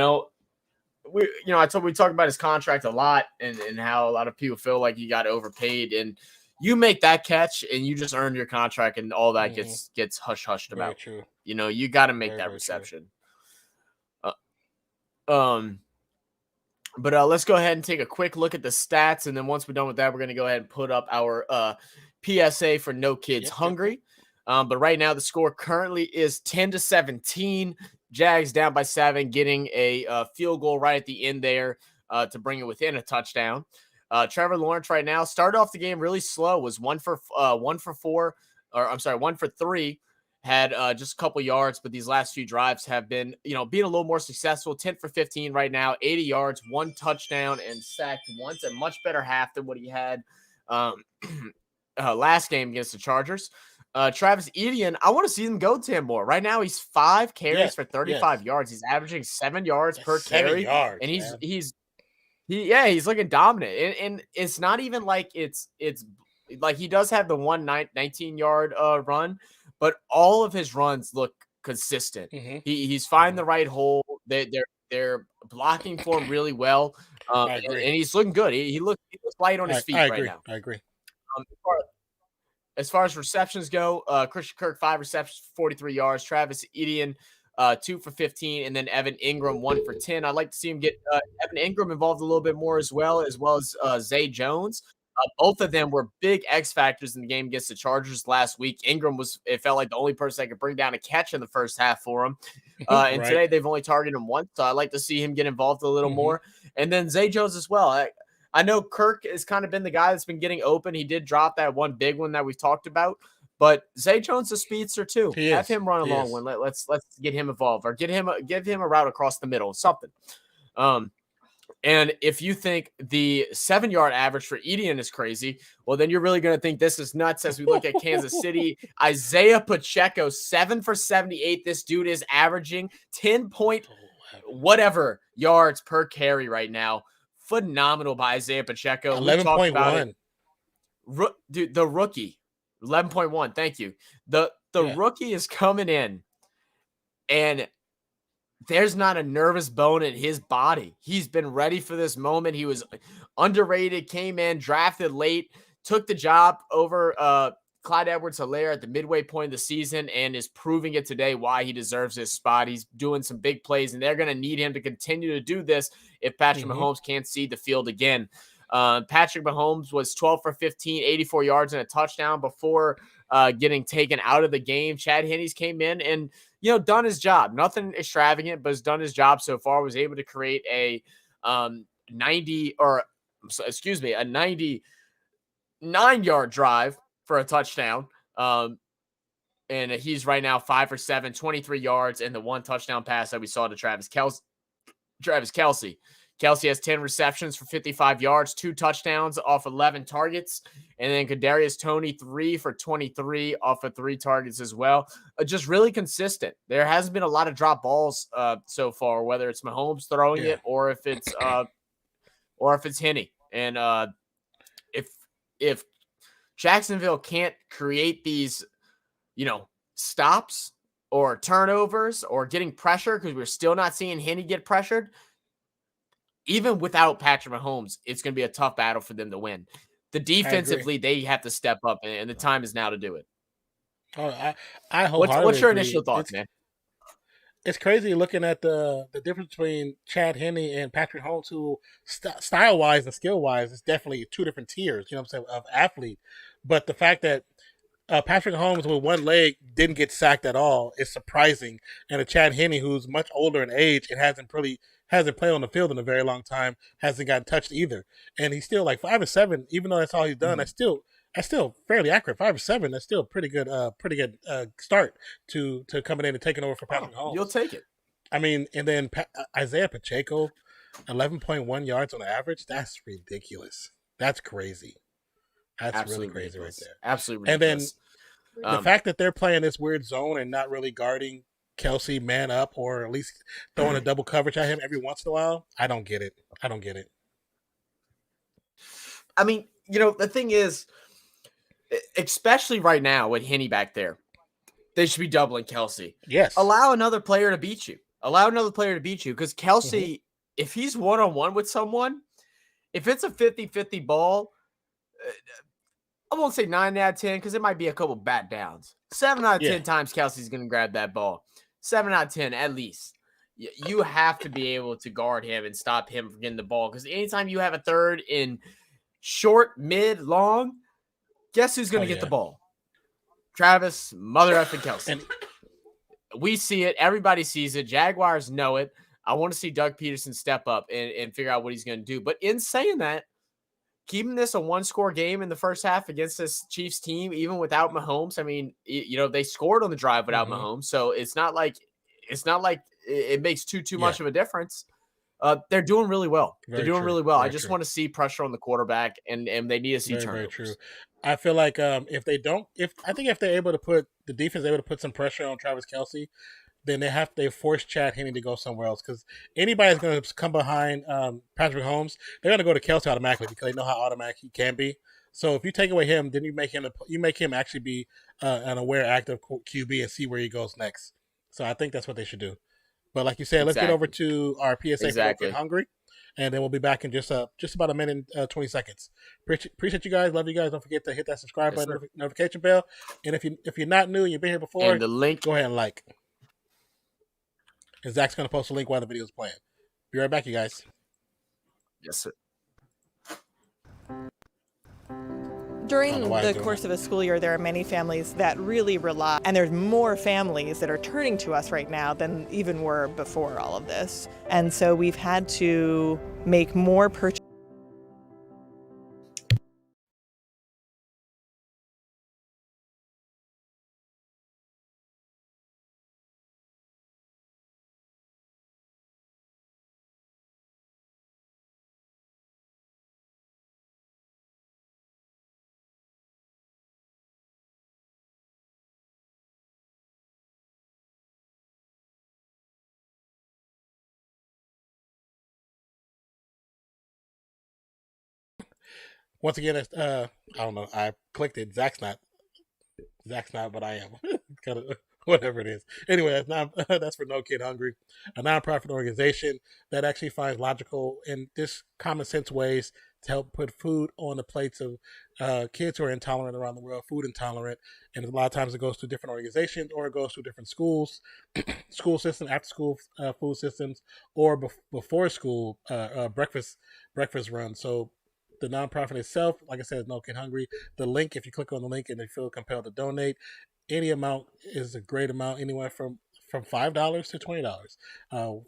talked about his contract a lot and how a lot of people feel like he got overpaid. And you make that catch and you just earned your contract and all that gets hushed about. Very true. You got to make that reception. But let's go ahead and take a quick look at the stats. And then once we're done with that, we're going to go ahead and put up our PSA for No Kids Hungry. But right now the score currently is 10-17. Jags down by 7, getting a field goal right at the end there to bring it within a touchdown. Trevor Lawrence right now started off the game really slow, was 1 for 3, had just a couple yards, but these last few drives have been, being a little more successful. 10 for 15 right now, 80 yards, 1 touchdown, and sacked once. A much better half than what he had last game against the Chargers. Travis Etienne, I want to see him go 10 more. Right now, he's 5 carries for 35 yards. He's averaging 7 yards per carry, and he's looking dominant. And it's not even like it's like he does have the 19-yard run, but all of his runs look consistent. He's finding the right hole. They're blocking for him really well, and he's looking good. He looks light on his feet right now. I agree. As far as receptions go, Christian Kirk 5 receptions, 43 yards. Travis Etienne 2 for 15, and then Evan Ingram 1 for 10. I'd like to see him get Evan Ingram involved a little bit more as well as Zay Jones. Both of them were big X factors in the game against the Chargers last week. Ingram it felt like the only person that could bring down a catch in the first half for him. And today they've only targeted him once, so I'd like to see him get involved a little more. And then Zay Jones as well. I know Kirk has kind of been the guy that's been getting open. He did drop that one big one that we've talked about, but Zay Jones is a speedster too. Have him run a long one. Let's get him involved or give him a route across the middle, something. And if you think the 7-yard average for Etienne is crazy, well, then you're really going to think this is nuts as we look at Kansas City. Isaiah Pacheco, 7 for 78. This dude is averaging 10 point whatever yards per carry right now. Phenomenal by Isaiah Pacheco. 11.1. Dude, the rookie, 11.1. Thank you. The rookie is coming in, and there's not a nervous bone in his body. He's been ready for this moment. He was underrated, came in, drafted late, took the job over Clyde Edwards-Helaire at the midway point of the season, and is proving it today why he deserves his spot. He's doing some big plays, and they're going to need him to continue to do this if Patrick Mahomes can't see the field again. Patrick Mahomes was 12 for 15, 84 yards and a touchdown before getting taken out of the game. Chad Henne's came in and, done his job. Nothing extravagant, but has done his job so far. Was able to create a 99-yard drive for a touchdown. And he's right now 5 for 7, 23 yards, and the 1 touchdown pass that we saw to Travis Kelce. Kelce has 10 receptions for 55 yards, 2 touchdowns off 11 targets. And then Kadarius Toney, 3 for 23 off of 3 targets as well. Just really consistent. There hasn't been a lot of drop balls so far, whether it's Mahomes throwing it or if it's Henne. And if Jacksonville can't create these, stops or turnovers or getting pressure, because we're still not seeing Henne get pressured, even without Patrick Mahomes, it's going to be a tough battle for them to win. The defensively, they have to step up, and the time is now to do it. Oh, I wholeheartedly What's your agree. initial thoughts, man? It's crazy looking at the difference between Chad Henne and Patrick Mahomes, who style-wise and skill-wise is definitely two different tiers, you know what I'm saying, of athlete. But the fact that Patrick Mahomes with one leg didn't get sacked at all is surprising. And a Chad Henne, who's much older in age and hasn't played on the field in a very long time, hasn't gotten touched either. And he's still like 5'7", even though that's all he's done. That's still fairly accurate. 5'7", that's still pretty good start to coming in and taking over for Patrick Mahomes. You'll take it. I mean, and then Isaiah Pacheco, 11.1 yards on average. That's ridiculous. That's crazy. That's absolutely really crazy ridiculous. Right there. Absolutely ridiculous. And then the fact that they're playing this weird zone and not really guarding Kelsey man up, or at least throwing a double coverage at him every once in a while, I don't get it. I mean, the thing is, especially right now with Henne back there, they should be doubling Kelsey. Yes. Allow another player to beat you. Because Kelsey, if he's one-on-one with someone, if it's a 50-50 ball, I won't say 9 out of 10 because it might be a couple bat downs. 7 out of 10 times Kelsey's going to grab that ball. 7 out of 10 at least. You have to be able to guard him and stop him from getting the ball, because anytime you have a third in short, mid, long, guess who's going to get the ball? Travis mother effing Kelsey. We see it. Everybody sees it. Jaguars know it. I want to see Doug Peterson step up and figure out what he's going to do. But in saying that, keeping this a one-score game in the first half against this Chiefs team, even without Mahomes, I mean, they scored on the drive without Mahomes, so it's not like it makes too much of a difference. They're doing really well. They're doing really well. I just want to see pressure on the quarterback, and they need to see turnovers. Very true. I feel like if they're able to put the defense able to put some pressure on Travis Kelsey, then they force Chad Henne to go somewhere else, because anybody's going to come behind Patrick Mahomes, they're going to go to Kelsey automatically because they know how automatic he can be. So if you take away him, then you make him actually be an aware, active QB and see where he goes next. So I think that's what they should do. But like you said, let's get over to our PSA for Hungry, and then we'll be back in just about a minute and 20 seconds. Appreciate you guys. Love you guys. Don't forget to hit that subscribe button, notification bell. And if you're not new and you've been here before, and the link, go ahead and like. And Zach's going to post a link while the video is playing. Be right back, you guys. Yes, sir. During the course of a school year, there are many families that really rely, and there's more families that are turning to us right now than even were before all of this. And so we've had to make more purchases. Once again, I don't know. I clicked it. Zach's not, but I am. Kind of whatever it is. Anyway, that's for No Kid Hungry, a nonprofit organization that actually finds logical and just common sense ways to help put food on the plates of kids who are intolerant around the world, food intolerant. And a lot of times it goes to different organizations, or it goes to different schools, school system, after school food systems, or before school breakfast run. So the nonprofit itself, like I said, is No Kid Hungry. The link, if you click on the link and you feel compelled to donate, any amount is a great amount, anywhere from $5 to $20.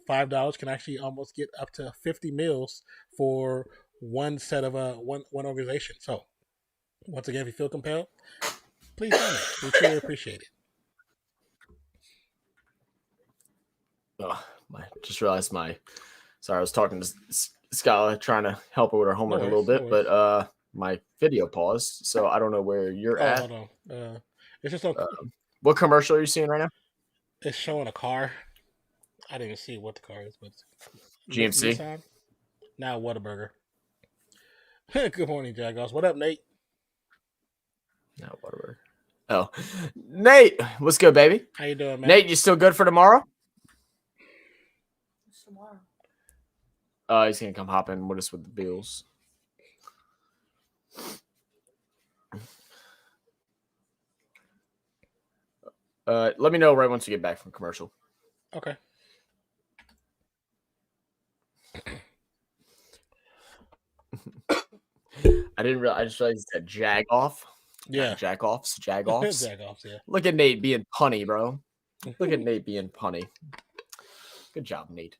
$5 can actually almost get up to 50 meals for one set of one organization. So, once again, if you feel compelled, please donate. We truly appreciate it. Oh, just realized sorry, I was talking to Skylar, trying to help her with her homework a little bit, but my video paused, so I don't know where you're at. Hold on. It's just what commercial are you seeing right now? It's showing a car. I didn't even see what the car is, but GMC. Nissan? Now Whataburger. Good morning, Jaguars. What up, Nate? No, whatever. Oh, Nate, what's good, baby? How you doing, man? Nate, you still good for tomorrow? What's tomorrow? He's gonna come hop in with us with the Bills. Let me know right once you get back from commercial. Okay. I didn't realize. I just realized it said jag off. Yeah. Jagoffs. Jagoffs. Jagoffs, yeah. Look at Nate being punny, bro. Look at Nate being punny. Good job, Nate.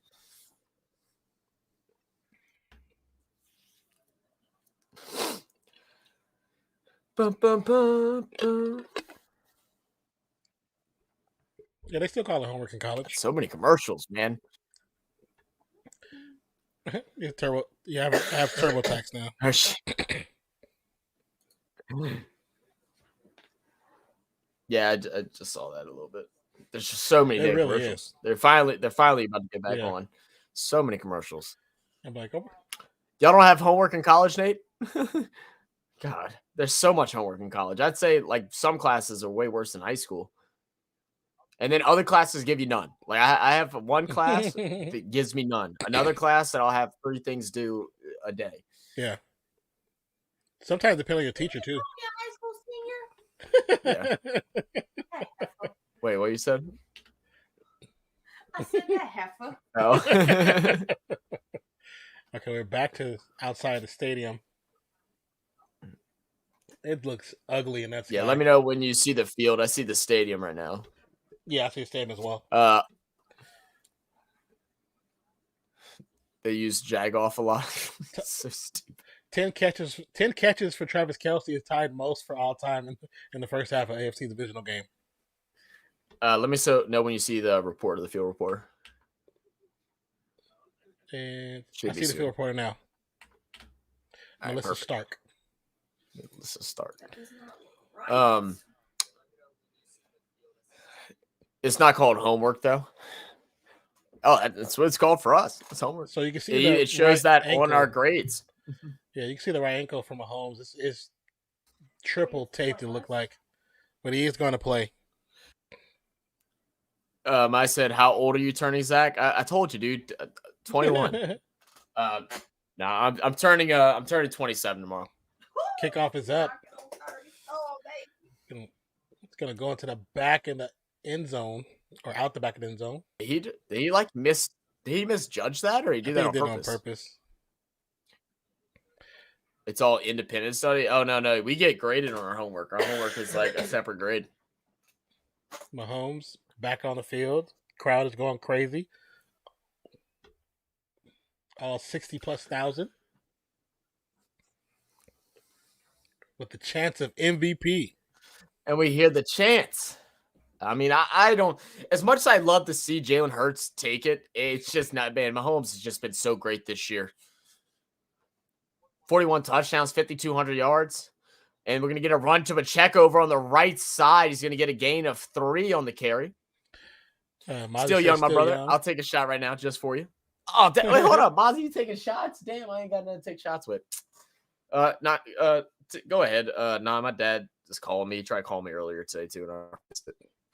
Bum, bum, bum, bum. Yeah, they still call it homework in college. So many commercials, man. You have TurboTax now. Yeah, I just saw that a little bit. There's just so many commercials. Is. They're finally about to get back on. So many commercials. I'm like, oh. Y'all don't have homework in college, Nate? God, there's so much homework in college. I'd say like some classes are way worse than high school. And then other classes give you none. Like I have one class that gives me none. Another class that I'll have 3 things due a day. Yeah. Sometimes depending on your teacher too. Yeah. Wait, what you said? I said that heifer. Oh. Okay, we're back to outside the stadium. It looks ugly, and that's Let me know when you see the field. I see the stadium right now. Yeah, I see the stadium as well. They use Jagoff a lot. So stupid. 10 catches for Travis Kelce is tied most for all time in the first half of AFC Divisional game. Let me know when you see the report of the field reporter. And I see the field reporter now. Melissa Stark. It's not called homework though. Oh, that's what it's called for us. It's homework. So you can see it shows that ankle on our grades. Yeah, you can see the right ankle from Mahomes. It's triple taped, it looked like, but he is going to play. I said, "How old are you turning, Zach?" I told you, dude. 21. I'm turning 27 tomorrow. Kickoff is up. It's gonna go into the back in the end zone or out the back of the end zone. Did he misjudge that, or he did that on purpose? It's all independent study. Oh no, we get graded on our homework. Our homework is like a separate grade. Mahomes back on the field. Crowd is going crazy. All 60,000 with the chance of MVP. And we hear the chants. I mean, I don't. As much as I love to see Jalen Hurts take it, it's just not bad. Mahomes has just been so great this year. 41 touchdowns, 5,200 yards. And we're going to get a run to Pacheco over on the right side. He's going to get a gain of 3 on the carry. Still young, my brother. Young. I'll take a shot right now just for you. Oh, wait, hold up. Mozzie, you taking shots? Damn, I ain't got nothing to take shots with. Go ahead. My dad just called me. He tried to call me earlier today, too.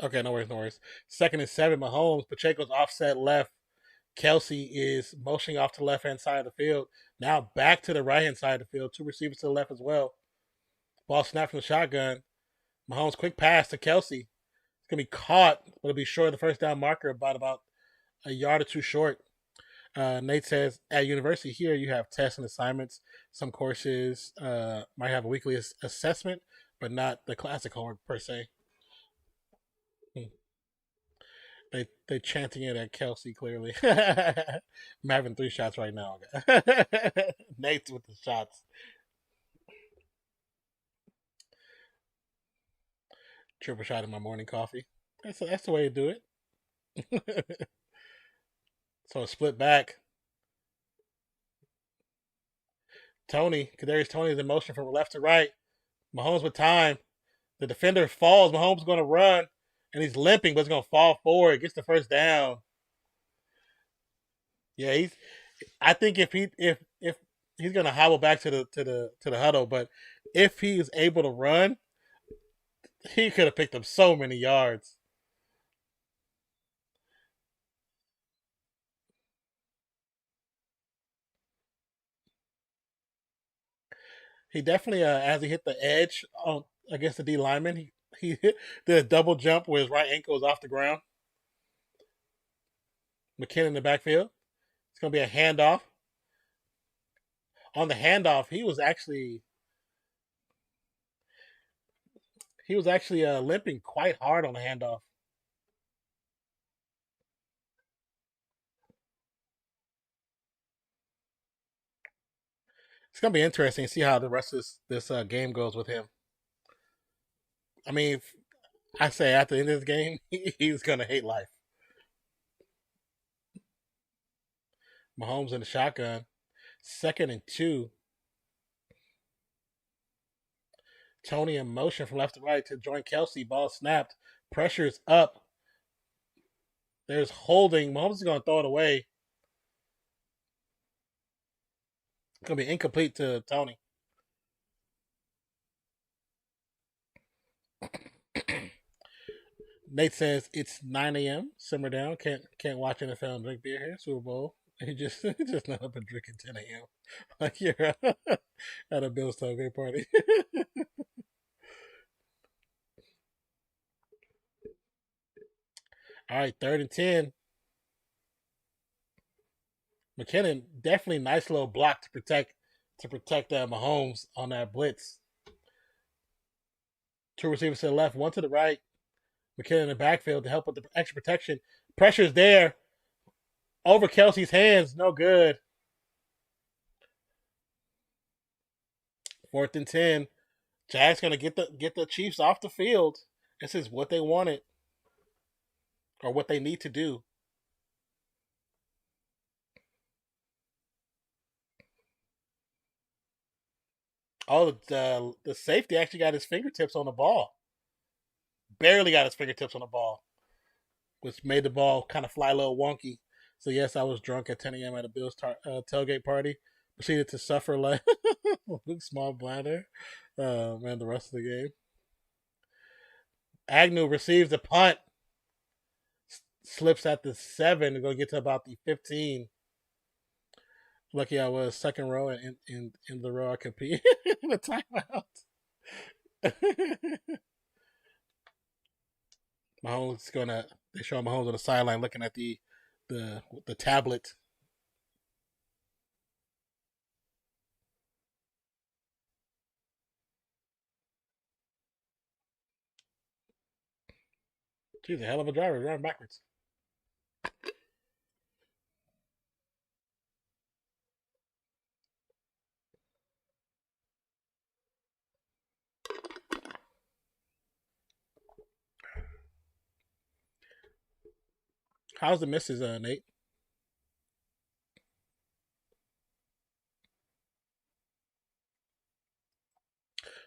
Okay, no worries. 2nd and 7, Mahomes. Pacheco's offset left. Kelce is motioning off to the left-hand side of the field. Now back to the right-hand side of the field. 2 receivers to the left as well. Ball snapped from the shotgun. Mahomes quick pass to Kelce. It's going to be caught, but it'll be short of the first down marker, about a yard or 2 short. Nate says, at university here, you have tests and assignments. Some courses might have a weekly assessment, but not the classic homework per se. They chanting it at Kelce clearly. I'm having 3 shots right now. Nate's with the shots. Triple shot in my morning coffee. That's the way to do it. So a split back. Kadarius Toney is in motion from left to right. Mahomes with time. The defender falls. Mahomes is going to run. And he's limping, but he's going to fall forward. Gets the first down. Yeah, I think if he's going to hobble back to the huddle, but if he is able to run, He could have picked up so many yards. He definitely, as he hit the edge against the D lineman, he did a double jump where his right ankle was off the ground. McKinnon in the backfield. It's going to be a handoff. On the handoff, he was actually limping quite hard on the handoff. It's going to be interesting to see how the rest of this game goes with him. I mean, I say at the end of this game, he's going to hate life. Mahomes in the shotgun. 2nd and 2. Tony in motion from left to right to join Kelsey. Ball snapped. Pressure's up. There's holding. Mahomes is going to throw it away. It's going to be incomplete to Tony. Nate says it's 9 a.m. Simmer down. Can't watch NFL and drink beer here. Super Bowl. He just not up and drinking 10 a.m. Like you're at a Bills tailgate party. All right, 3rd and 10. McKinnon, definitely nice little block to protect Mahomes on that blitz. 2 receivers to the left, 1 to the right. McKinnon in the backfield to help with the extra protection. Pressure's there. Over Kelsey's hands, no good. 4th and 10. Jags gonna get the Chiefs off the field. This is what they wanted, or what they need to do. Oh, the safety actually got his fingertips on the ball. Barely got his fingertips on the ball, which made the ball kind of fly a little wonky. So yes, I was drunk at 10 a.m. at a Bills tailgate party. Proceeded to suffer like Luke Small bladder. Man, the rest of the game. Agnew receives the punt. Slips at the 7 and going to get to about the 15. Lucky I was 2nd row and in the row I compete in the timeout. Mahomes they show Mahomes on the sideline looking at the tablet. He's a hell of a driver, driving backwards. How's the misses, Nate?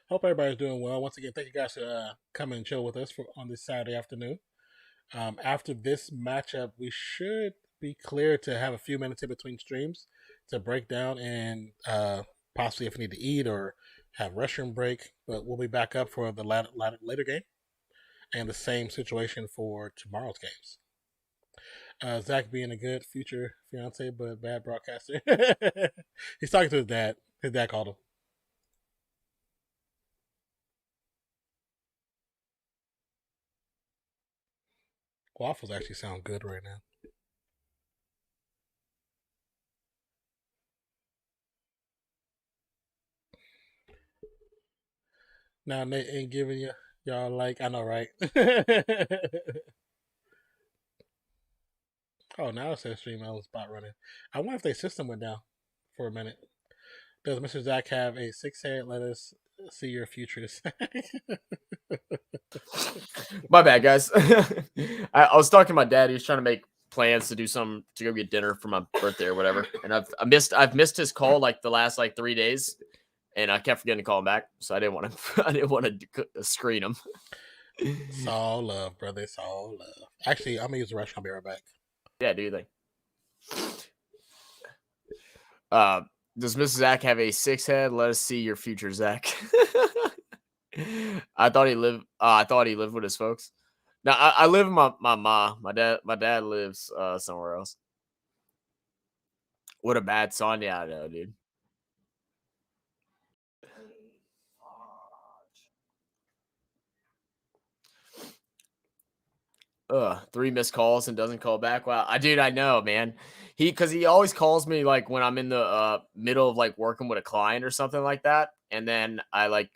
Hope everybody's doing well. Once again, thank you guys for coming and chill with us on this Saturday afternoon. After this matchup, we should be clear to have a few minutes in between streams to break down and possibly if we need to eat or have restroom break. But we'll be back up for the later game, and the same situation for tomorrow's games. Zach being a good future fiance but bad broadcaster. He's talking to his dad. His dad called him. Waffles actually sound good right now. Now Nate ain't giving y'all like, I know, right? Oh, now it says stream out spot running. I wonder if their system went down for a minute. Does Mr. Zach have a 6-head? Let us see your future. My bad, guys. I was talking to my dad. He was trying to make plans to do something to go get dinner for my birthday or whatever. And I've missed his call like the last 3 days, and I kept forgetting to call him back. So I didn't want to screen him. It's all love, brother. It's all love. Actually, I'm gonna use the restroom. I'll be right back. Yeah, do you think? Does Mrs. Zach have a 6-head? Let us see your future, Zach. I thought he lived. I thought he lived with his folks. No, I live with my mom. My dad lives somewhere else. What a bad song, yeah, I know, dude. 3 missed calls and doesn't call back. Wow, dude, I know, man. Because he always calls me like when I'm in the middle of like working with a client or something like that, and then I like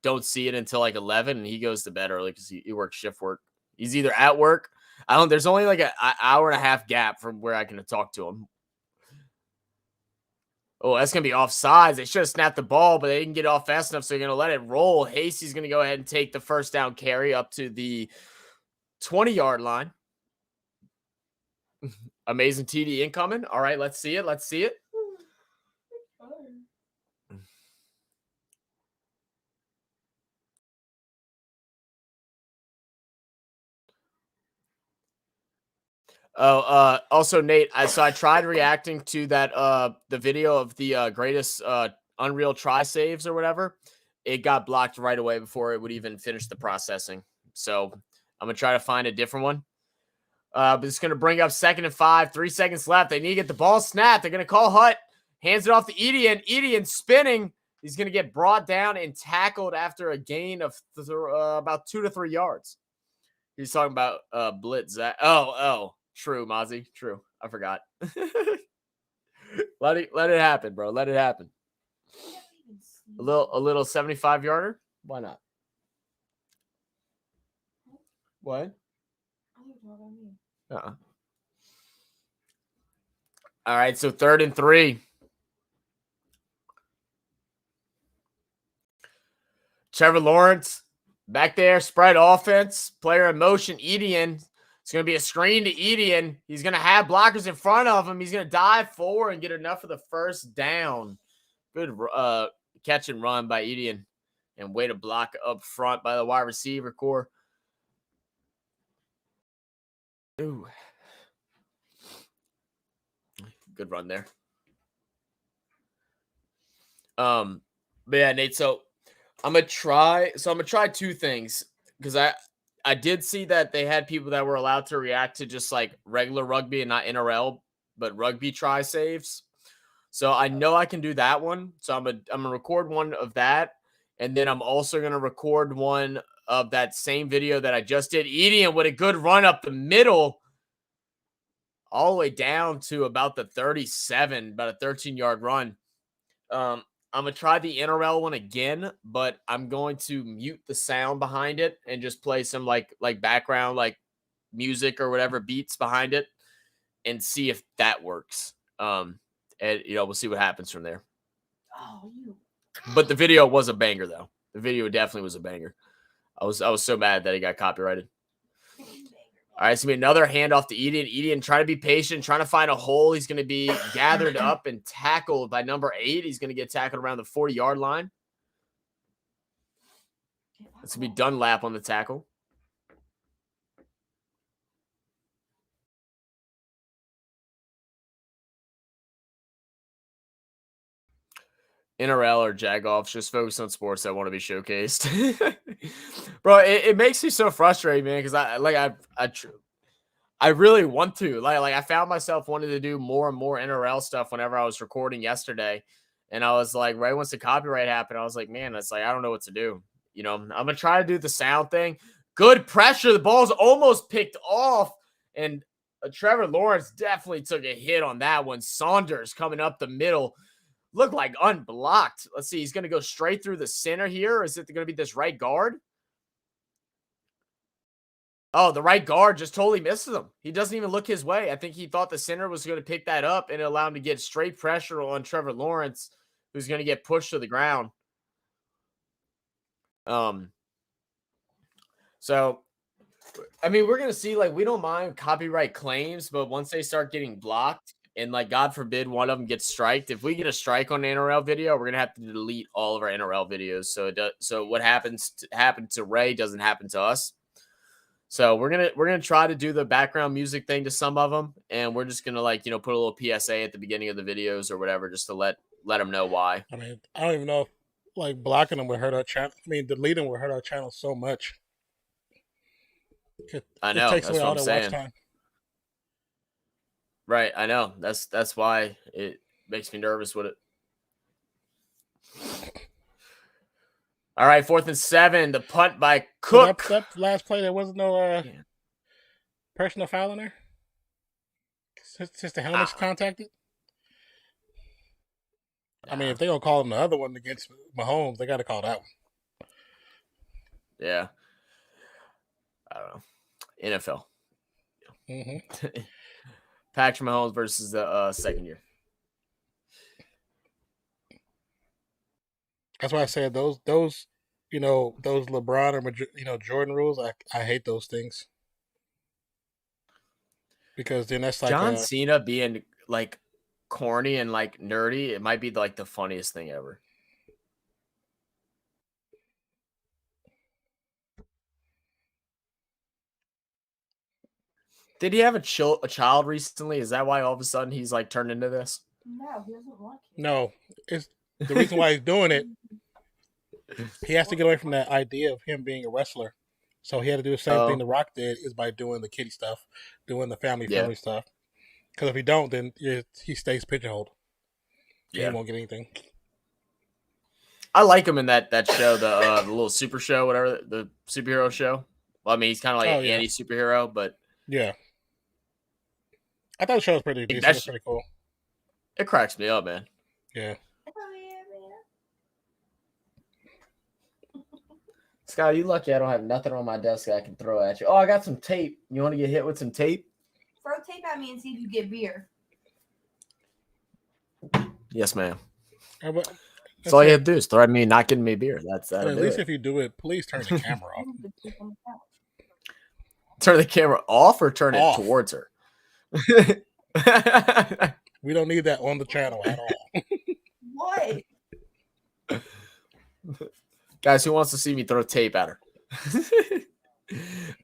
don't see it until like 11, and he goes to bed early because he works shift work. He's either at work. There's only like an hour and a half gap from where I can talk to him. Oh, that's going to be offsides. They should have snapped the ball, but they didn't get off fast enough, so they're going to let it roll. Hasty's going to go ahead and take the first down carry up to the 20-yard line. Amazing TD incoming. All right, let's see it. Let's see it. Oh, also Nate, so I tried reacting to that the video of the greatest Unreal try saves or whatever. It got blocked right away before it would even finish the processing. So I'm gonna try to find a different one. But it's gonna bring up 2nd and 5, 3 seconds left. They need to get the ball snapped. They're gonna call Hutt, hands it off to Edian. Edian spinning. He's gonna get brought down and tackled after a gain of about 2 to 3 yards. He's talking about blitz. Oh. True, Mozzie. True. I forgot. Let it happen, bro. Let it happen. A little 75-yarder. Why not? What? All right, so 3rd and 3. Trevor Lawrence back there, spread offense, player in motion. Edian. It's going to be a screen to Edian. He's going to have blockers in front of him. He's going to dive forward and get enough for the first down. Good catch and run by Edian. And way to block up front by the wide receiver core. Ooh. Good run there. But yeah, Nate, so I'm going to try 2 things because I did see that they had people that were allowed to react to just like regular rugby and not NRL, but rugby try saves. So I know I can do that one. So I'm gonna record one of that, and then I'm also gonna record one of that same video that I just did. Edian with a good run up the middle, all the way down to about the 37, about a 13-yard run. I'm going to try the NRL one again, but I'm going to mute the sound behind it and just play some like background, like music or whatever beats behind it and see if that works. And we'll see what happens from there. But the video was a banger though. The video definitely was a banger. I was so mad that it got copyrighted. All right, it's going to be another handoff to Edian. Edian trying to be patient, trying to find a hole. He's going to be gathered up and tackled by number 8. He's going to get tackled around the 40-yard line. It's going to be Dunlap on the tackle. NRL or Jag-offs, just focus on sports that want to be showcased. Bro, it makes me so frustrated, man, because I really want to. Like I found myself wanting to do more and more NRL stuff whenever I was recording yesterday. And I was like, right once the copyright happened, I was like, man, that's like, I don't know what to do. I'm going to try to do the sound thing. Good pressure. The ball's almost picked off. And Trevor Lawrence definitely took a hit on that one. Saunders coming up the middle. Looked like unblocked. Let's see. He's going to go straight through the center here. Or is it going to be this right guard? Oh, the right guard just totally misses him. He doesn't even look his way. I think he thought the center was going to pick that up and allow him to get straight pressure on Trevor Lawrence, who's going to get pushed to the ground. So, I mean, we're going to see, like, we don't mind copyright claims, but once they start getting blocked, and, like, God forbid one of them gets striked, if we get a strike on an NRL video, we're going to have to delete all of our NRL videos. So what happened to Ray doesn't happen to us. So we're gonna try to do the background music thing to some of them, and we're just gonna put a little PSA at the beginning of the videos or whatever, just to let them know why. I mean, I don't even know like blocking them would hurt our channel. I mean, deleting would hurt our channel so much. I know. It takes that's away what all I'm the watch saying. time. Right, I know. That's why it makes me nervous with it. All right, 4th and 7. The punt by Cook. So that last play, there wasn't no personal foul in there. Just the helmet's contacted. I mean, if they're gonna call him the other one against Mahomes, they got to call that one. Yeah. I don't know. NFL. Mm-hmm. Patrick Mahomes versus the second year. That's why I said those those LeBron or Jordan rules. I hate those things because then that's like John Cena being like corny and like nerdy. It might be like the funniest thing ever. Did he have a child recently? Is that why all of a sudden he's like turned into this? No, he doesn't want to. No, it's the reason why he's doing it. He has to get away from that idea of him being a wrestler. So he had to do the same thing The Rock did, is by doing the kiddie stuff, doing the family stuff. Because if he don't, then he stays pigeonholed. Yeah, he won't get anything. I like him in that show, the little super show, whatever, the superhero show. Well, I mean, he's kind of like an anti-superhero, but yeah. I thought the show was pretty decent. It was pretty cool. It cracks me up, man. Yeah. Scott, you lucky I don't have nothing on my desk I can throw at you. Oh, I got some tape. You want to get hit with some tape? Throw tape at me and see if you get beer. Yes, ma'am. That's all you have to do is throw at me, not getting me beer. That's at least if you do it, please turn the camera off. Turn the camera off or turn it towards her? We don't need that on the channel at all. What? Guys, who wants to see me throw tape at her?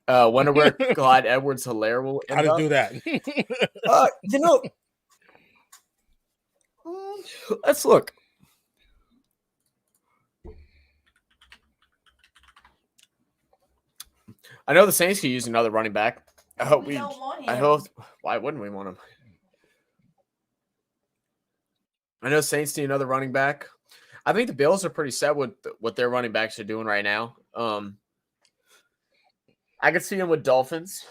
Wonder where Clyde Edwards-Helaire will end up. How to do that? Let's look. I know the Saints could use another running back. I hope we don't want him. I hope. Why wouldn't we want him? I know Saints need another running back. I think the Bills are pretty set with what their running backs are doing right now. I could see him with Dolphins.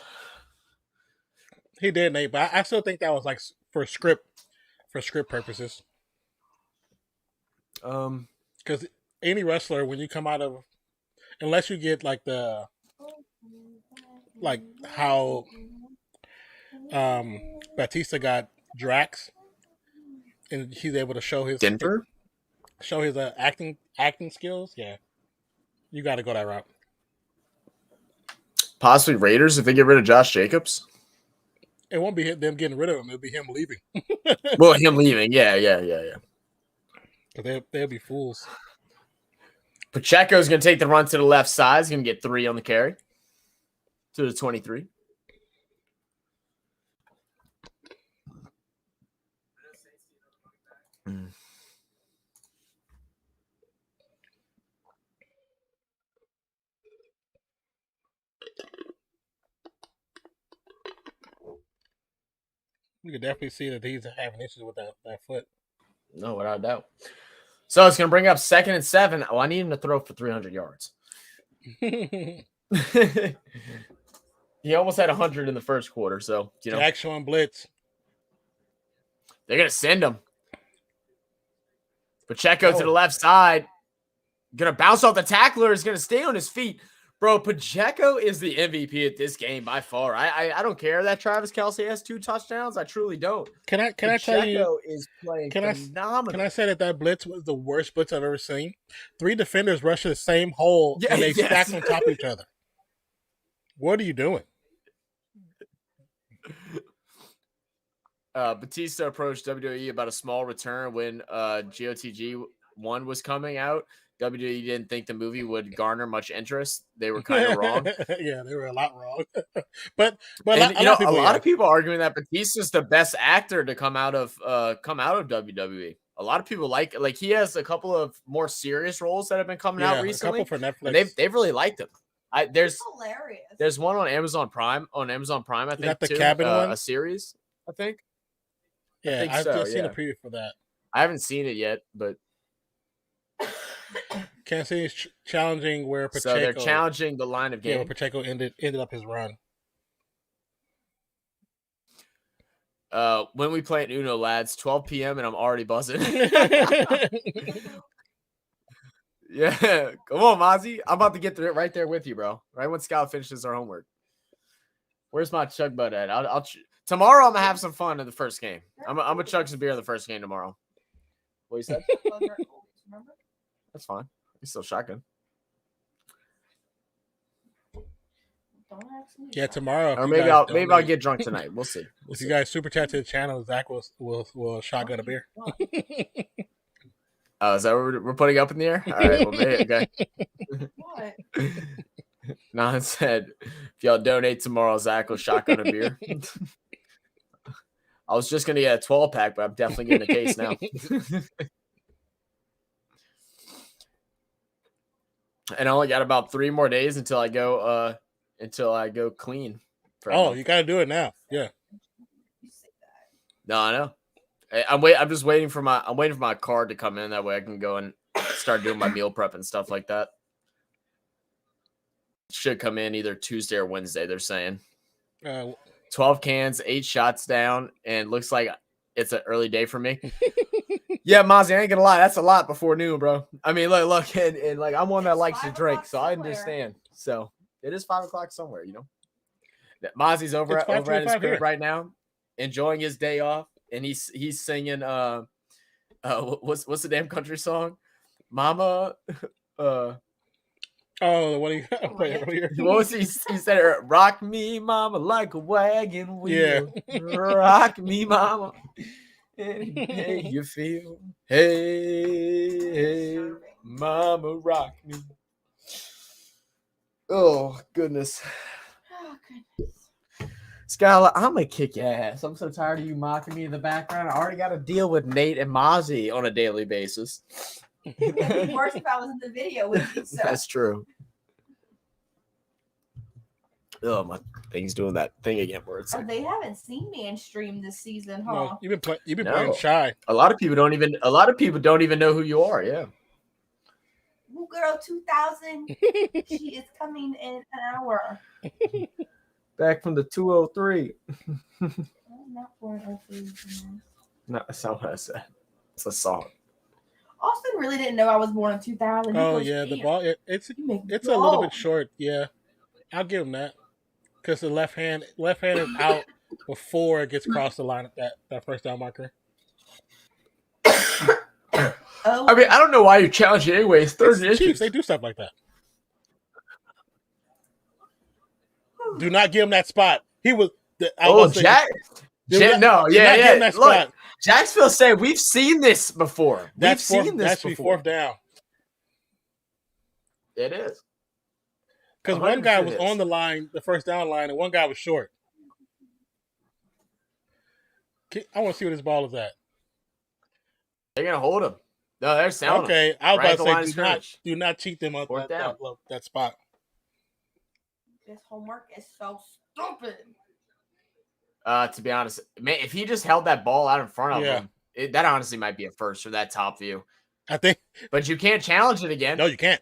He did, Nate, but I still think that was like for script purposes. Because any wrestler, when you come out of, unless you get like how Batista got Drax, and he's able to show his Denver. Show his acting skills. Yeah, you got to go that route. Possibly Raiders if they get rid of Josh Jacobs. It won't be them getting rid of him. It'll be him leaving. Well, him leaving. Yeah. They'll be fools. Pacheco's going to take the run to the left side. He's going to get 3 on the carry to the 23. You can definitely see that he's having issues with that foot. No, without a doubt. So it's going to bring up 2nd and 7. Oh, I need him to throw for 300 yards. He almost had 100 in the first quarter. So, Jack showing blitz. They're going to send him. Pacheco to the left side. Going to bounce off the tackler. Is going to stay on his feet. Bro, Pacheco is the MVP at this game by far. I don't care that Travis Kelce has 2 touchdowns. I truly don't. Can I tell you? Pacheco is playing phenomenal. Can I say that blitz was the worst blitz I've ever seen? 3 defenders rush to the same hole and they stack on top of each other. What are you doing? Batista approached WWE about a small return when GOTG 1 was coming out. WWE didn't think the movie would garner much interest. They were kind of wrong. Yeah, they were a lot wrong. but a lot of people arguing that Batista's the best actor to come out of WWE. a lot of people like he has a couple of more serious roles that have been coming out recently. A couple for Netflix. They've really liked him. There's hilarious. There's one on Amazon Prime. I think. Is that the cabin one? A series, I think. Yeah, I've just seen a preview for that. I haven't seen it yet, but Kansas City's challenging where Pacheco. So they're challenging the line of game. Yeah, where Pacheco ended up his run. When we play at Uno, lads, 12 p.m. and I'm already buzzing. Yeah, come on, Mozzie. I'm about to get through it right there with you, bro. Right when Scout finishes our homework. Where's my chug bud at? Tomorrow I'm gonna have some fun in the first game. I'm gonna chug some beer in the first game tomorrow. What you said? That's fine. You still shotgun. Yeah, tomorrow. Or maybe I'll get drunk tonight. We'll see. If you guys super chat to the channel, Zach will shotgun a beer. Oh, is that what we're putting up in the air? All right, well, maybe, okay. What? Nan said, if y'all donate tomorrow, Zach will shotgun a beer. I was just going to get a 12-pack, but I'm definitely getting a case now. And I only got about 3 more days until I go clean. You got to do it now. Yeah. No, I know. I'm just waiting for my card to come in. That way I can go and start doing my meal prep and stuff like that. It should come in either Tuesday or Wednesday, they're saying. 12 cans, 8 shots down, and looks like it's an early day for me. Yeah, Mozzie, I ain't gonna lie, that's a lot before noon, bro. I mean, look, and like I'm one that likes to drink, so I understand. So it is 5 o'clock somewhere, you know. Mozzie's over at his crib right now, enjoying his day off. And he's singing what's the damn country song? Mama what do you play earlier? What was he said rock me mama like a wagon wheel. Yeah. Rock me mama. Hey, you feel. Hey, mama rock me. Oh goodness. Skylar, I'm going to kick your ass. I'm so tired of you mocking me in the background. I already got to deal with Nate and Mozzie on a daily basis. It'd be worse if I was in the video with you. So. That's true. Oh, my thing's doing that thing again where it's they haven't seen me in stream this season, huh? No, you've been playing shy. A lot of people don't even know who you are, yeah. Woo Girl 2000. She is coming in an hour. Back from the 203. Not 403. No, that's not what I said. It's a song. Austin really didn't know I was born in 2000. Oh, yeah. The ball, it's a little bit short. Yeah. I'll give him that. Because the left hand is out before it gets across the line at that first down marker. I mean, I don't know why you challenge it anyway. It's third inches. They do stuff like that. Do not give him that spot. He was. Look, Jacksonville said we've seen this before. That's fourth down. It is. Because one guy was on the line, the first down line, and one guy was short. I want to see where this ball is at. They're gonna hold him. No, they're sounding. Okay, I was about to say, do not cheat them on that spot. This homework is so stupid. To be honest, man, if he just held that ball out in front of him, that honestly might be a first for that top view. I think. But you can't challenge it again. No, you can't.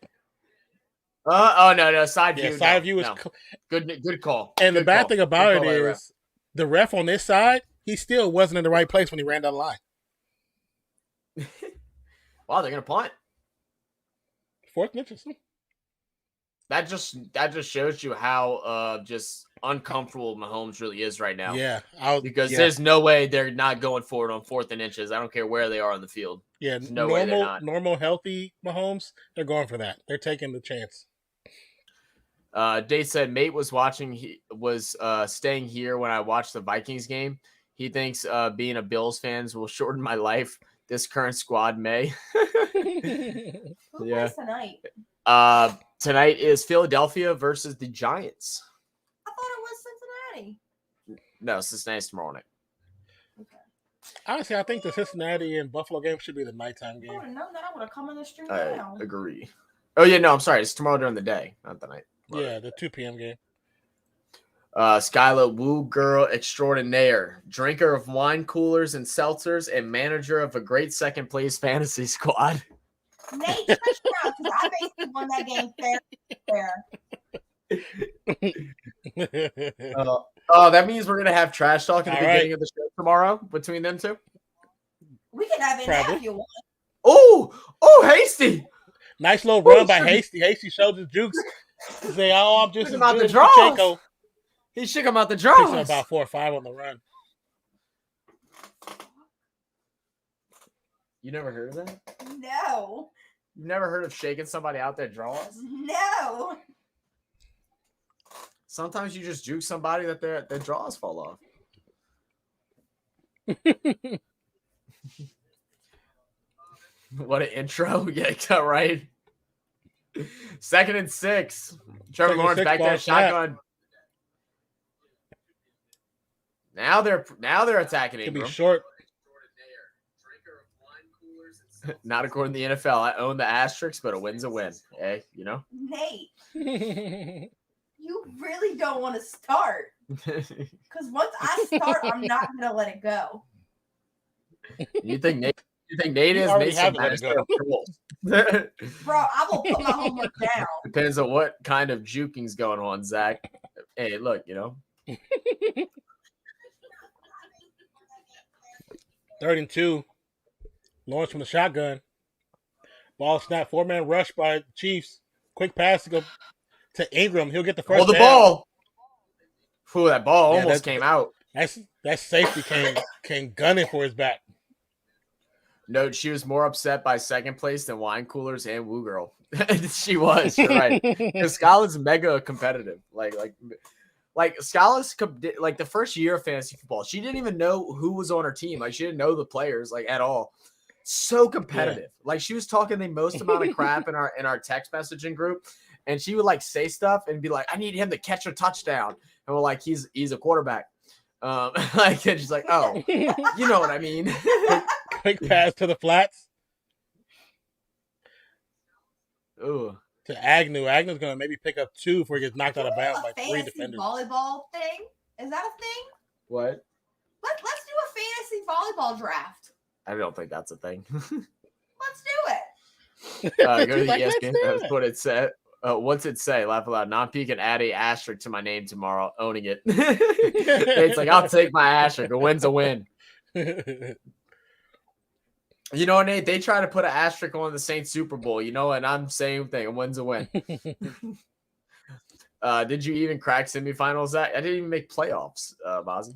No, side view. Side view is good call. And the bad thing about it is the ref on this side, he still wasn't in the right place when he ran down the line. Wow, they're gonna punt. 4th and inches. That just shows you how just uncomfortable Mahomes really is right now. Yeah, because there's no way they're not going for it on 4th and inches. I don't care where they are on the field. Yeah, normal, healthy Mahomes, they're going for that. They're taking the chance. Dave said mate was staying here when I watched the Vikings game. He thinks being a Bills fan will shorten my life. This current squad may. Who plays tonight? Tonight is Philadelphia versus the Giants. I thought it was Cincinnati. No, Cincinnati's tomorrow night. Honestly, I think the Cincinnati and Buffalo game should be the nighttime game. I would have known that. I would have come on the stream I now. agree. Oh, yeah, no, I'm sorry. It's tomorrow during the day, not the night. Yeah, the 2 p.m. game. Skyla, woo girl extraordinaire, drinker of wine coolers and seltzers, and manager of a great second place fantasy squad. Nate, switch around because I basically won that game fair. Oh, that means we're gonna have trash talk at the beginning right. of the show tomorrow between them two. We can have it now if you want. Oh, Hasty. Nice little run by Hasty. Hasty showed his jukes. He say, "Oh, I'm just as out good the as draws. Pacheco." He shook him out the Picks draws. up about 4 or 5 on the run. You never heard of that? No. You've never heard of shaking somebody out their draws? No. Sometimes you just juke somebody that their draws fall off. What an intro. Yeah, right. 2nd and 6. Trevor Lawrence back there, shotgun. Now they're attacking Could be Ingram. short. Not according to the NFL. I own the asterisks, but a win's a win. Hey, you know? Nate, you really don't want to start. Because once I start, I'm not going to let it go. You think Nate is? already Nate's have a to let it master go. of trolls. Bro, I will put my homework down. Depends on what kind of juking's going on, Zach. Hey, look, you know. 3rd and 2. Lawrence from the shotgun. Ball snap. 4-man rush by Chiefs. Quick pass to go to Ingram. He'll get the first Hold the down. ball. Ooh, that ball Yeah, almost came out. That safety came gunning for his back. No, she was more upset by second place than wine coolers and woo girl. She was. You're right. Because Scotland's mega competitive. Like Scala's, like the first year of fantasy football, she didn't even know who was on her team. Like she didn't know the players like at all. So competitive. Yeah. Like she was talking the most amount of crap in our text messaging group, and she would like say stuff and be like, "I need him to catch a touchdown," and we're like, "He's a quarterback." Like and she's like, "Oh, you know what I mean." Quick pass to the flats. Ooh. To Agnew. Agnew's gonna maybe pick up 2 before he gets knocked out of bounds by 3 defenders. Volleyball thing? Is that a thing? What? Let's do a fantasy volleyball draft. I don't think that's a thing. Let's do it. Go to the ESPN. That's what it said. What's it say? Laugh aloud. Non-peak and add a asterisk to my name tomorrow. Owning it. It's like, I'll take my asterisk. A win's a win. You know, Nate, they try to put an asterisk on the Saints Super Bowl, you know, and I'm same thing. A win's a win. Did you even crack semifinals? I didn't even make playoffs, Bozzy.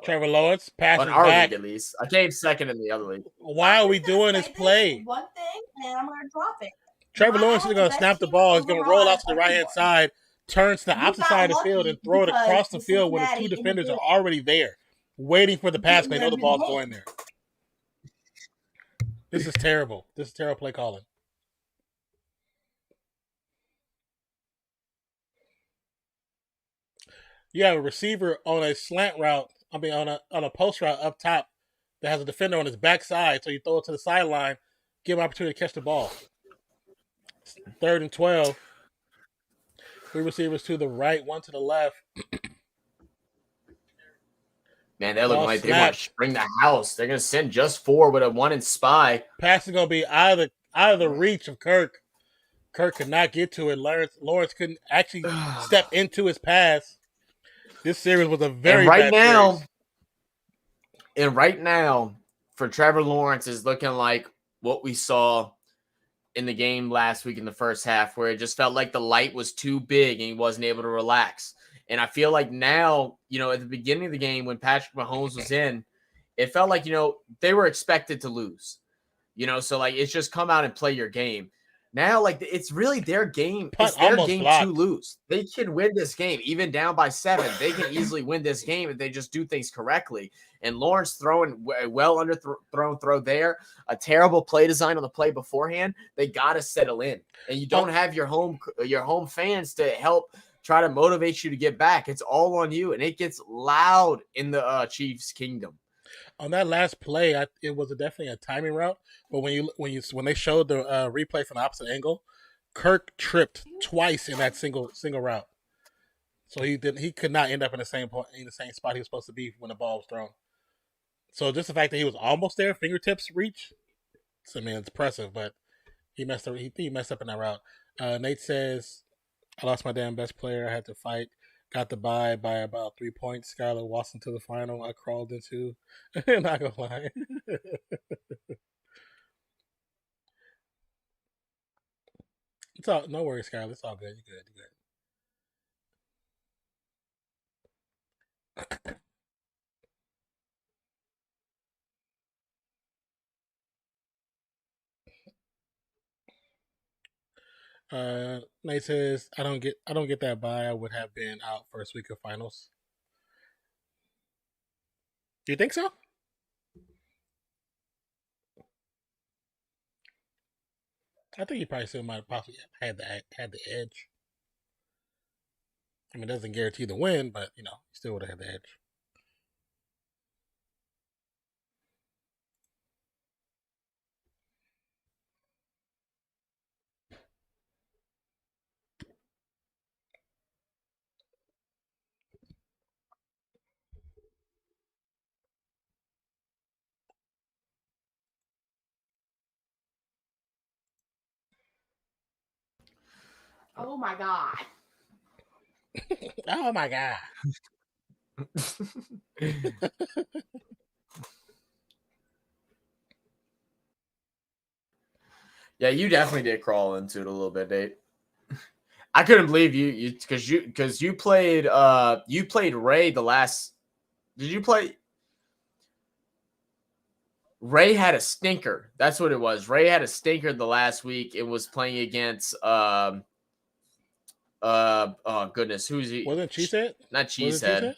Trevor Lawrence passes on our back. league, at least. I came second in the other league. Why are we doing this play? One thing, and I'm going to drop it. Trevor Lawrence is going to snap the ball. He's going to roll out to the right-hand side, turns to the opposite side of the field, and throw it across the field when the 2 defenders are already there, waiting for the pass. They know the ball's going there. This is terrible. This is terrible play calling. You have a receiver on a slant route. I mean, on a post route up top that has a defender on his backside. So you throw it to the sideline, give him an opportunity to catch the ball. 3rd and 12. 3 receivers to the right, 1 to the left. Man, they look like they want to bring the house. They're going to send just 4 with a 1 in spy. Pass is going to be out of the reach of Kirk. Kirk could not get to it. Lawrence couldn't actually step into his pass. This series was a very bad series. And right now, for Trevor Lawrence is looking like what we saw in the game last week in the first half, where it just felt like the light was too big and he wasn't able to relax. And I feel like now, you know, at the beginning of the game when Patrick Mahomes was in, it felt like, you know, they were expected to lose. You know, so like it's just come out and play your game. Now, like it's really their game. It's their game to lose. They can win this game, even down by 7. They can easily win this game if they just do things correctly. And Lawrence throwing well underthrown throw there, a terrible play design on the play beforehand. They got to settle in, and you don't have your home fans to help try to motivate you to get back. It's all on you, and it gets loud in the Chiefs' kingdom. On that last play, it was definitely a timing route. But when they showed the replay from the opposite angle, Kirk tripped twice in that single route. So he could not end up in the same spot he was supposed to be when the ball was thrown. So just the fact that he was almost there, fingertips reach, I mean, it's impressive. But he messed up. He messed up in that route. Nate says, "I lost my damn best player. I had to fight. Got the bye by about 3 points. Skylar Watson to the final. I crawled into. Not gonna lie." It's all no worries, Skylar. It's all good. You're good. Nate says, I don't get that bye. I would have been out first week of finals. Do you think so? I think he probably still might have possibly had the edge. I mean, it doesn't guarantee the win, but he still would have had the edge. Oh my God. Oh my God. Yeah, you definitely did crawl into it a little bit, Nate. I couldn't believe you because you played Ray the last. Did you play? Ray had a stinker. That's what it was. Ray had a stinker the last week. It was playing against oh goodness, who's he? Wasn't Cheesehead? Not Cheesehead.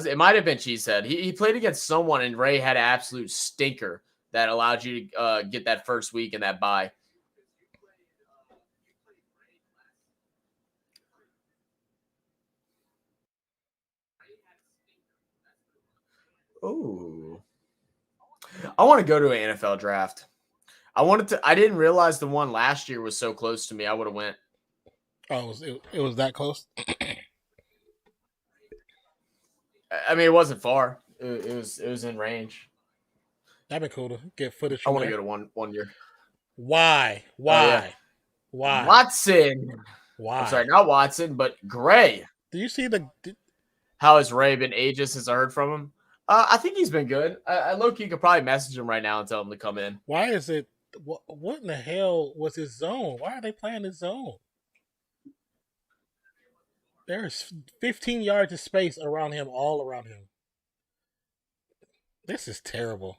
It might have been Cheesehead. He played against someone, and Ray had an absolute stinker that allowed you to get that first week in that bye. Oh, I want to go to an NFL draft. I didn't realize the one last year was so close to me. I would have went. Oh, it was that close? I mean, it wasn't far. It was in range. That'd be cool to get footage. I want to go to one year. Why? Yeah. Why? Watson. Why? I'm sorry, not Watson, but Gray. Do you see how has Ray been ages since I heard from him? I think he's been good. I low-key could probably message him right now and tell him to come in. Why is it? What in the hell was his zone? Why are they playing his zone? There's 15 yards of space around him, all around him. This is terrible.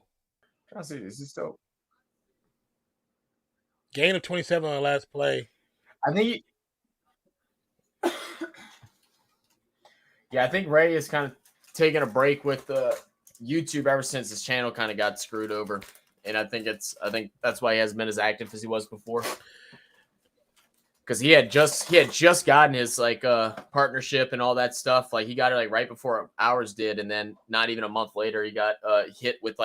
I'm trying to see, is this dope? Gain of 27 on the last play. I think I think Ray is kind of taking a break with YouTube ever since his channel kind of got screwed over. And I think that's why he hasn't been as active as he was before. Because he had just gotten his partnership and all that stuff. Like he got it right before ours did, and then not even a month later he got hit with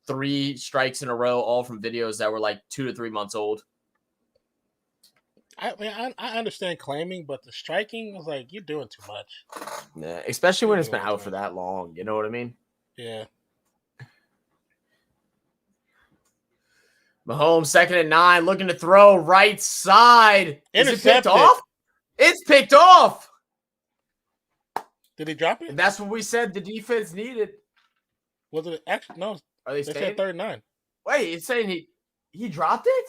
3 strikes in a row, all from videos that were 2 to 3 months old. I understand claiming, but the striking was you're doing too much. Yeah, especially when it's been out for that long. You know what I mean? Yeah. Mahomes 2nd and 9, looking to throw right side. Is it picked off? It's picked off. Did he drop it? And that's what we said the defense needed. Was it actually? No. Are they said 3rd and 9. Wait, it's saying he dropped it?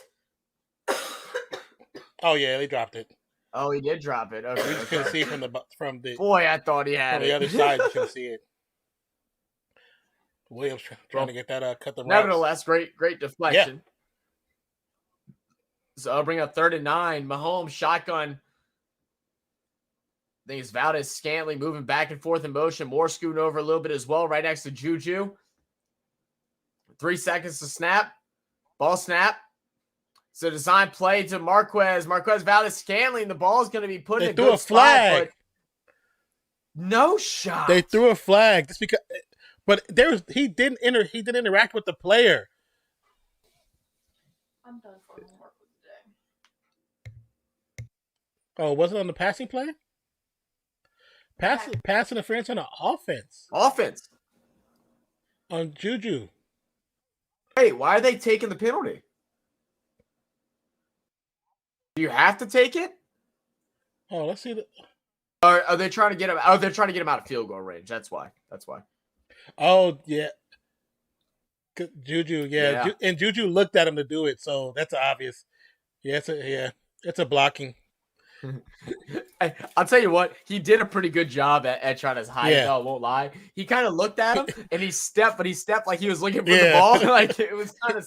Oh yeah, they dropped it. Oh, he did drop it. Okay. We just couldn't see from the. Boy, I thought he had from it. the other side. You couldn't see it. Williams trying to get that cut the routes. Nevertheless, great deflection. Yeah. So I'll bring up 3rd and 9. Mahomes shotgun. I think it's Valdez Scantling moving back and forth in motion. Moore scooting over a little bit as well, right next to Juju. 3 seconds to snap. Ball snap. So design play to Marquez. Marquez Valdez Scantling. The ball is going to be put in a good flag. Spot, but no shot. They threw a flag just because. But he didn't interact with the player. I'm done for homework today. Oh, was it on the passing play? Pass interference on the offense. Offense. On Juju. Wait, why are they taking the penalty? Do you have to take it? Oh, let's see. Or are they trying to get him? Oh, they're trying to get him out of field goal range. That's why. Oh, yeah. Juju, yeah. And Juju looked at him to do it, so that's obvious. Yeah, it's a blocking. I'll tell you what, he did a pretty good job at trying to hide it. I won't lie. He kind of looked at him and he stepped like he was looking for the ball. Like it was kind of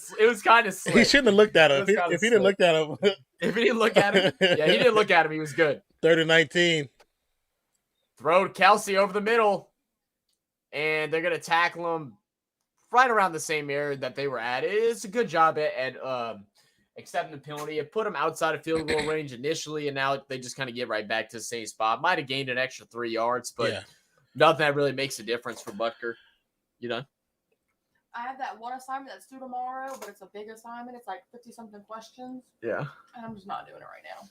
slick. He shouldn't have looked at him. If he didn't look at him. If he didn't look at him, he didn't look at him. He was good. 3rd and 19. Throw Kelsey over the middle, and they're gonna tackle him right around the same area that they were at. It's a good job at accepting the penalty. It put him outside of field goal range initially, and now they just kind of get right back to the same spot. Might have gained an extra 3 yards, but nothing that really makes a difference for Butker. You done? I have that one assignment that's due tomorrow, but it's a big assignment. It's like 50-something questions. Yeah. And I'm just not doing it right now.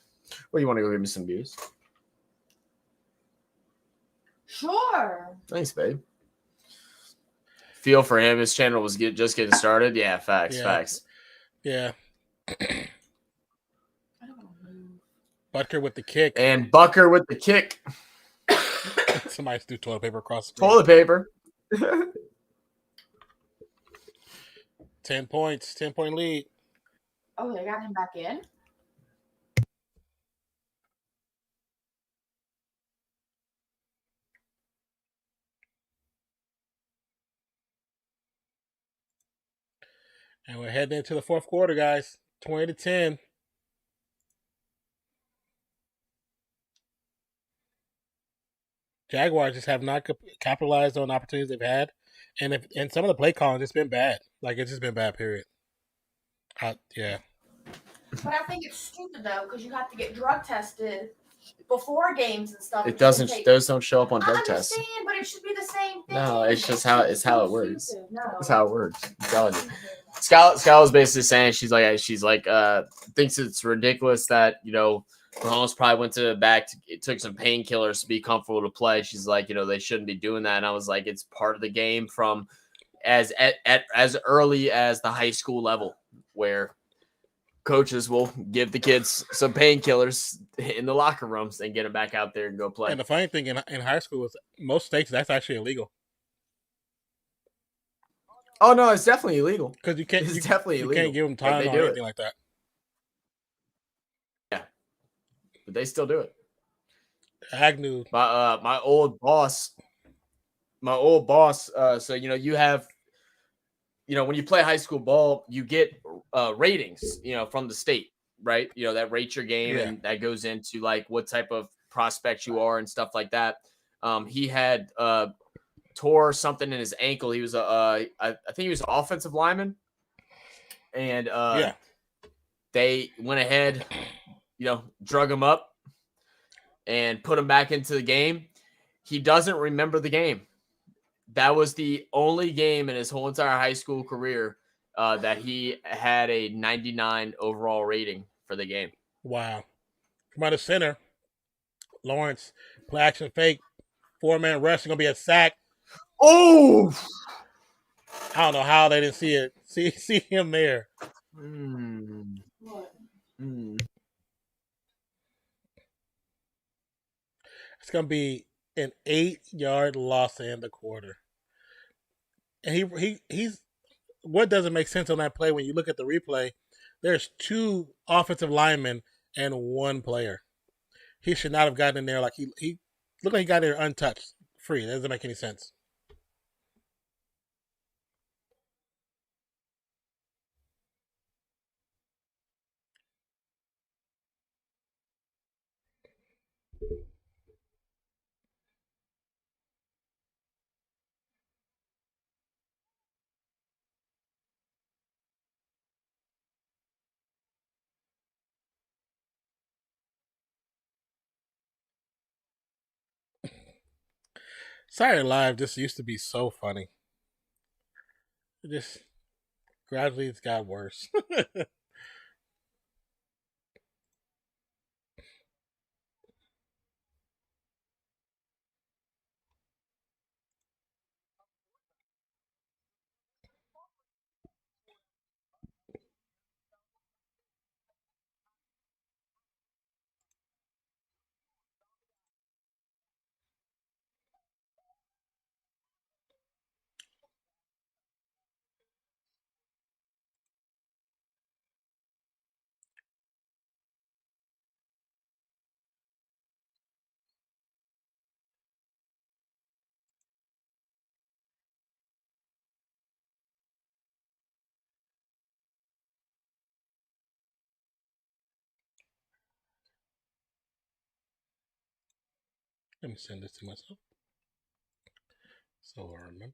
Well, you want to go give me some views? Sure. Thanks, babe. Feel for him. His channel was just getting started. Yeah, facts. Yeah. I don't want to move. Butker with the kick. And Butker with the kick. Somebody's threw toilet paper across the Toilet paper. 10 points. 10-point lead. Oh, they got him back in? And we're heading into the 4th quarter, guys. 20-10. Jaguars just have not capitalized on opportunities they've had, and some of the play calling it's been bad. Like it's just been bad. Period. Yeah. But I think it's stupid though because you have to get drug tested before games and stuff. It doesn't. Those don't show up on drug tests. I understand, but it should be the same thing. No, it's just how it works. No. It's how it works. I'm telling you. Scott was basically saying she's like thinks it's ridiculous that Mahomes probably went to the back, took some painkillers to be comfortable to play. She's like, they shouldn't be doing that. And I was like, it's part of the game from as early as the high school level where coaches will give the kids some painkillers in the locker rooms and get them back out there and go play. And the funny thing in high school is most states that's actually illegal. Oh no, it's definitely illegal. Because you can't. It's definitely illegal. You can't give them time or anything like that. Yeah, but they still do it. Agnew. My old boss. So you have, when you play high school ball, you get ratings, from the state, right? That rates your game and that goes into like what type of prospect you are and stuff like that. He had tore something in his ankle. He was I think he was an offensive lineman, and they went ahead, drug him up and put him back into the game. He doesn't remember the game. That was the only game in his whole entire high school career that he had a 99 overall rating for the game. Wow. Come out of center. Lawrence, play action fake, 4-man rush, going to be a sack. Oh! I don't know how they didn't see it. See him there. What? It's going to be an 8-yard loss to end the quarter. And he's what doesn't make sense on that play when you look at the replay, there's 2 offensive linemen and 1 player. He should not have gotten in there. Like he looked like he got in there untouched, free. That doesn't make any sense. Saturday Live just used to be so funny. Just gradually it's got worse. Let me send this to myself so I remember.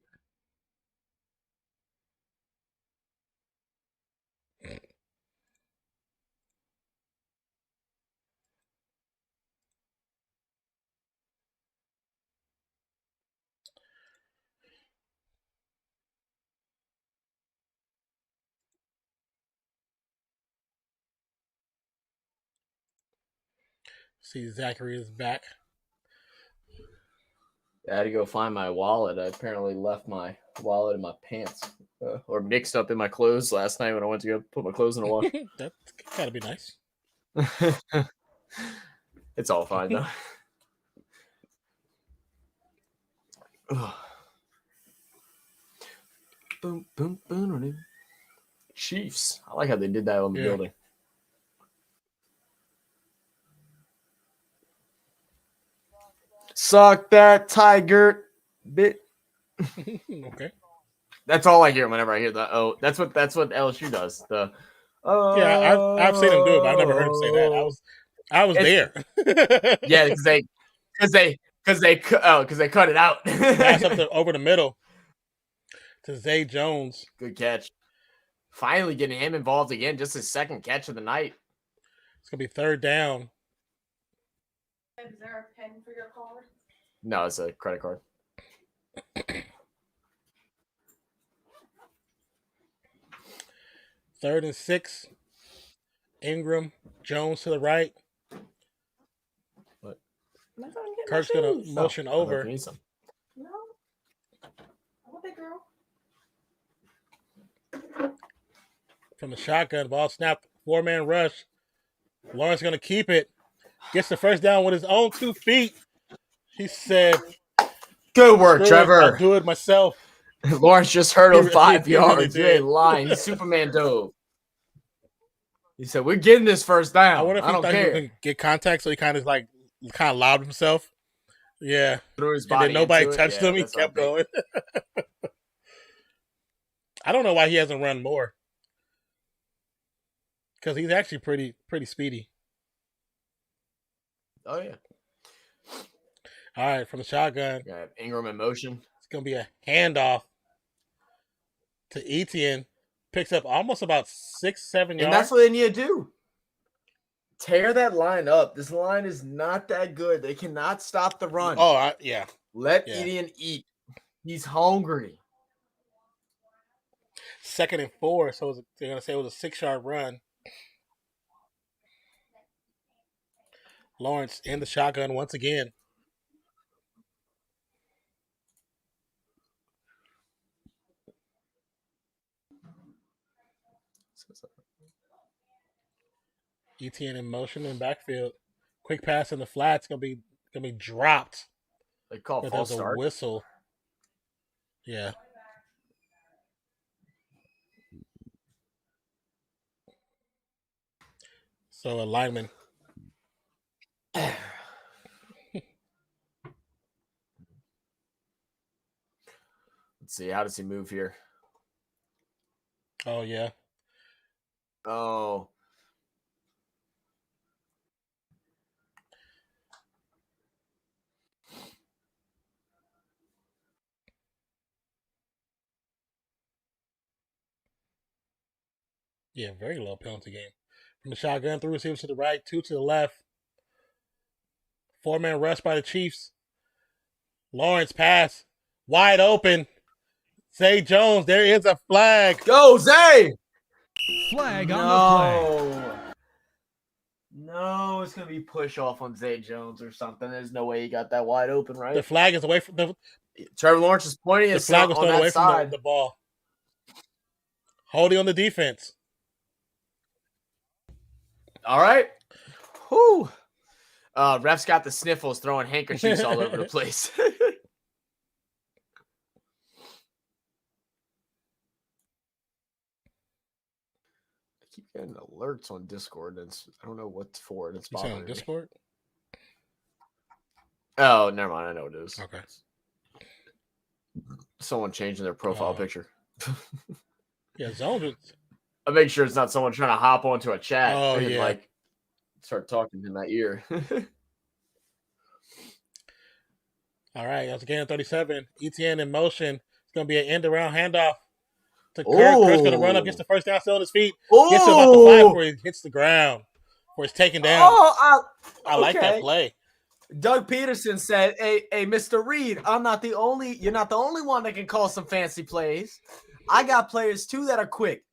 See, Zachary is back. I had to go find my wallet. I apparently left my wallet in my pants or mixed up in my clothes last night when I went to go put my clothes in the wash. That's gotta be nice. It's all fine, though. Boom, boom, boom. Chiefs. I like how they did that on the building. Suck that tiger bit. Okay. That's all I hear whenever I hear that. Oh, that's what LSU does. The yeah, I've seen him do it, but I've never heard him say that. I was there. Yeah, because they cut it out. Pass up over the middle to Zay Jones. Good catch. Finally getting him involved again. Just his second catch of the night. It's gonna be third down. Is there a pen for your card? No, it's a credit card. Third and 6. Ingram, Jones to the right. What? Kirk's gonna motion over. No. I'm a big girl. From the shotgun, ball snapped. 4-man rush. Lawrence gonna keep it. Gets the first down with his own 2 feet. He said, "Good work, Trevor. I'll do it myself." Lawrence just hurdled 5 yards. You ain't lying. He Superman dove. He said, "We're getting this first down. I wonder if I don't care." He could get contact, so he kind of lobbed himself. Yeah. Threw his body and then nobody touched him. He kept going. I don't know why he hasn't run more. Because he's actually pretty speedy. Oh, yeah. All right, from the shotgun. Got Ingram in motion. It's going to be a handoff to Etienne. Picks up almost about 6-7 yards. And that's what they need to do. Tear that line up. This line is not that good. They cannot stop the run. Oh, yeah. Let Etienne eat. He's hungry. 2nd and 4, so they're going to say it was a 6-yard run. Lawrence in the shotgun once again. Etienne in motion in backfield. Quick pass in the flats gonna be dropped. They call it false start. A whistle. Yeah. So a lineman. Let's see. How does he move here? Oh, yeah. Oh. Yeah, very low penalty game. From the shotgun, 3 receivers to the right, 2 to the left. 4-man rush by the Chiefs. Lawrence pass. Wide open. Zay Jones, there is a flag. Go, Zay! Flag on the play. No, it's going to be push off on Zay Jones or something. There's no way he got that wide open, right? The flag is away from the... Trevor Lawrence is pointing the flag was on thrown that away side. from the ball. Holding on the defense. All right. Whew. Ref's got the sniffles, throwing handkerchiefs all over the place. I keep getting alerts on Discord. I don't know what's for it. It's bothering me. Discord? Oh, never mind. I know what it is. Okay. Someone changing their profile picture. Yeah, Zones. I make sure it's not someone trying to hop onto a chat and yeah. like start talking in my ear. All right, that's again 37. ETN in motion. It's going to be an end around handoff to Kirk. Kirk's going to run up, gets the first down, still on his feet. Gets to about the 5 before he hits the ground, before he's taken down. I like that play. Doug Peterson said, hey, Mr. Reed, you're not the only one that can call some fancy plays. I got players too that are quick.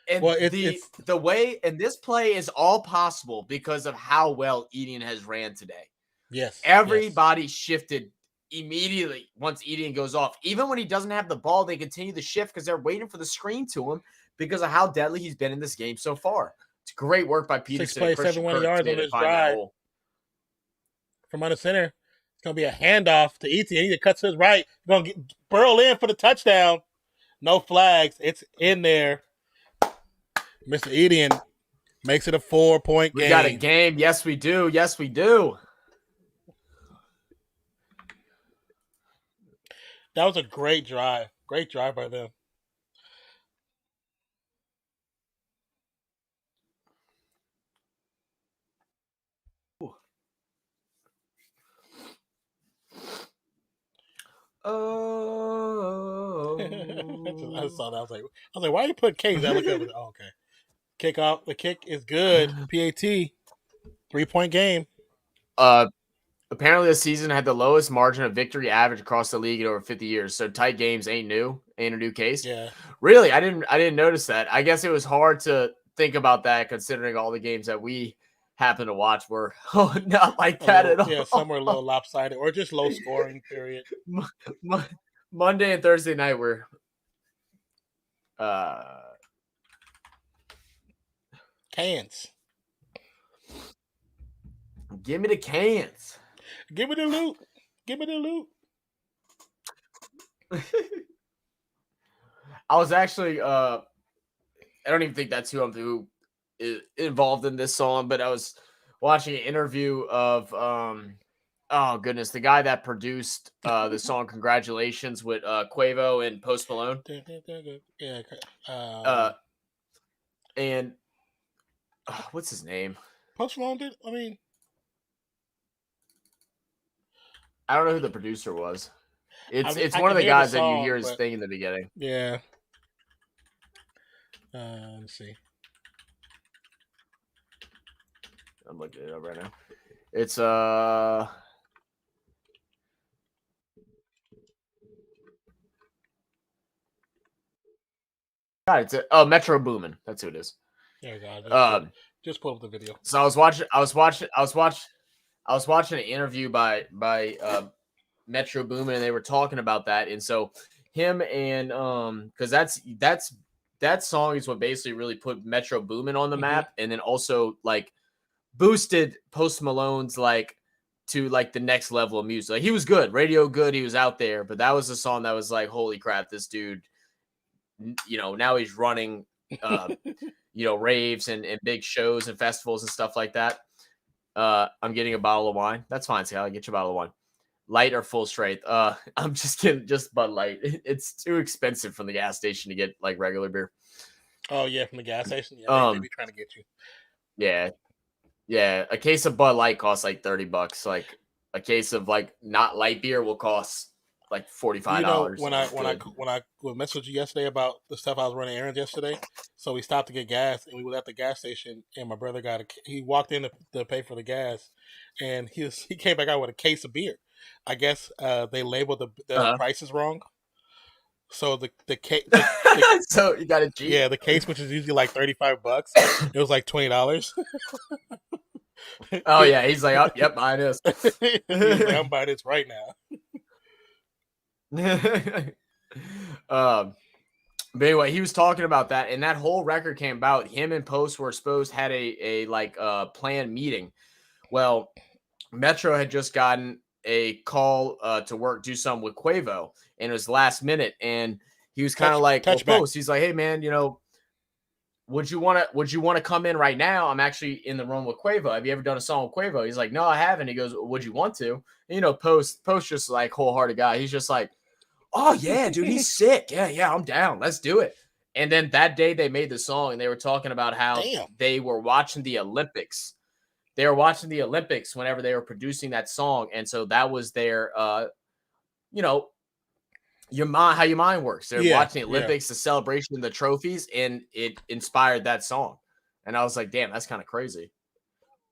And the way, and this play is all possible because of how well Etienne has ran today. Yes. Everybody shifted immediately once Etienne goes off. Even when he doesn't have the ball, they continue to shift because they're waiting for the screen to him because of how deadly he's been in this game so far. It's great work by Peterson. 6 plays, 71 yards on this drive. From under center, it's going to be a handoff to Etienne. He cuts to his right. Going to burrow in for the touchdown. No flags. It's in there. Mr. Etienne makes it a 4-point game. We got a game. Yes, we do. Yes, we do. That was a great drive. Great drive by them. Oh. I saw that. I was like, why you put K's? I looked over. Oh, okay. Kick off. The kick is good. PAT. 3-point game. Apparently the season had the lowest margin of victory average across the league in over 50 years. So tight games ain't a new case. Yeah. Really? I didn't notice that. I guess it was hard to think about that considering all the games that we happen to watch were not like that at all. Yeah, some were a little lopsided or just low scoring, period. Monday and Thursday night were cans. Give me the cans. Give me the loot. Give me the loot. I was actually I don't even think that's who is involved in this song, but I was watching an interview of oh goodness, the guy that produced the song Congratulations with Quavo and Post Malone. Yeah. And what's his name? Post Malone did. I don't know who the producer was. It's one of the guys that you hear his thing in the beginning. Yeah. Let's see. I'm looking it up right now. It's God, it's Metro Boomin. That's who it is. There you go. Just pull up the video. So I was watching an interview by Metro Boomin, and they were talking about that. And so him and because that song is what basically really put Metro Boomin on the map, and then also like boosted Post Malone's like to like the next level of music. Like he was good, radio good, he was out there, but that was a song that was like, holy crap, this dude, now he's running raves and big shows and festivals and stuff like that. I'm getting a bottle of wine. That's fine, Scott. I'll get you a bottle of wine. Light or full strength? I'm just kidding. Just Bud Light. It's too expensive from the gas station to get like regular beer. Oh yeah, from the gas station. Yeah, they be trying to get you. Yeah. A case of Bud Light costs like $30. Like a case of like not light beer will cost like $45. When I messaged you yesterday about the stuff I was running errands yesterday, so we stopped to get gas and we were at the gas station and my brother he walked in to pay for the gas and he came back out with a case of beer. I guess they labeled the prices wrong. So the case. So you got a Jeep? Yeah, the case, which is usually like $35, it was like $20. Oh yeah, he's like, oh, yep, mine is. He's like, I'm buying this right now. But anyway, he was talking about that, and that whole record came about. Him and Post were supposed had a planned meeting. Well, Metro had just gotten a call to do something with Quavo, and it was last minute, and he was kind of like, well, Post, he's like, hey man, would you want to come in right now? I'm actually in the room with Quavo. Have you ever done a song with Quavo? He's like, no, I haven't. He goes, would you want to? And, Post just like wholehearted guy. He's just like, oh yeah, dude, he's sick. Yeah, I'm down. Let's do it. And then that day they made the song, and they were talking about how they were watching the Olympics. They were watching the Olympics whenever they were producing that song, and so that was their, how your mind works. They're watching the Olympics, the celebration, the trophies, and it inspired that song. And I was like, damn, that's kind of crazy.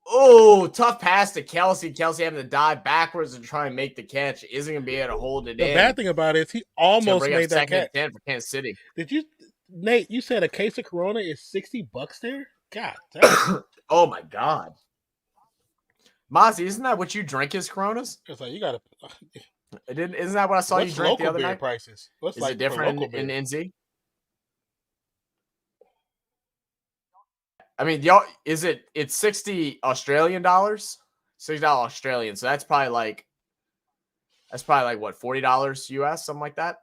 Oh, tough pass to Kelsey. Kelsey having to dive backwards and try and make the catch. Isn't going to be able to hold it in. The bad thing about it is he almost made that catch. 10 for Kansas City. Nate, you said a case of Corona is $60 there? God damn. Oh, my God. Mozzie, isn't that what you drink is Coronas? It's like, you got to... Isn't that what I saw you drink the other night? Prices? What's it different in NZ? I mean, y'all, it's $60 Australian dollars? $60 Australian. So that's probably like what, $40 US, something like that.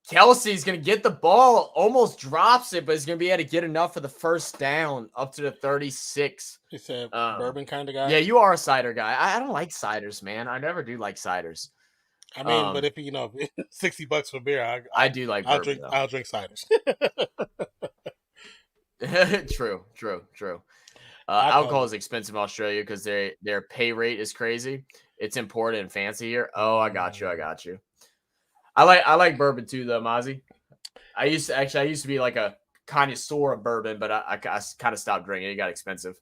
Kelsey's going to get the ball, almost drops it, but he's going to be able to get enough for the first down up to the 36. It's a bourbon kind of guy. Yeah, you are a cider guy. I don't like ciders, man. I never do like ciders. I mean, but if $60 for beer, I do like bourbon. I'll drink ciders. True. Alcohol is expensive in Australia because their pay rate is crazy. It's imported and fancy here. Oh, I got you. I like bourbon too, though, Mozzie. I used to be like a connoisseur of bourbon, but I kind of stopped drinking. It got expensive.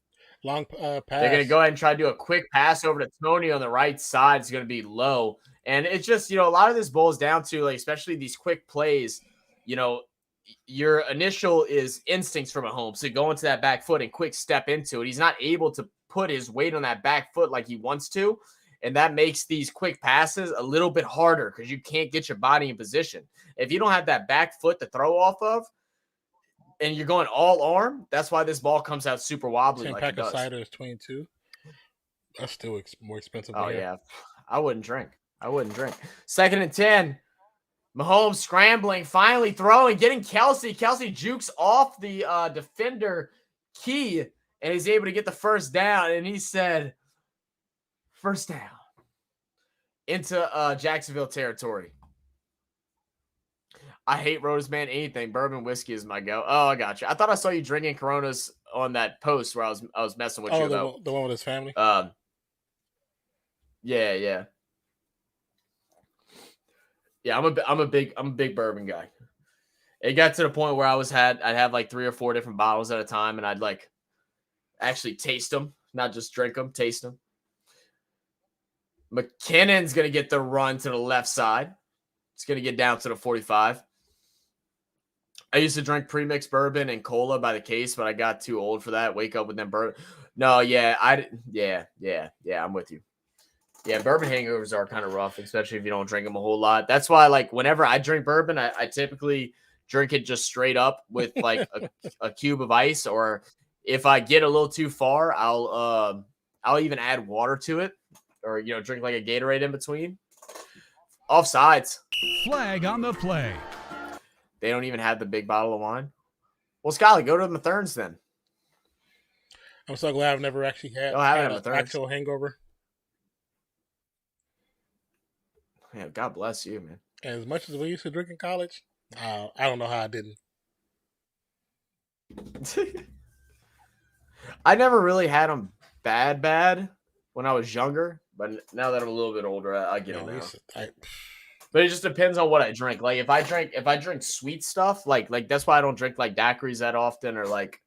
Long pass. They're going to go ahead and try to do a quick pass over to Tony on the right side. It's going to be low. And it's just, a lot of this boils down to, like, especially these quick plays, your initial is instincts from Mahomes. So go into that back foot and quick step into it. He's not able to put his weight on that back foot like he wants to. And that makes these quick passes a little bit harder because you can't get your body in position. If you don't have that back foot to throw off of, and you're going all arm, that's why this ball comes out super wobbly. 10 like pack it does. Of cider is $22. That's still more expensive. Oh yeah, I wouldn't drink. 2nd and 10. Mahomes scrambling, finally throwing, getting Kelsey. Kelsey jukes off the defender Key, and he's able to get the first down. And he said, first down into Jacksonville territory. I hate Rotas, man. Anything. Bourbon whiskey is my go. Oh, I got you. I thought I saw you drinking Coronas on that post where I was messing with you about. The one with his family? Yeah. Yeah, I'm a big bourbon guy. It got to the point where I'd have like 3 or 4 different bottles at a time, and I'd like actually taste them, not just drink them, taste them. McKinnon's going to get the run to the left side. It's going to get down to the 45. I used to drink pre-mixed bourbon and cola by the case, but I got too old for that. Wake up with them bourbon. No, yeah, I'm with you. Yeah, bourbon hangovers are kind of rough, especially if you don't drink them a whole lot. That's why, like, whenever I drink bourbon, I typically drink it just straight up with like a cube of ice, or if I get a little too far, I'll even add water to it, or drink like a Gatorade in between. Offsides. Flag on the play. They don't even have the big bottle of wine. Well, Scotty, go to the Mathurns then. I'm so glad I've never actually had an actual hangover. Yeah, God bless you, man. And as much as we used to drink in college, I don't know how I didn't. I never really had them bad when I was younger, but now that I'm a little bit older, I get them now. But it just depends on what I drink. Like if I drink sweet stuff, like that's why I don't drink like daiquiris that often, or like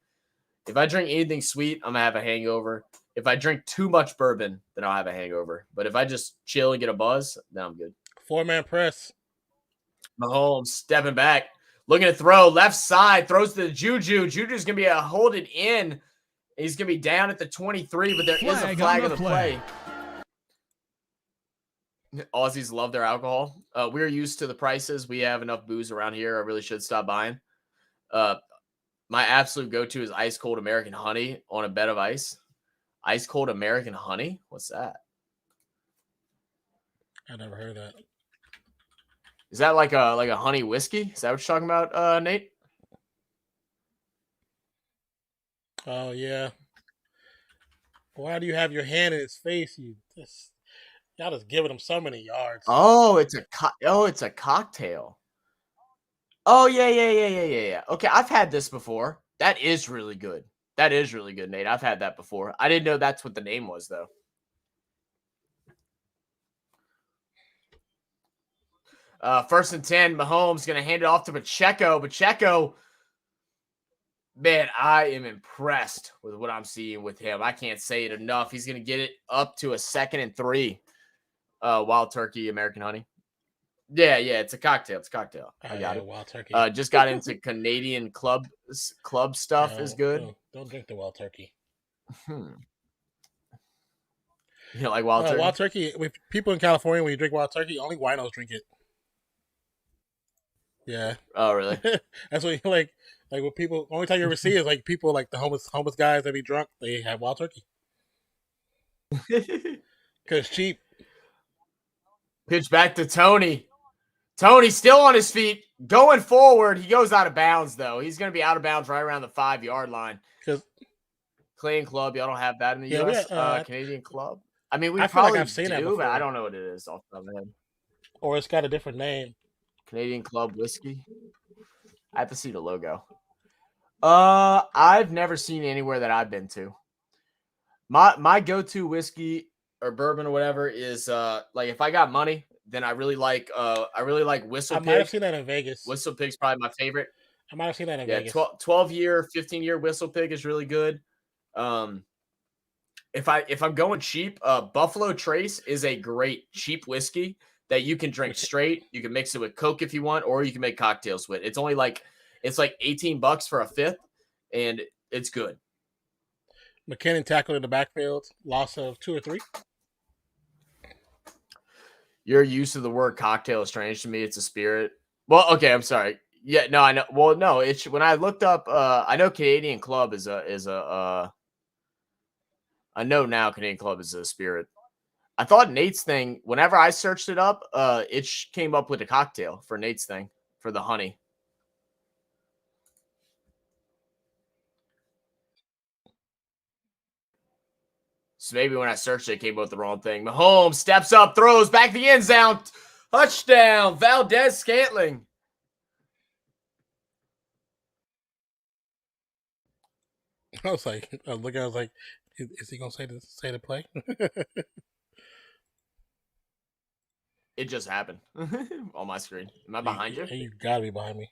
if I drink anything sweet, I'm gonna have a hangover. If I drink too much bourbon, then I'll have a hangover. But if I just chill and get a buzz, then I'm good. 4-man press. Mahomes stepping back, looking to throw left side, throws to Juju. Juju's going to be a hold it in. He's going to be down at the 23, but there is a flag on the play. Aussies love their alcohol. We're used to the prices. We have enough booze around here. I really should stop buying. My absolute go-to is ice cold American honey on a bed of ice. Ice cold American honey? What's that? I never heard of that. Is that like a honey whiskey? Is that what you're talking about, Nate? Oh yeah. Why do you have your hand in his face? Y'all just giving him so many yards. Oh, it's a cocktail. Oh yeah. Okay, I've had this before. That is really good. Nate. I've had that before. I didn't know that's what the name was though. First and 10, Mahomes going to hand it off to Pacheco. Pacheco, man, I am impressed with what I'm seeing with him. I can't say it enough. He's going to get it up to a 2nd and 3. Wild Turkey, American Honey. Yeah, it's a cocktail. I got it. Wild Turkey. Just got into Canadian club stuff is good. Don't drink the Wild Turkey. You know, like Wild Turkey? Wild Turkey, with people in California, when you drink Wild Turkey, only winos drink it. Yeah. Oh, really? That's what you like with people. Only time you ever see is like people like the homeless guys that be drunk. They have Wild Turkey because it's cheap. Pitch back to Tony. Tony still on his feet, going forward. He goes out of bounds though. He's going to be out of bounds right around the 5-yard line. Canadian club, y'all don't have that in the U.S. Canadian club. I mean, I probably I've seen that, but I don't know what it is off the top of my head. Or it's got a different name. Canadian Club Whiskey. I have to see the logo. I've never seen anywhere that I've been to. My go-to whiskey or bourbon or whatever is like if I got money, then I really like Whistle Pig. I might have seen that in Vegas. Whistle Pig's probably my favorite. I might have seen that in Vegas. 12-year, 15-year Whistle Pig is really good. If I'm going cheap, Buffalo Trace is a great cheap whiskey that you can drink straight. You can mix it with Coke if you want, or you can make cocktails with. It's only like $18 for a fifth, and it's good. McKinnon tackled in the backfield, loss of 2 or 3. Your use of the word cocktail is strange to me. It's a spirit. Well, okay, I'm sorry. Yeah, no, I know. Well, no, it's when I looked up. I know Canadian Club is a. I know now Canadian Club is a spirit. I thought Nate's thing. Whenever I searched it up, it came up with a cocktail for Nate's thing for the honey. So maybe when I searched it came up with the wrong thing. Mahomes steps up, throws back the end zone, touchdown. Valdez-Scantling. I was like, is he gonna say the play? It just happened on my screen. Am I behind you? You gotta be behind me.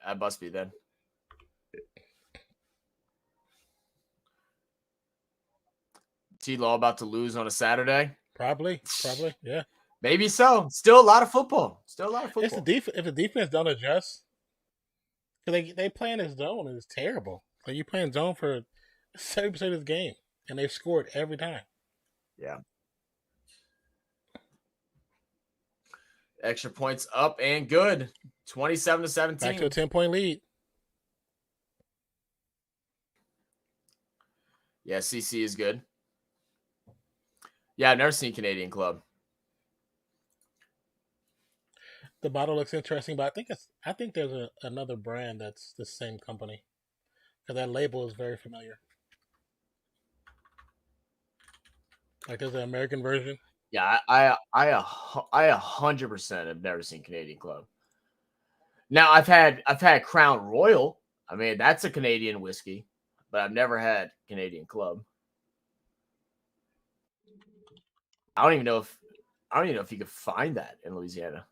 I must be then. T-Law about to lose on a Saturday? Probably, yeah. Maybe so. Still a lot of football. It's if the defense don't adjust, because they play in his zone and it's terrible. Like you playing zone for 70% of the game, and they've scored every time. Yeah. Extra points up and good. 27-17. Back to a 10-point lead. Yeah, CC is good. Yeah, I've never seen Canadian Club. The bottle looks interesting, but I think there's another brand that's the same company. Because that label is very familiar. Like there's an American version. Yeah, I 100% have never seen Canadian Club. Now I've had Crown Royal. I mean, that's a Canadian whiskey, but I've never had Canadian Club. I don't even know if you could find that in Louisiana.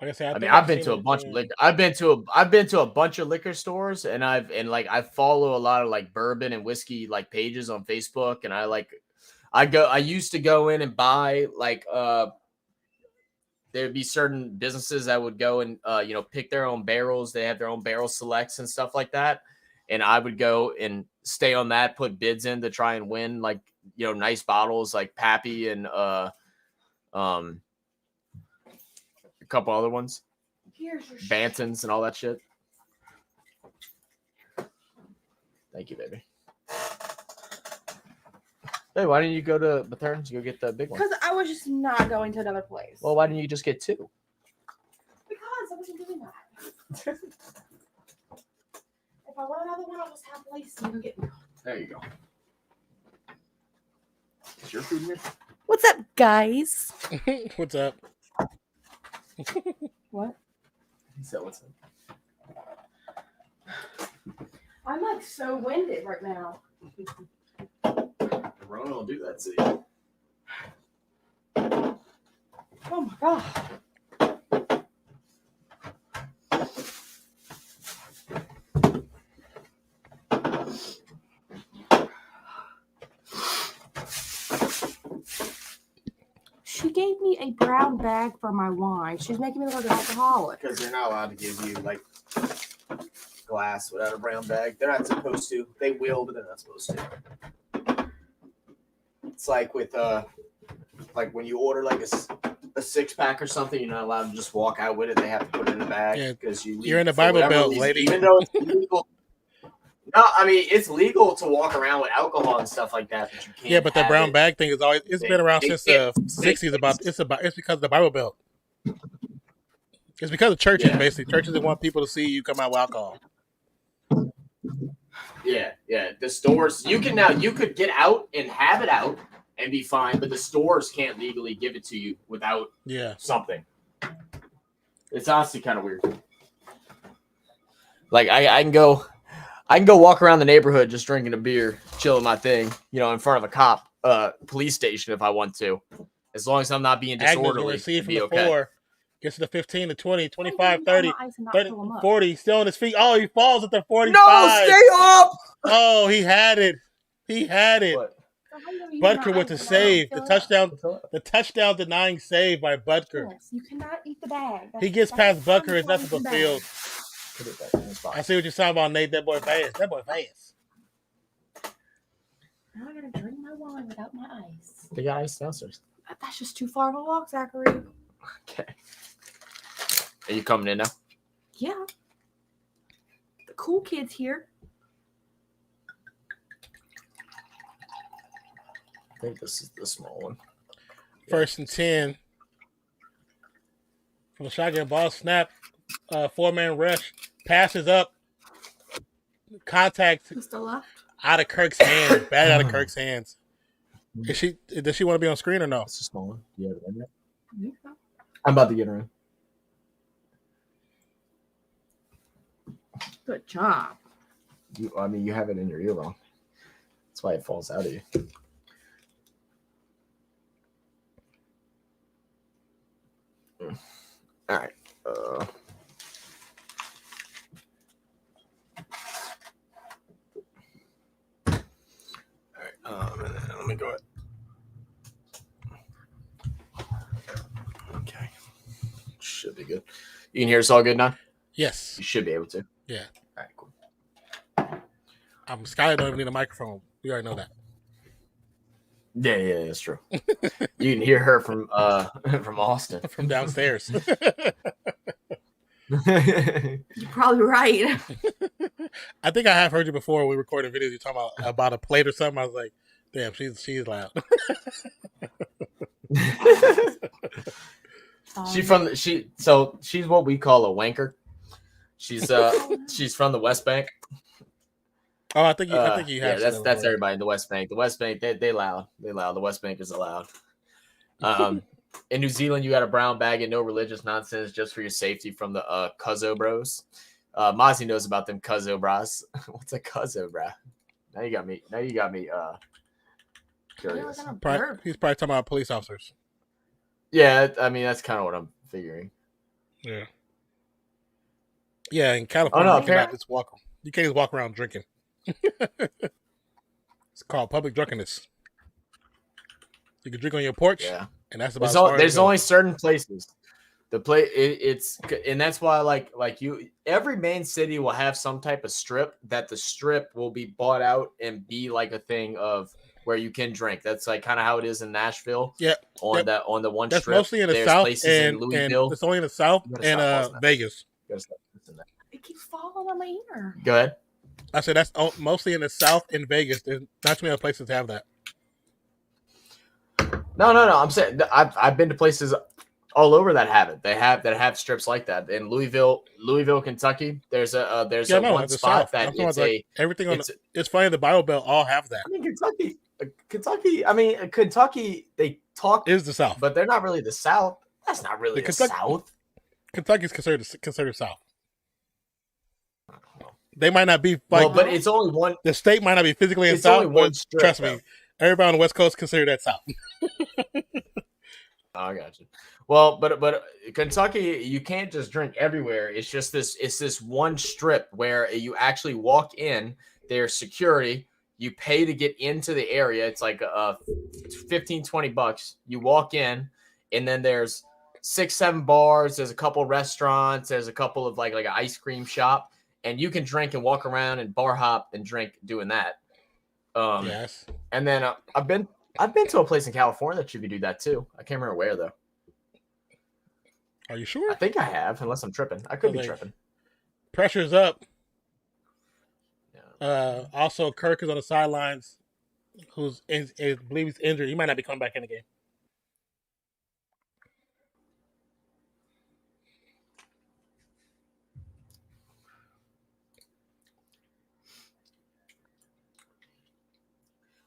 Like I said, I've been to a bunch of liquor. I've been to a bunch of liquor stores, and I follow a lot of like bourbon and whiskey like pages on Facebook, and I used to go in and buy like there'd be certain businesses that would go and pick their own barrels. They have their own barrel selects and stuff like that. And I would go and stay on that, put bids in to try and win like nice bottles like Pappy and a couple other ones. Bantons and all that shit. Thank you, baby. Hey, why didn't you go to Bethurns? Go get the big one. Because I was just not going to another place. Well, why didn't you just get 2? Because I wasn't doing that. If I want another one, I'll just have Lacey go get me. There you go. Is your food here? What's up, guys? What's up? What? He said, what's up? I'm like so winded right now. Rona will do that to you. Oh my god. She gave me a brown bag for my wine. She's making me look like an alcoholic. Because they're not allowed to give you like glass without a brown bag. They're not supposed to. They will, but they're not supposed to. It's like with like when you order like a 6-pack or something, you're not allowed to just walk out with it. They have to put it in a bag because you're in the Bible Belt, lady. Even though it's legal. No, I mean it's legal to walk around with alcohol and stuff like that, but you can't. Yeah, but the brown bag thing is always been around since the 60s. It's because of the Bible Belt. It's because of churches, basically. Churches that want people to see you come out with alcohol. Yeah. The stores you could get out and have it out and be fine, but the stores can't legally give it to you without something. It's honestly kind of weird. Like I can go walk around the neighborhood just drinking a beer, chilling my thing, in front of a police station if I want to, as long as I'm not being disorderly. Agnes will from the 4, gets to the 15, the 20, 25, 30, 40, still on his feet. Oh, he falls at the 45. No, stay up! Oh, he had it. What? Butker with the save. The touchdown denying save by Butker. Yes, you cannot eat the bag. He gets past Butker. It's nothing but field. I see what you're talking about, Nate. That boy fast. Now I gotta drink my wine without my ice. They got ice downstairs. That's just too far of a walk, Zachary. Okay. Are you coming in now? Yeah. The cool kid's here. I think this is the small one. 1st and 10. From the shotgun ball snap. 4-man rush. Passes up. Contact out of Kirk's hands. Bad out of Kirk's hands. Does she want to be on screen or no? It's a small one. You have it in there? Yeah. I'm about to get her in. Good job. You have it in your ear wrong. That's why it falls out of you. All right. Let me go ahead. Okay. Should be good. You can hear us all good now? Yes. You should be able to. Yeah. All right, cool. Skyler don't even need a microphone. We already know that. Yeah, that's true. You can hear her from Austin. From downstairs. You're probably right. I think I have heard you before. We recorded videos. You talking about a plate or something. I was like, damn, she's loud. She's what we call a wanker. She's from the West Bank. Oh, I think you have. Yeah, that's everybody in the West Bank. The West Bank, they loud. They loud. The West Bankers are loud. In New Zealand, you got a brown bag and no religious nonsense just for your safety from the Cuzzo Bros. Mozzie knows about them Cuzzo Bros. What's a Cuzzo bra? Now you got me curious. He's probably talking about police officers. Yeah, I mean that's kind of what I'm figuring. Yeah. Yeah, in California, you can't just walk around drinking. It's called public drunkenness. You can drink on your porch. Yeah, and that's about. There's only certain places. And that's why every main city will have some type of strip that the strip will be bought out and be like a thing of where you can drink. That's like kind of how it is in Nashville. Yeah, on the one that's strip. Mostly in the There's South places and in Louisville. It's only in the South and Vegas. It keeps falling on my ear. Go ahead. I said that's mostly in the South and Vegas. There's not too many places that have that. No. I'm saying I've been to places all over that have it. They have strips like that in Louisville, Kentucky. There's one spot that it's everything on. It's funny the Bible Belt all have that. I mean Kentucky. They talk is the South, but they're not really the South. That's not really the South. Kentucky's considered South. They might not be but it's only one. The state might not be physically in South, but strip, trust me, everybody on the West Coast consider that South. I got you. Well, but Kentucky, you can't just drink everywhere. It's just this one strip where you actually walk in. There's security. You pay to get into the area. It's like $15-20. You walk in, and then there's 6-7 bars. There's a couple restaurants. There's a couple of like an ice cream shop, and you can drink and walk around and bar hop and drink doing that. Yes. And then I've been to a place in California that you could do that too. I can't remember where though. Are you sure? I think I have, unless I'm tripping. I could be tripping. Pressure's up. Yeah. Also, Kirk is on the sidelines, I believe he's injured. He might not be coming back in the game.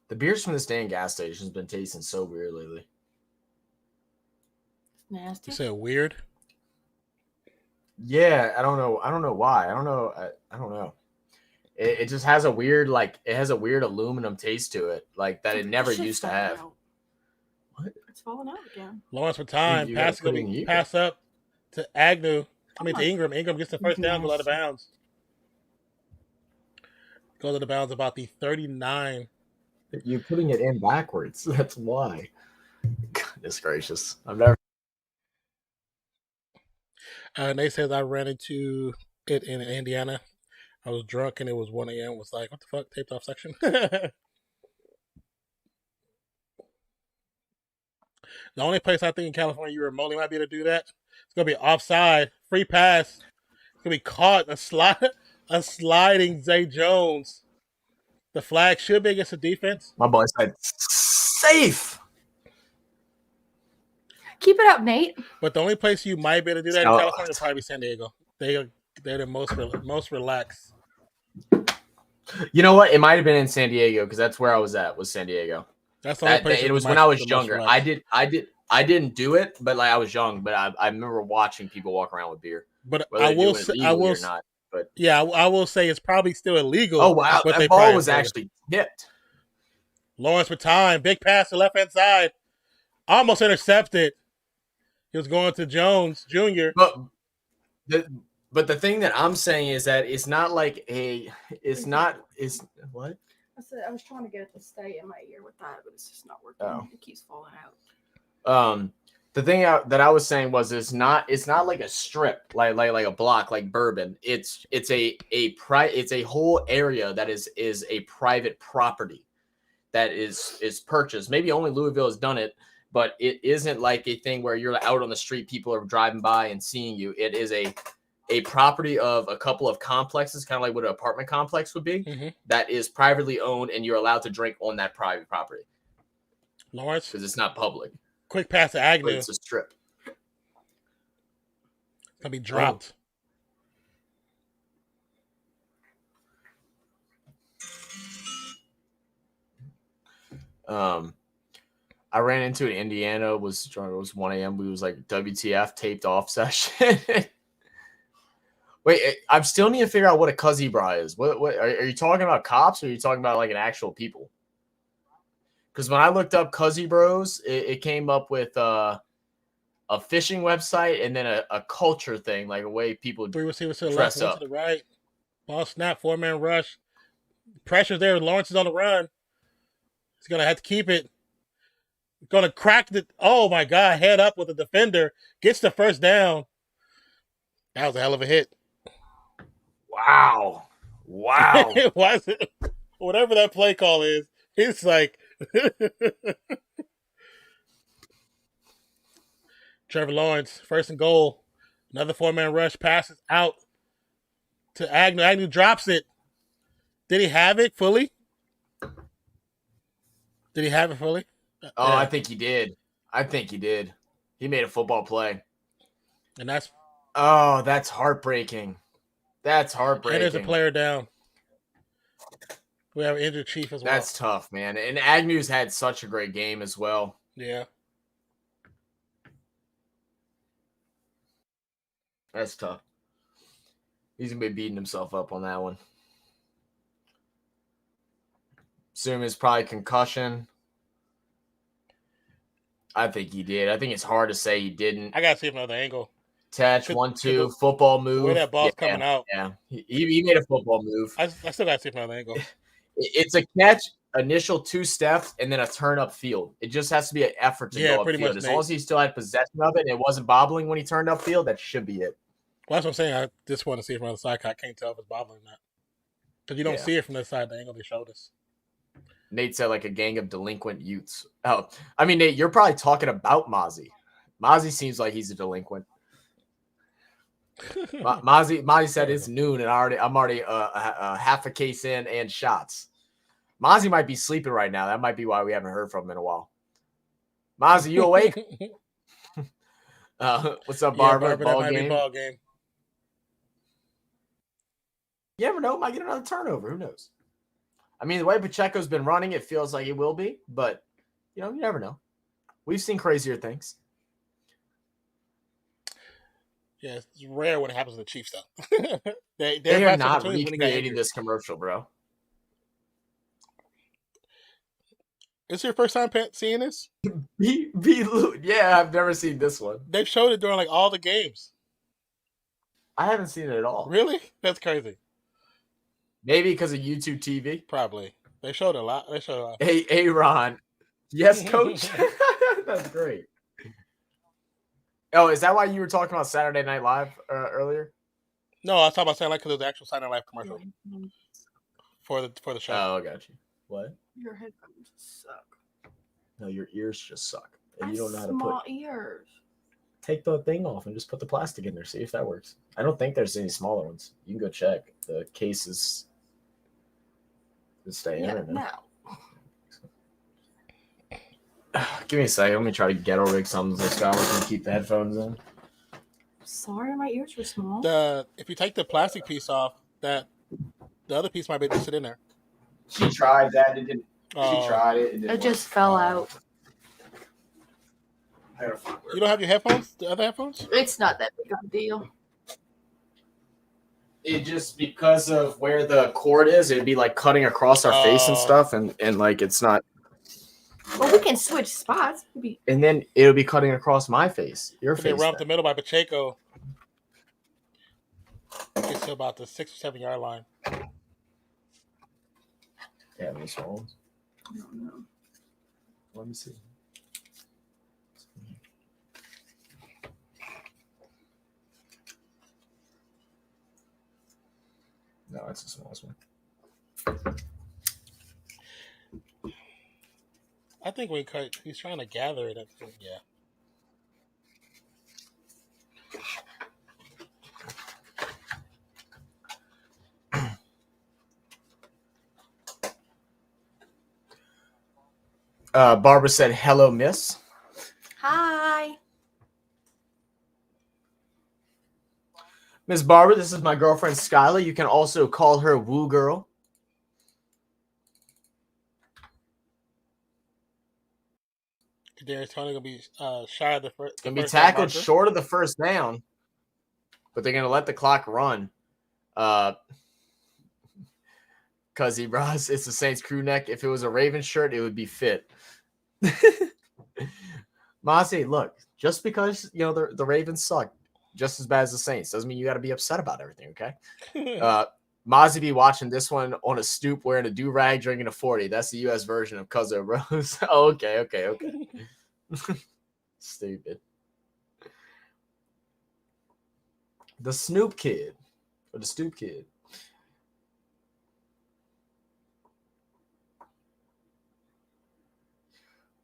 The beers from this dang gas station has been tasting so weird lately. Nasty. You said weird? Yeah, I don't know why. I don't know. It just has a weird aluminum taste to it, like that it never used to have. What? It's falling out again. Lawrence for time. Pass up to Agnew. To Ingram. Ingram gets the first down, go out of bounds. Goes out of bounds about the 39. You're putting it in backwards. That's why. Goodness gracious. I've never. Nate says I ran into it in Indiana. I was drunk and it was 1 a.m. Was like, what the fuck? Taped off section. The only place I think in California you remotely might be able to do that, it's gonna be offside, free pass. It's gonna be caught a sliding Zay Jones. The flag should be against the defense. My boy said safe. Keep it up, Nate. But the only place you might be able to do that in California would probably be San Diego. They're the most relaxed. You know what? It might have been in San Diego because that's where I was at. Was San Diego? That's the only place. It was when I was younger. I didn't do it, but like I was young. But I remember watching people walk around with beer. But I will say it's probably still illegal. Oh wow! That ball was actually tipped. Lawrence with time, big pass to left hand side, almost intercepted. He was going to Jones Jr. But the thing that I'm saying is that it's not like what? I said I was trying to get it to stay in my ear with that, but it's just not working. Oh. It keeps falling out. The thing that I was saying was it's not like a strip like a block like Bourbon. It's a whole area that is a private property that is purchased. Maybe only Louisville has done it, but it isn't like a thing where you're out on the street, people are driving by and seeing you. It is a property of a couple of complexes, kind of like what an apartment complex would be, that is privately owned, and you're allowed to drink on that private property. Lawrence, because it's not public. Quick pass to Agnew. It's a strip. It's gonna be dropped. I ran into it in Indiana. It was 1 a.m. We was like WTF taped off session. Wait, I still need to figure out what a cuzzy bra is. What are you talking about? Cops, or are you talking about like an actual people? Because when I looked up cuzzy bros, it came up with a fishing website and then a culture thing, like a way people dress up. To the right, ball snap, 4-man rush, pressure there. Lawrence is on the run. He's gonna have to keep it. Going to crack the. Oh my God! Head up with the defender. Gets the first down. That was a hell of a hit. Wow. Why is it? Whatever that play call is, it's like. Trevor Lawrence, 1st and goal. Another 4-man rush, passes out to Agnew. Agnew drops it. Did he have it fully? Oh, yeah. I think he did. He made a football play. And that's... Oh, that's heartbreaking. And there's a player down. We have an injured Chief as well. That's tough, man. And Agnew's had such a great game as well. Yeah. That's tough. He's going to be beating himself up on that one. Assume it's probably concussion. I think he did. I think it's hard to say he didn't. I got to see another angle. Attach, 1-2, football move. The way that ball's coming out. Yeah, he made a football move. I still got to see another angle. It's a catch, initial 2 steps, and then a turn up field. It just has to be an effort to go upfield. As long as he still had possession of it and it wasn't bobbling when he turned upfield, that should be it. Well, that's what I'm saying. I just want to see it from the other side. I can't tell if it's bobbling or not. Because you don't see it from this side, the angle they showed us. Nate said like a gang of delinquent youths. Oh, I mean, Nate, you're probably talking about Mozzie. Mozzie seems like he's a delinquent. Mozzie said it's noon and I'm already half a case in and shots. Mozzie might be sleeping right now. That might be why we haven't heard from him in a while. Mozzie, you awake? What's up, Barber? Ball game. You never know. Might get another turnover. Who knows? I mean, the way Pacheco's been running, it feels like it will be. But, you never know. We've seen crazier things. Yeah, it's rare when it happens to the Chiefs, though. they are not recreating this commercial, bro. Is this your first time seeing this? Yeah, I've never seen this one. They've showed it during like all the games. I haven't seen it at all. Really? That's crazy. Maybe because of YouTube TV. Probably. They showed it a lot. Hey, Ron. Yes, coach. That's great. Oh, is that why you were talking about Saturday Night Live earlier? No, I was talking about Saturday Night because it was the actual Saturday Night Live commercial for the show. Oh, I got you. What? Your headphones suck. No, your ears just suck. And you don't know how to put small ears. Take the thing off and just put the plastic in there. See if that works. I don't think there's any smaller ones. You can go check. The cases stay in or no? Give me a second. Let me try to ghetto rig something so Skylar can keep the headphones in. Sorry, my ears were small. If you take the plastic piece off, the other piece might be able to sit in there. She tried that. It didn't. She tried it. It just fell out. You don't have your headphones? The other headphones? It's not that big of a deal. It just because of where the cord is, it'd be like cutting across our face and stuff, and like it's not. Well, we can switch spots. And then it'll be cutting across my face. Your face. They run up the middle by Pacheco. Gets to about the 6 or 7 yard line. Yeah, any small ones? I don't know. Let me see. No, that's the smallest one. I think when he's trying to gather it. Yeah. Barbara said, "Hello, miss." Hi. Miss Barbara, this is my girlfriend, Skylar. You can also call her Woo Girl. Kadarius Toney gonna be shy of the first. Gonna be tackled short of the first down, but they're gonna let the clock run. Because it's the Saints crew neck. If it was a Ravens shirt, it would be fit. Masi, look, just because the Ravens suck just as bad as the Saints doesn't mean you got to be upset about everything. Okay. Mozzie be watching this one on a stoop wearing a do-rag drinking a 40. That's the U.S. version of Cuzzo Bros. Oh, okay. Stupid. The Snoop Kid. Or the Stoop Kid.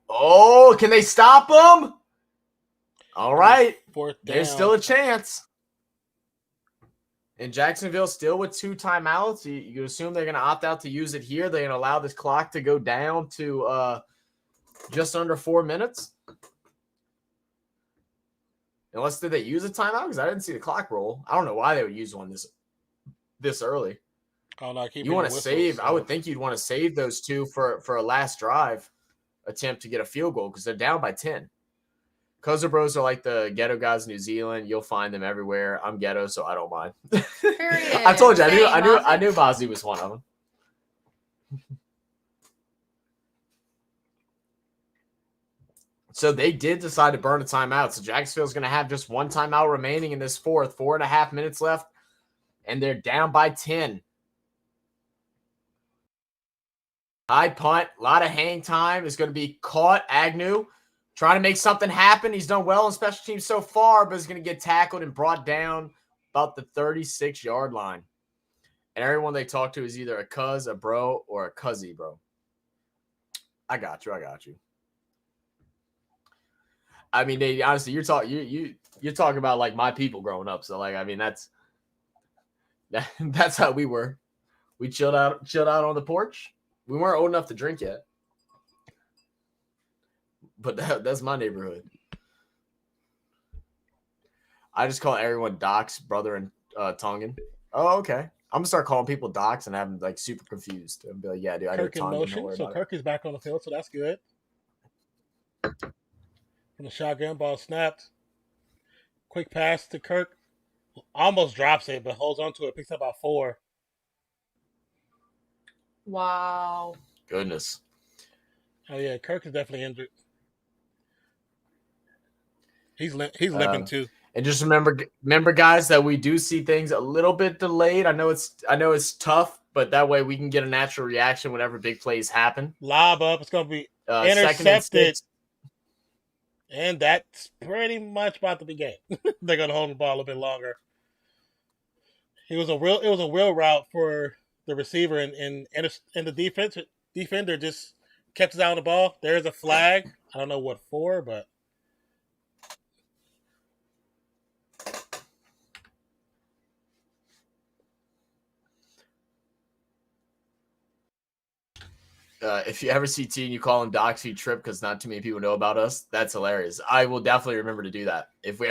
Oh, can they stop him? All right. There's still a chance. And Jacksonville still with 2 timeouts. You assume they're going to opt out to use it here. They're going to allow this clock to go down to just under 4 minutes. Unless did they use a timeout? Because I didn't see the clock roll. I don't know why they would use one this early. Oh, no, you want to save. So. I would think you'd want to save those 2 for a last drive attempt to get a field goal because they're down by 10. Cuzzo Bros are like the ghetto guys in New Zealand. You'll find them everywhere. I'm ghetto, so I don't mind. I told you, I knew Mozzie was one of them. So they did decide to burn a timeout. So Jacksonville's going to have just 1 timeout remaining in this fourth. 4.5 minutes left, and they're down by 10. High punt, a lot of hang time is going to be caught. Agnew trying to make something happen. He's done well in special teams so far, but is going to get tackled and brought down about the 36-yard line. And everyone they talk to is either a cuz, a bro, or a cuzzy, bro. I got you. I mean, they honestly, you're talking about like my people growing up. So like, I mean, that's how we were. We chilled out on the porch. We weren't old enough to drink yet. But that's my neighborhood. I just call everyone Doc's brother and Tongan. Oh, okay. I'm gonna start calling people Docs and have them like super confused and be like, "Yeah, dude, I know Tongan." Motion, so Kirk is back on the field, so that's good. From the shotgun, ball snapped. Quick pass to Kirk. Almost drops it, but holds on to it. Picks up about 4. Wow. Goodness. Oh yeah, Kirk is definitely injured. He's limping too. And just remember, guys, that we do see things a little bit delayed. I know it's tough, but that way we can get a natural reaction whenever big plays happen. Lob up. It's going to be intercepted. And that's pretty much about to be game. They're going to hold the ball a little bit longer. It was a real route for the receiver, and the defender just kept his eye on the ball. There's a flag. I don't know what for, but. If you ever see T and you call him Docs, you trip because not too many people know about us. That's hilarious. I will definitely remember to do that. If we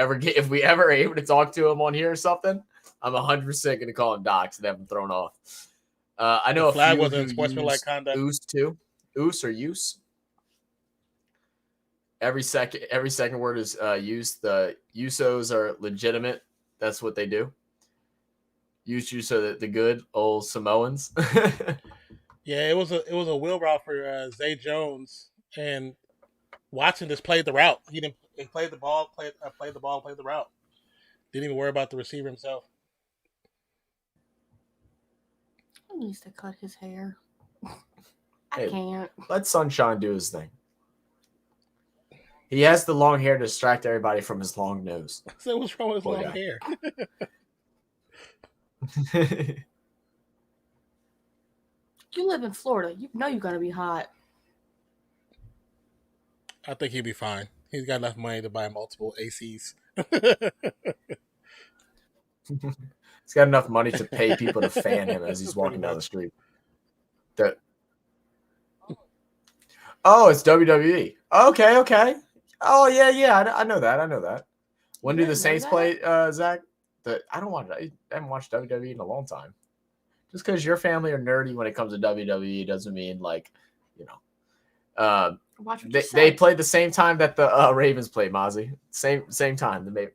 ever are able to talk to him on here or something, I'm 100% going to call him Docs and have him thrown off. I know the flag wasn't sportsmanlike conduct. Oos too. Oos or use. Every second word is use. The Usos are legitimate. That's what they do. Use so the good old Samoans. Yeah, it was a wheel route for Zay Jones, and Watson just played the route. He played the ball, played the route. Didn't even worry about the receiver himself. He needs to cut his hair. I can't. Let Sunshine do his thing. He has the long hair to distract everybody from his long nose. So what's wrong with his long hair? You live in Florida. You know you're going to be hot. I think he'll be fine. He's got enough money to buy multiple ACs. He's got enough money to pay people to fan him as he's walking down the street. Oh, it's WWE. Okay. Oh, yeah. I know that. When do the Saints play, Zach? I haven't watched WWE in a long time. Just because your family are nerdy when it comes to WWE doesn't mean they played the same time that the Ravens played, Mozzie. Same time the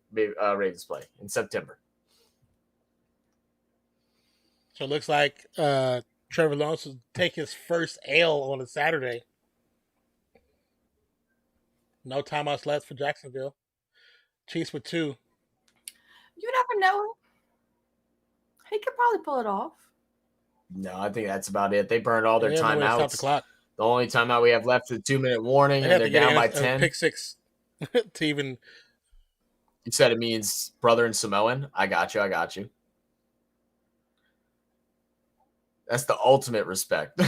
Ravens play in September. So it looks like Trevor Lawrence will take his first L on a Saturday. No timeouts left for Jacksonville. Chiefs with 2. You never know. He could probably pull it off. No, I think that's about it. They burned all their timeouts. The clock. The only timeout we have left is a 2-minute warning, and they're down by 10. Pick 6 to even. You said it means brother in Samoan. I got you. That's the ultimate respect.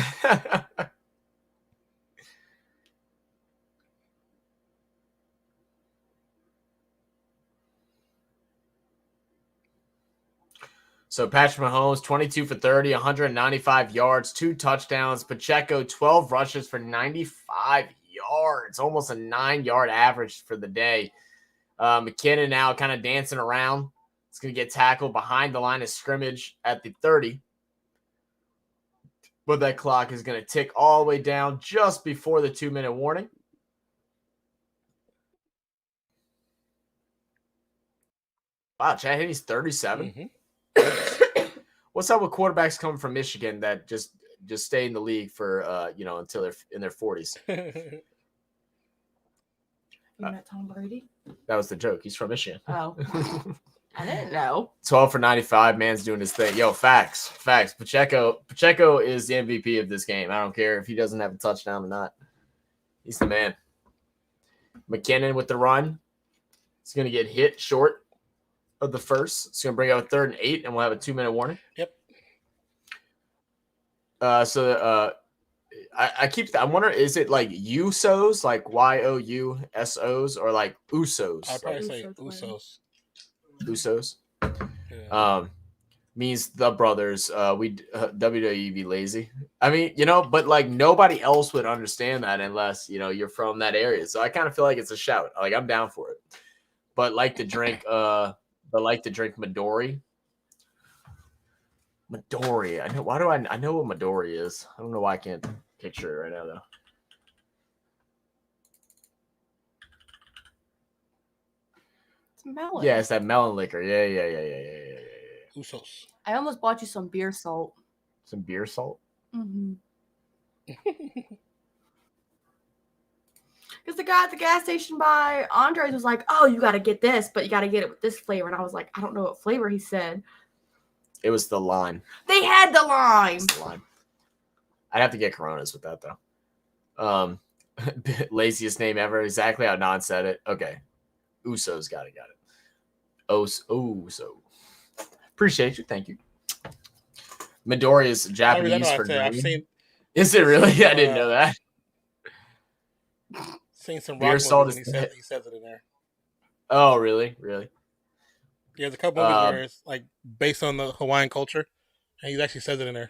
So Patrick Mahomes, 22 for 30, 195 yards, 2 touchdowns. Pacheco, 12 rushes for 95 yards, almost a 9-yard average for the day. McKinnon now kind of dancing around. It's going to get tackled behind the line of scrimmage at the 30. But that clock is going to tick all the way down just before the 2-minute warning. Wow, Chad Henney's 37. Mm-hmm. What's up with quarterbacks coming from Michigan that just stay in the league for until they're in their 40s? You met Tom Brady? That was the joke. He's from Michigan. Oh, I didn't know. 12 for 95. Man's doing his thing. Yo, facts. Pacheco is the MVP of this game. I don't care if he doesn't have a touchdown or not. He's the man. McKinnon with the run. He's going to get hit short of the first. It's going to bring up a 3rd and 8, and we'll have a 2-minute warning. Yep. I wonder, is it like Usos, like Yousos, or like Usos? I'd probably say Usos. Usos. Yeah. Means the brothers. WWE be lazy. I mean, but like nobody else would understand that unless you're from that area. So I kind of feel like it's a shout. Like I'm down for it. But like to drink Midori. Midori. I know. Why do I know what Midori is? I don't know why I can't picture it right now though. It's melon. Yeah, it's that melon liquor. Yeah. Usos. I almost bought you some beer salt. Some beer salt? Mm-hmm. Because the guy at the gas station by Andres was like, oh, you got to get this, but you got to get it with this flavor. And I was like, I don't know what flavor he said. It was the lime. They had the lime. It's the lime. I'd have to get Coronas with that, though. Laziest name ever. Exactly how Non said it. Okay. Usos. Got it. Uso. Appreciate you. Thank you. Midori is Japanese for green. Is it really? I didn't know that. Seen some beer salt. He says it in there. Oh, really? Yeah, there's a couple movies where it's like based on the Hawaiian culture, and he actually says it in there.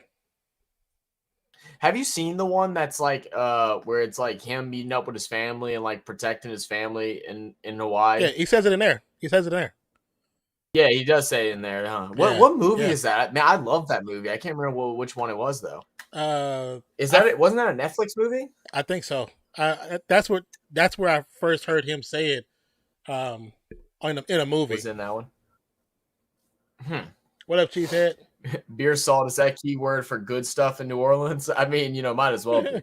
Have you seen the one that's like where it's like him meeting up with his family and like protecting his family in Hawaii? Yeah, he says it in there. Yeah, he does say it in there, huh? Yeah, what movie is that? Man, I love that movie. I can't remember which one it was though. Is that it? Wasn't that a Netflix movie? I think so. That's where I first heard him say it. In a movie. Was in that one. What up, Cheesehead? Beer salt is that key word for good stuff in New Orleans? I mean, might as well be.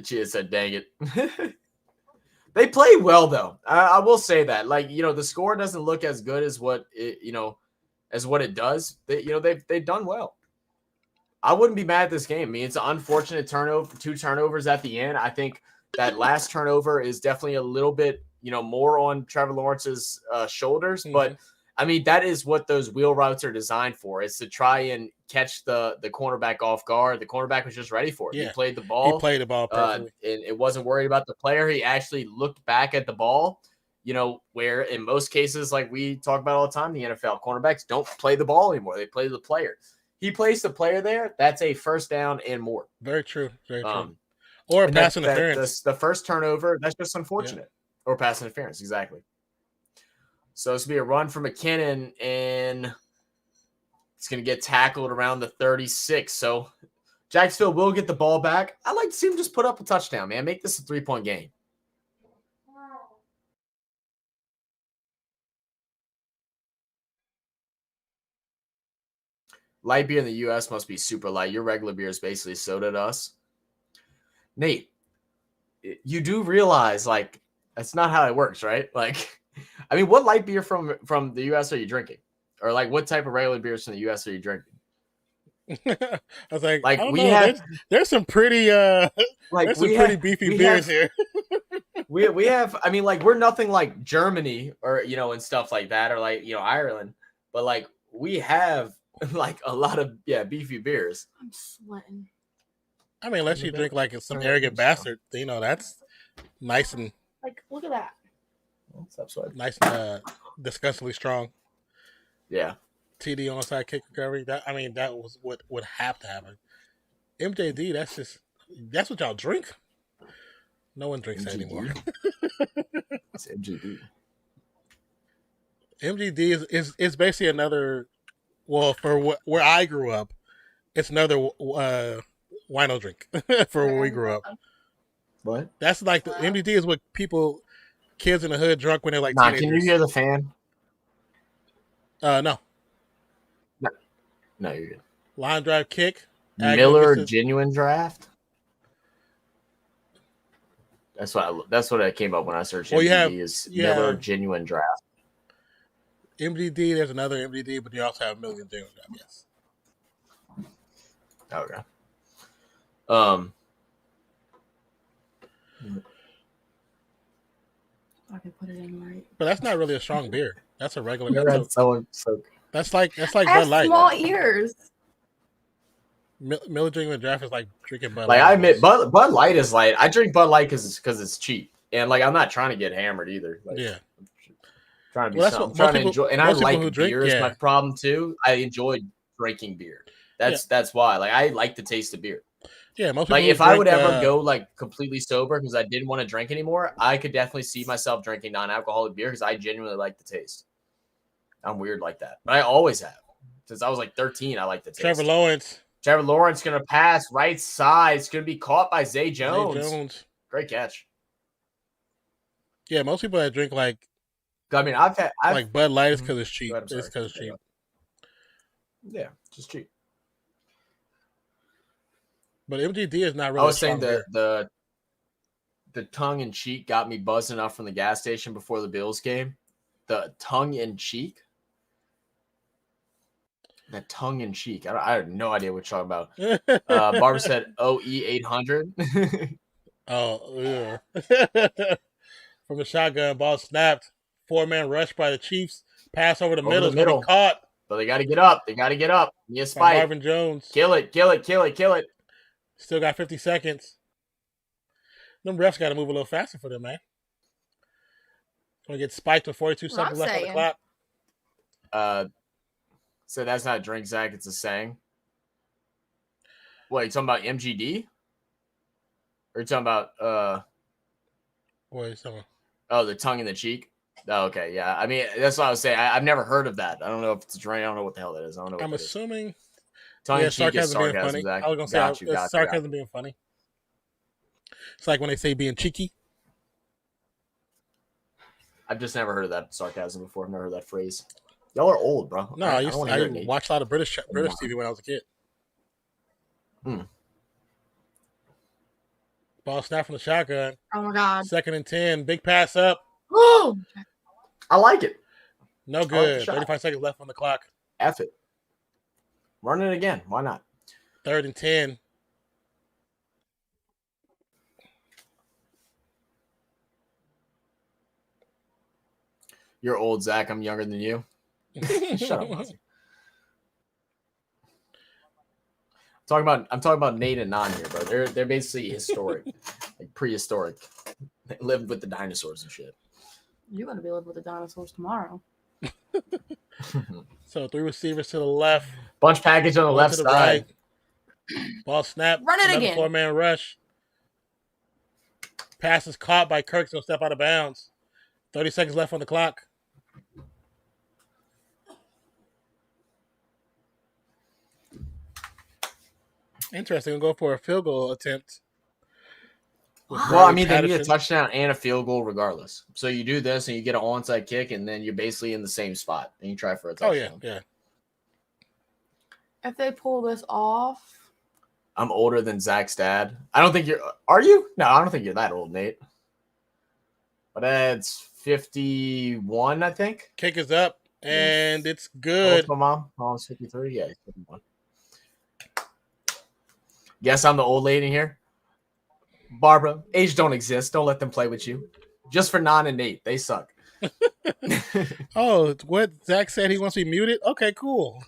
Cheetah said, "Dang it." They play well though. I will say that. Like, the score doesn't look as good as what it, as what it does. They've done well. I wouldn't be mad at this game. I mean, it's an unfortunate turnover, 2 turnovers at the end. I think that last turnover is definitely a little bit, more on Trevor Lawrence's shoulders. Mm-hmm. But, I mean, that is what those wheel routes are designed for, is to try and catch the cornerback off guard. The cornerback was just ready for it. Yeah. He played the ball. He played the ball perfectly. And it wasn't worried about the player. He actually looked back at the ball, where in most cases, like we talk about all the time, the NFL cornerbacks don't play the ball anymore. They play the player. He plays the player there. That's a first down and more. Very true. Very true. Or a pass interference. The first turnover, that's just unfortunate. Yeah. Or pass interference, exactly. So it's going to be a run for McKinnon, and it's going to get tackled around the 36. So Jacksonville will get the ball back. I'd like to see him just put up a touchdown, man. Make this a 3-point game. Light beer in the U.S. must be super light. Your regular beer is basically soda to us. Nate, you do realize, like, that's not how it works, right? Like, I mean, what light beer from the U.S. are you drinking? Or, like, what type of regular beers from the U.S. are you drinking? I was like Like I don't we know. have, there's some pretty like there's some pretty beefy beers here. we have. I mean, like we're nothing like Germany or and stuff like that, or like Ireland, but like we have like a lot of beefy beers. I'm sweating. I mean, unless you drink like some arrogant bastard, that's nice and like look at that. Nice and disgustingly strong. Yeah. TD on side kick recovery. That was what would have to happen. MJD, that's what y'all drink. No one drinks that anymore. It's MGD. MGD is basically another. Well, for where I grew up, it's another wino drink for where we grew up. What? That's like the MGD is what kids in the hood drunk when they're like teenagers. Can you hear the fan? No. No, you're good. Line drive kick. Miller Genuine Draft. That's what I came up when I searched MGD. Miller Genuine Draft. MGD, there's another MGD, but you also have Miller Genuine Draft, yes. Okay. I can put it in right. But that's not really a strong beer. That's a regular. That's like Bud Light. Small ears. Miller Genuine Draft is like drinking Bud Light. Like I admit, Bud Light is light. I drink Bud Light because it's cheap, and like I'm not trying to get hammered either. Like, yeah. Trying to be trying to enjoy, and I like beer is my problem too. I enjoy drinking beer. That's why. Like I like the taste of beer. Yeah, most like if I would ever go like completely sober because I didn't want to drink anymore, I could definitely see myself drinking non-alcoholic beer because I genuinely like the taste. I'm weird like that, but I always have since I was like 13. I like the taste. Trevor Lawrence gonna pass right side. It's gonna be caught by Zay Jones. Great catch. Yeah, most people that drink like. I mean, like Bud Light is because it's cheap. It's because it's cheap. Yeah, just cheap. But MGD is not really. I was saying the tongue in cheek got me buzzing enough from the gas station before the Bills game. The tongue in cheek. The tongue in cheek. I have no idea what you're talking about. Barbara said OE 800. Oh yeah. From the shotgun, ball snapped. 4-man rush by the Chiefs. Pass over the middle. Caught. But they got to get up. Yes, fight. Marvin Jones. Kill it. Still got 50 seconds. Them refs got to move a little faster for them, man. Going to get spiked with 42 seconds left on the clock. So that's not a drink, Zach. It's a saying. What, you talking about MGD? Or you talking about what are you talking about? Oh, the tongue in the cheek? Oh, okay, yeah. I mean, that's what I was saying. I've never heard of that. I don't know if it's a drink. I don't know what the hell that is. I don't know. I'm assuming. Tongue in cheek is sarcasm, being funny. Zach. I was going to say sarcasm being funny. It's like when they say being cheeky. I've just never heard of that sarcasm before. I've never heard that phrase. Y'all are old, bro. No, I watched a lot of British TV when I was a kid. Ball snap from the shotgun. Oh my God. 2nd and 10. Big pass up. Oh, I like it. No good. 35 seconds left on the clock. F it. Run it again. Why not? 3rd and 10. You're old, Zach. I'm younger than you. Shut up, Ozzy. I'm talking about Nate and Non here, bro. They're basically historic, like prehistoric. They lived with the dinosaurs and shit. You're gonna be living with the dinosaurs tomorrow. So 3 receivers to the left. Bunch package on the left side. Right. Ball snap. Run it again. 4-man rush. Pass is caught by Kirk. He'll step out of bounds. 30 seconds left on the clock. Interesting. We'll go for a field goal attempt. Well, I mean, they need a touchdown and a field goal regardless. So you do this and you get an onside kick, and then you're basically in the same spot, and you try for a touchdown. Oh, yeah. If they pull this off. I'm older than Zach's dad. I don't think you're – are you? No, I don't think you're that old, Nate. But it's 51, I think. Kick is up, and it's good. Oh, my mom's 53. Yeah, 51. Guess I'm the old lady here. Barbara, age don't exist. Don't let them play with you. Just for Non and Nate, they suck. Oh, what Zach said he wants to be muted? Okay, cool.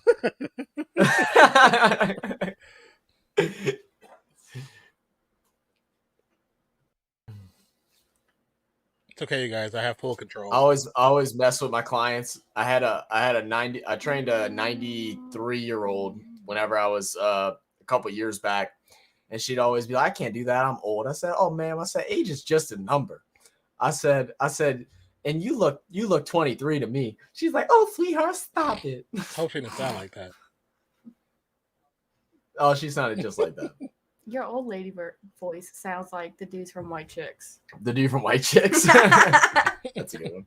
It's okay, you guys. I have full control. I always mess with my clients. I trained a 93-year-old whenever I was a couple years back, and she'd always be like, "I can't do that. I'm old." I said, "Oh, ma'am," I said, "age is just a number." I said, "And you look 23 to me." She's like, "Oh, sweetheart, stop it." Hope she didn't sound like that. Oh, she sounded just like that. Your old lady voice sounds like the dudes from White Chicks. The dude from White Chicks. That's a good one.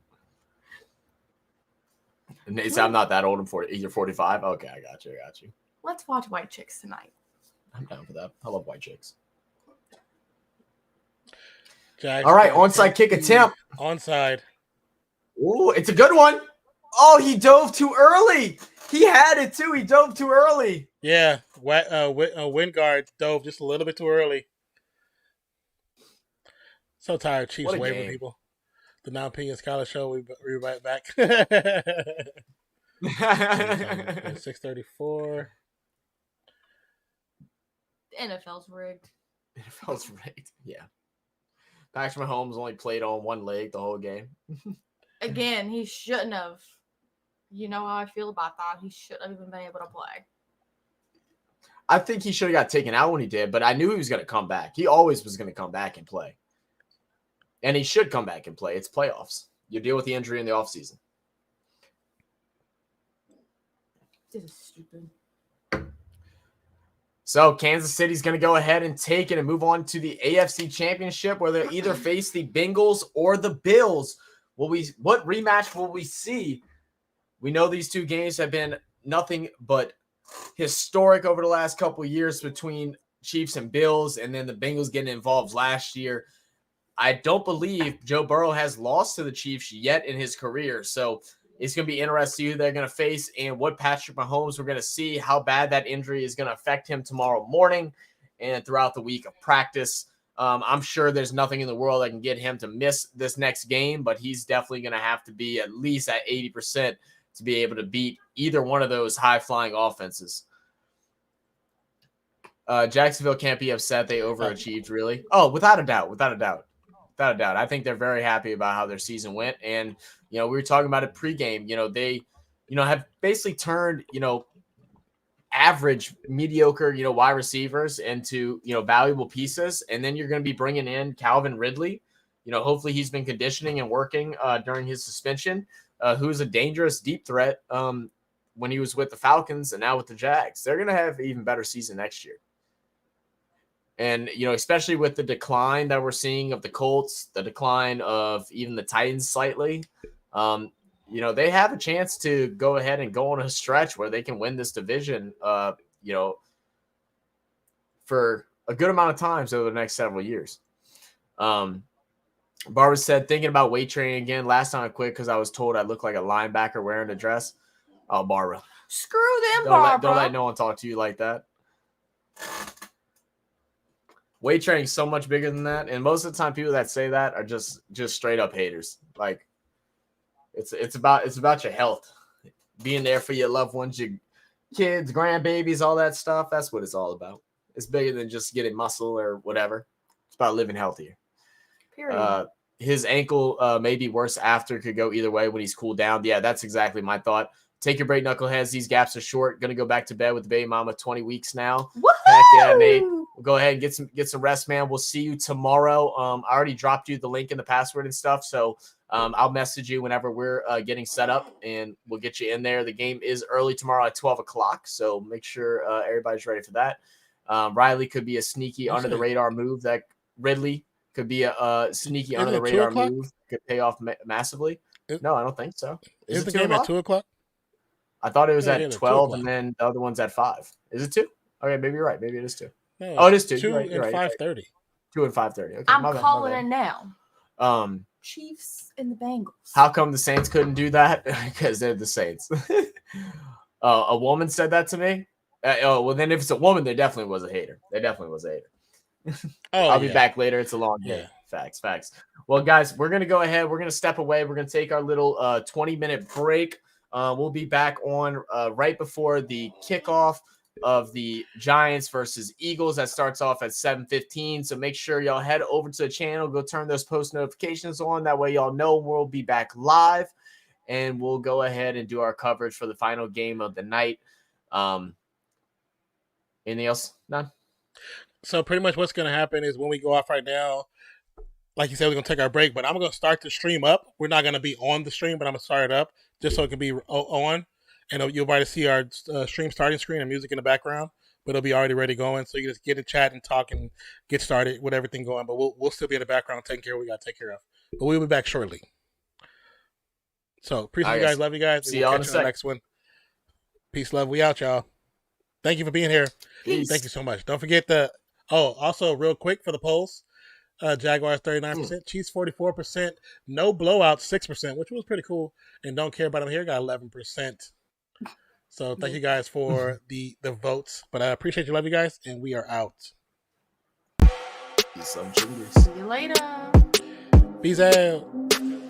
And Nate said, I'm not that old. I'm 40. You're 45. Okay, I got you. Let's watch White Chicks tonight. I'm down for that. I love White Chicks. Jackson, all right, onside kick attempt. Onside. Ooh, it's a good one. Oh, he dove too early. He had it too. He dove too early. Yeah, Wingard dove just a little bit too early. So tired of Chiefs waving people. The Nonpfixion Scholar Show. We're right back. 6:34. The NFL's rigged. NFL's rigged. Yeah. Patrick Mahomes only played on one leg the whole game. Again, he shouldn't have. You know how I feel about that. He shouldn't have even been able to play. I think he should have got taken out when he did, but I knew he was going to come back. He always was going to come back and play. And he should come back and play. It's playoffs. You deal with the injury in the offseason. This is stupid. So Kansas City's going to go ahead and take it and move on to the AFC Championship, where they'll either face the Bengals or the Bills. What rematch will we see? We know these two games have been nothing but historic over the last couple of years between Chiefs and Bills, and then the Bengals getting involved last year. I don't believe Joe Burrow has lost to the Chiefs yet in his career, so it's going to be interesting who they're going to face and what Patrick Mahomes we're going to see, how bad that injury is going to affect him tomorrow morning and throughout the week of practice. I'm sure there's nothing in the world that can get him to miss this next game, but he's definitely going to have to be at least at 80% to be able to beat either one of those high-flying offenses. Jacksonville can't be upset they overachieved, really. Oh, without a doubt. I think they're very happy about how their season went. And, we were talking about it pregame. They, have basically turned, average, mediocre, wide receivers into, valuable pieces. And then you're going to be bringing in Calvin Ridley. Hopefully he's been conditioning and working during his suspension. Who's a dangerous deep threat when he was with the Falcons and now with the Jags. They're going to have an even better season next year. And, especially with the decline that we're seeing of the Colts, the decline of even the Titans slightly, they have a chance to go ahead and go on a stretch where they can win this division, for a good amount of times over the next several years. Barbara said, thinking about weight training again. Last time I quit because I was told I looked like a linebacker wearing a dress. Oh, Barbara. Screw them, Barbara. Don't let no one talk to you like that. Weight training is so much bigger than that. And most of the time people that say that are just straight up haters. Like it's about your health. Being there for your loved ones, your kids, grandbabies, all that stuff. That's what it's all about. It's bigger than just getting muscle or whatever. It's about living healthier. Period. His ankle may be worse after, could go either way when he's cooled down. Yeah, that's exactly my thought. Take your break, knuckleheads. These gaps are short. Going to go back to bed with the baby mama 20 weeks now. Woohoo! Heck yeah, Nate. We'll go ahead and get some rest, man. We'll see you tomorrow. I already dropped you the link and the password and stuff, so I'll message you whenever we're getting set up, and we'll get you in there. The game is early tomorrow at 12 o'clock, so make sure everybody's ready for that. Riley could be a sneaky under-the-radar move. That Ridley could be a sneaky under-the-radar move. Could pay off massively. No, I don't think so. Is the game at 2 o'clock? I thought it was at 12, and then the other one's at 5. Is it 2? Okay, maybe you're right. Maybe it is 2. No, oh, it is 2. 2 you're and right. 5:30. 2 and 5:30. Okay, I'm calling it now. Chiefs and the Bengals. How come the Saints couldn't do that? Because they're the Saints. A woman said that to me. Well, then if it's a woman, there definitely was a hater. I'll be back later. It's a long day. Facts. Well, guys, we're going to go ahead. We're going to step away. We're going to take our little 20-minute break. We'll be back on right before the kickoff of the Giants versus Eagles. That starts off at 7:15. So make sure y'all head over to the channel. Go turn those post notifications on. That way y'all know we'll be back live. And we'll go ahead and do our coverage for the final game of the night. Anything else? None? So pretty much what's going to happen is when we go off right now, like you said, we're going to take our break, but I'm going to start the stream up. We're not going to be on the stream, but I'm going to start it up just so it can be on. And you'll already see our stream starting screen and music in the background, but it'll be already ready going. So you can just get in chat and talk and get started with everything going. But we'll still be in the background taking care of what we got to take care of. But we'll be back shortly. So appreciate you guys. Love you guys. See y'all in the next one. Peace, love. We out, y'all. Thank you for being here. Peace. Thank you so much. Don't forget also real quick for the polls, Jaguars 39%, Chiefs 44%, no blowout 6%, which was pretty cool. And don't care about them here, got 11%. So thank you guys for the votes. But I appreciate you, love you guys, and we are out. See you later. Peace out.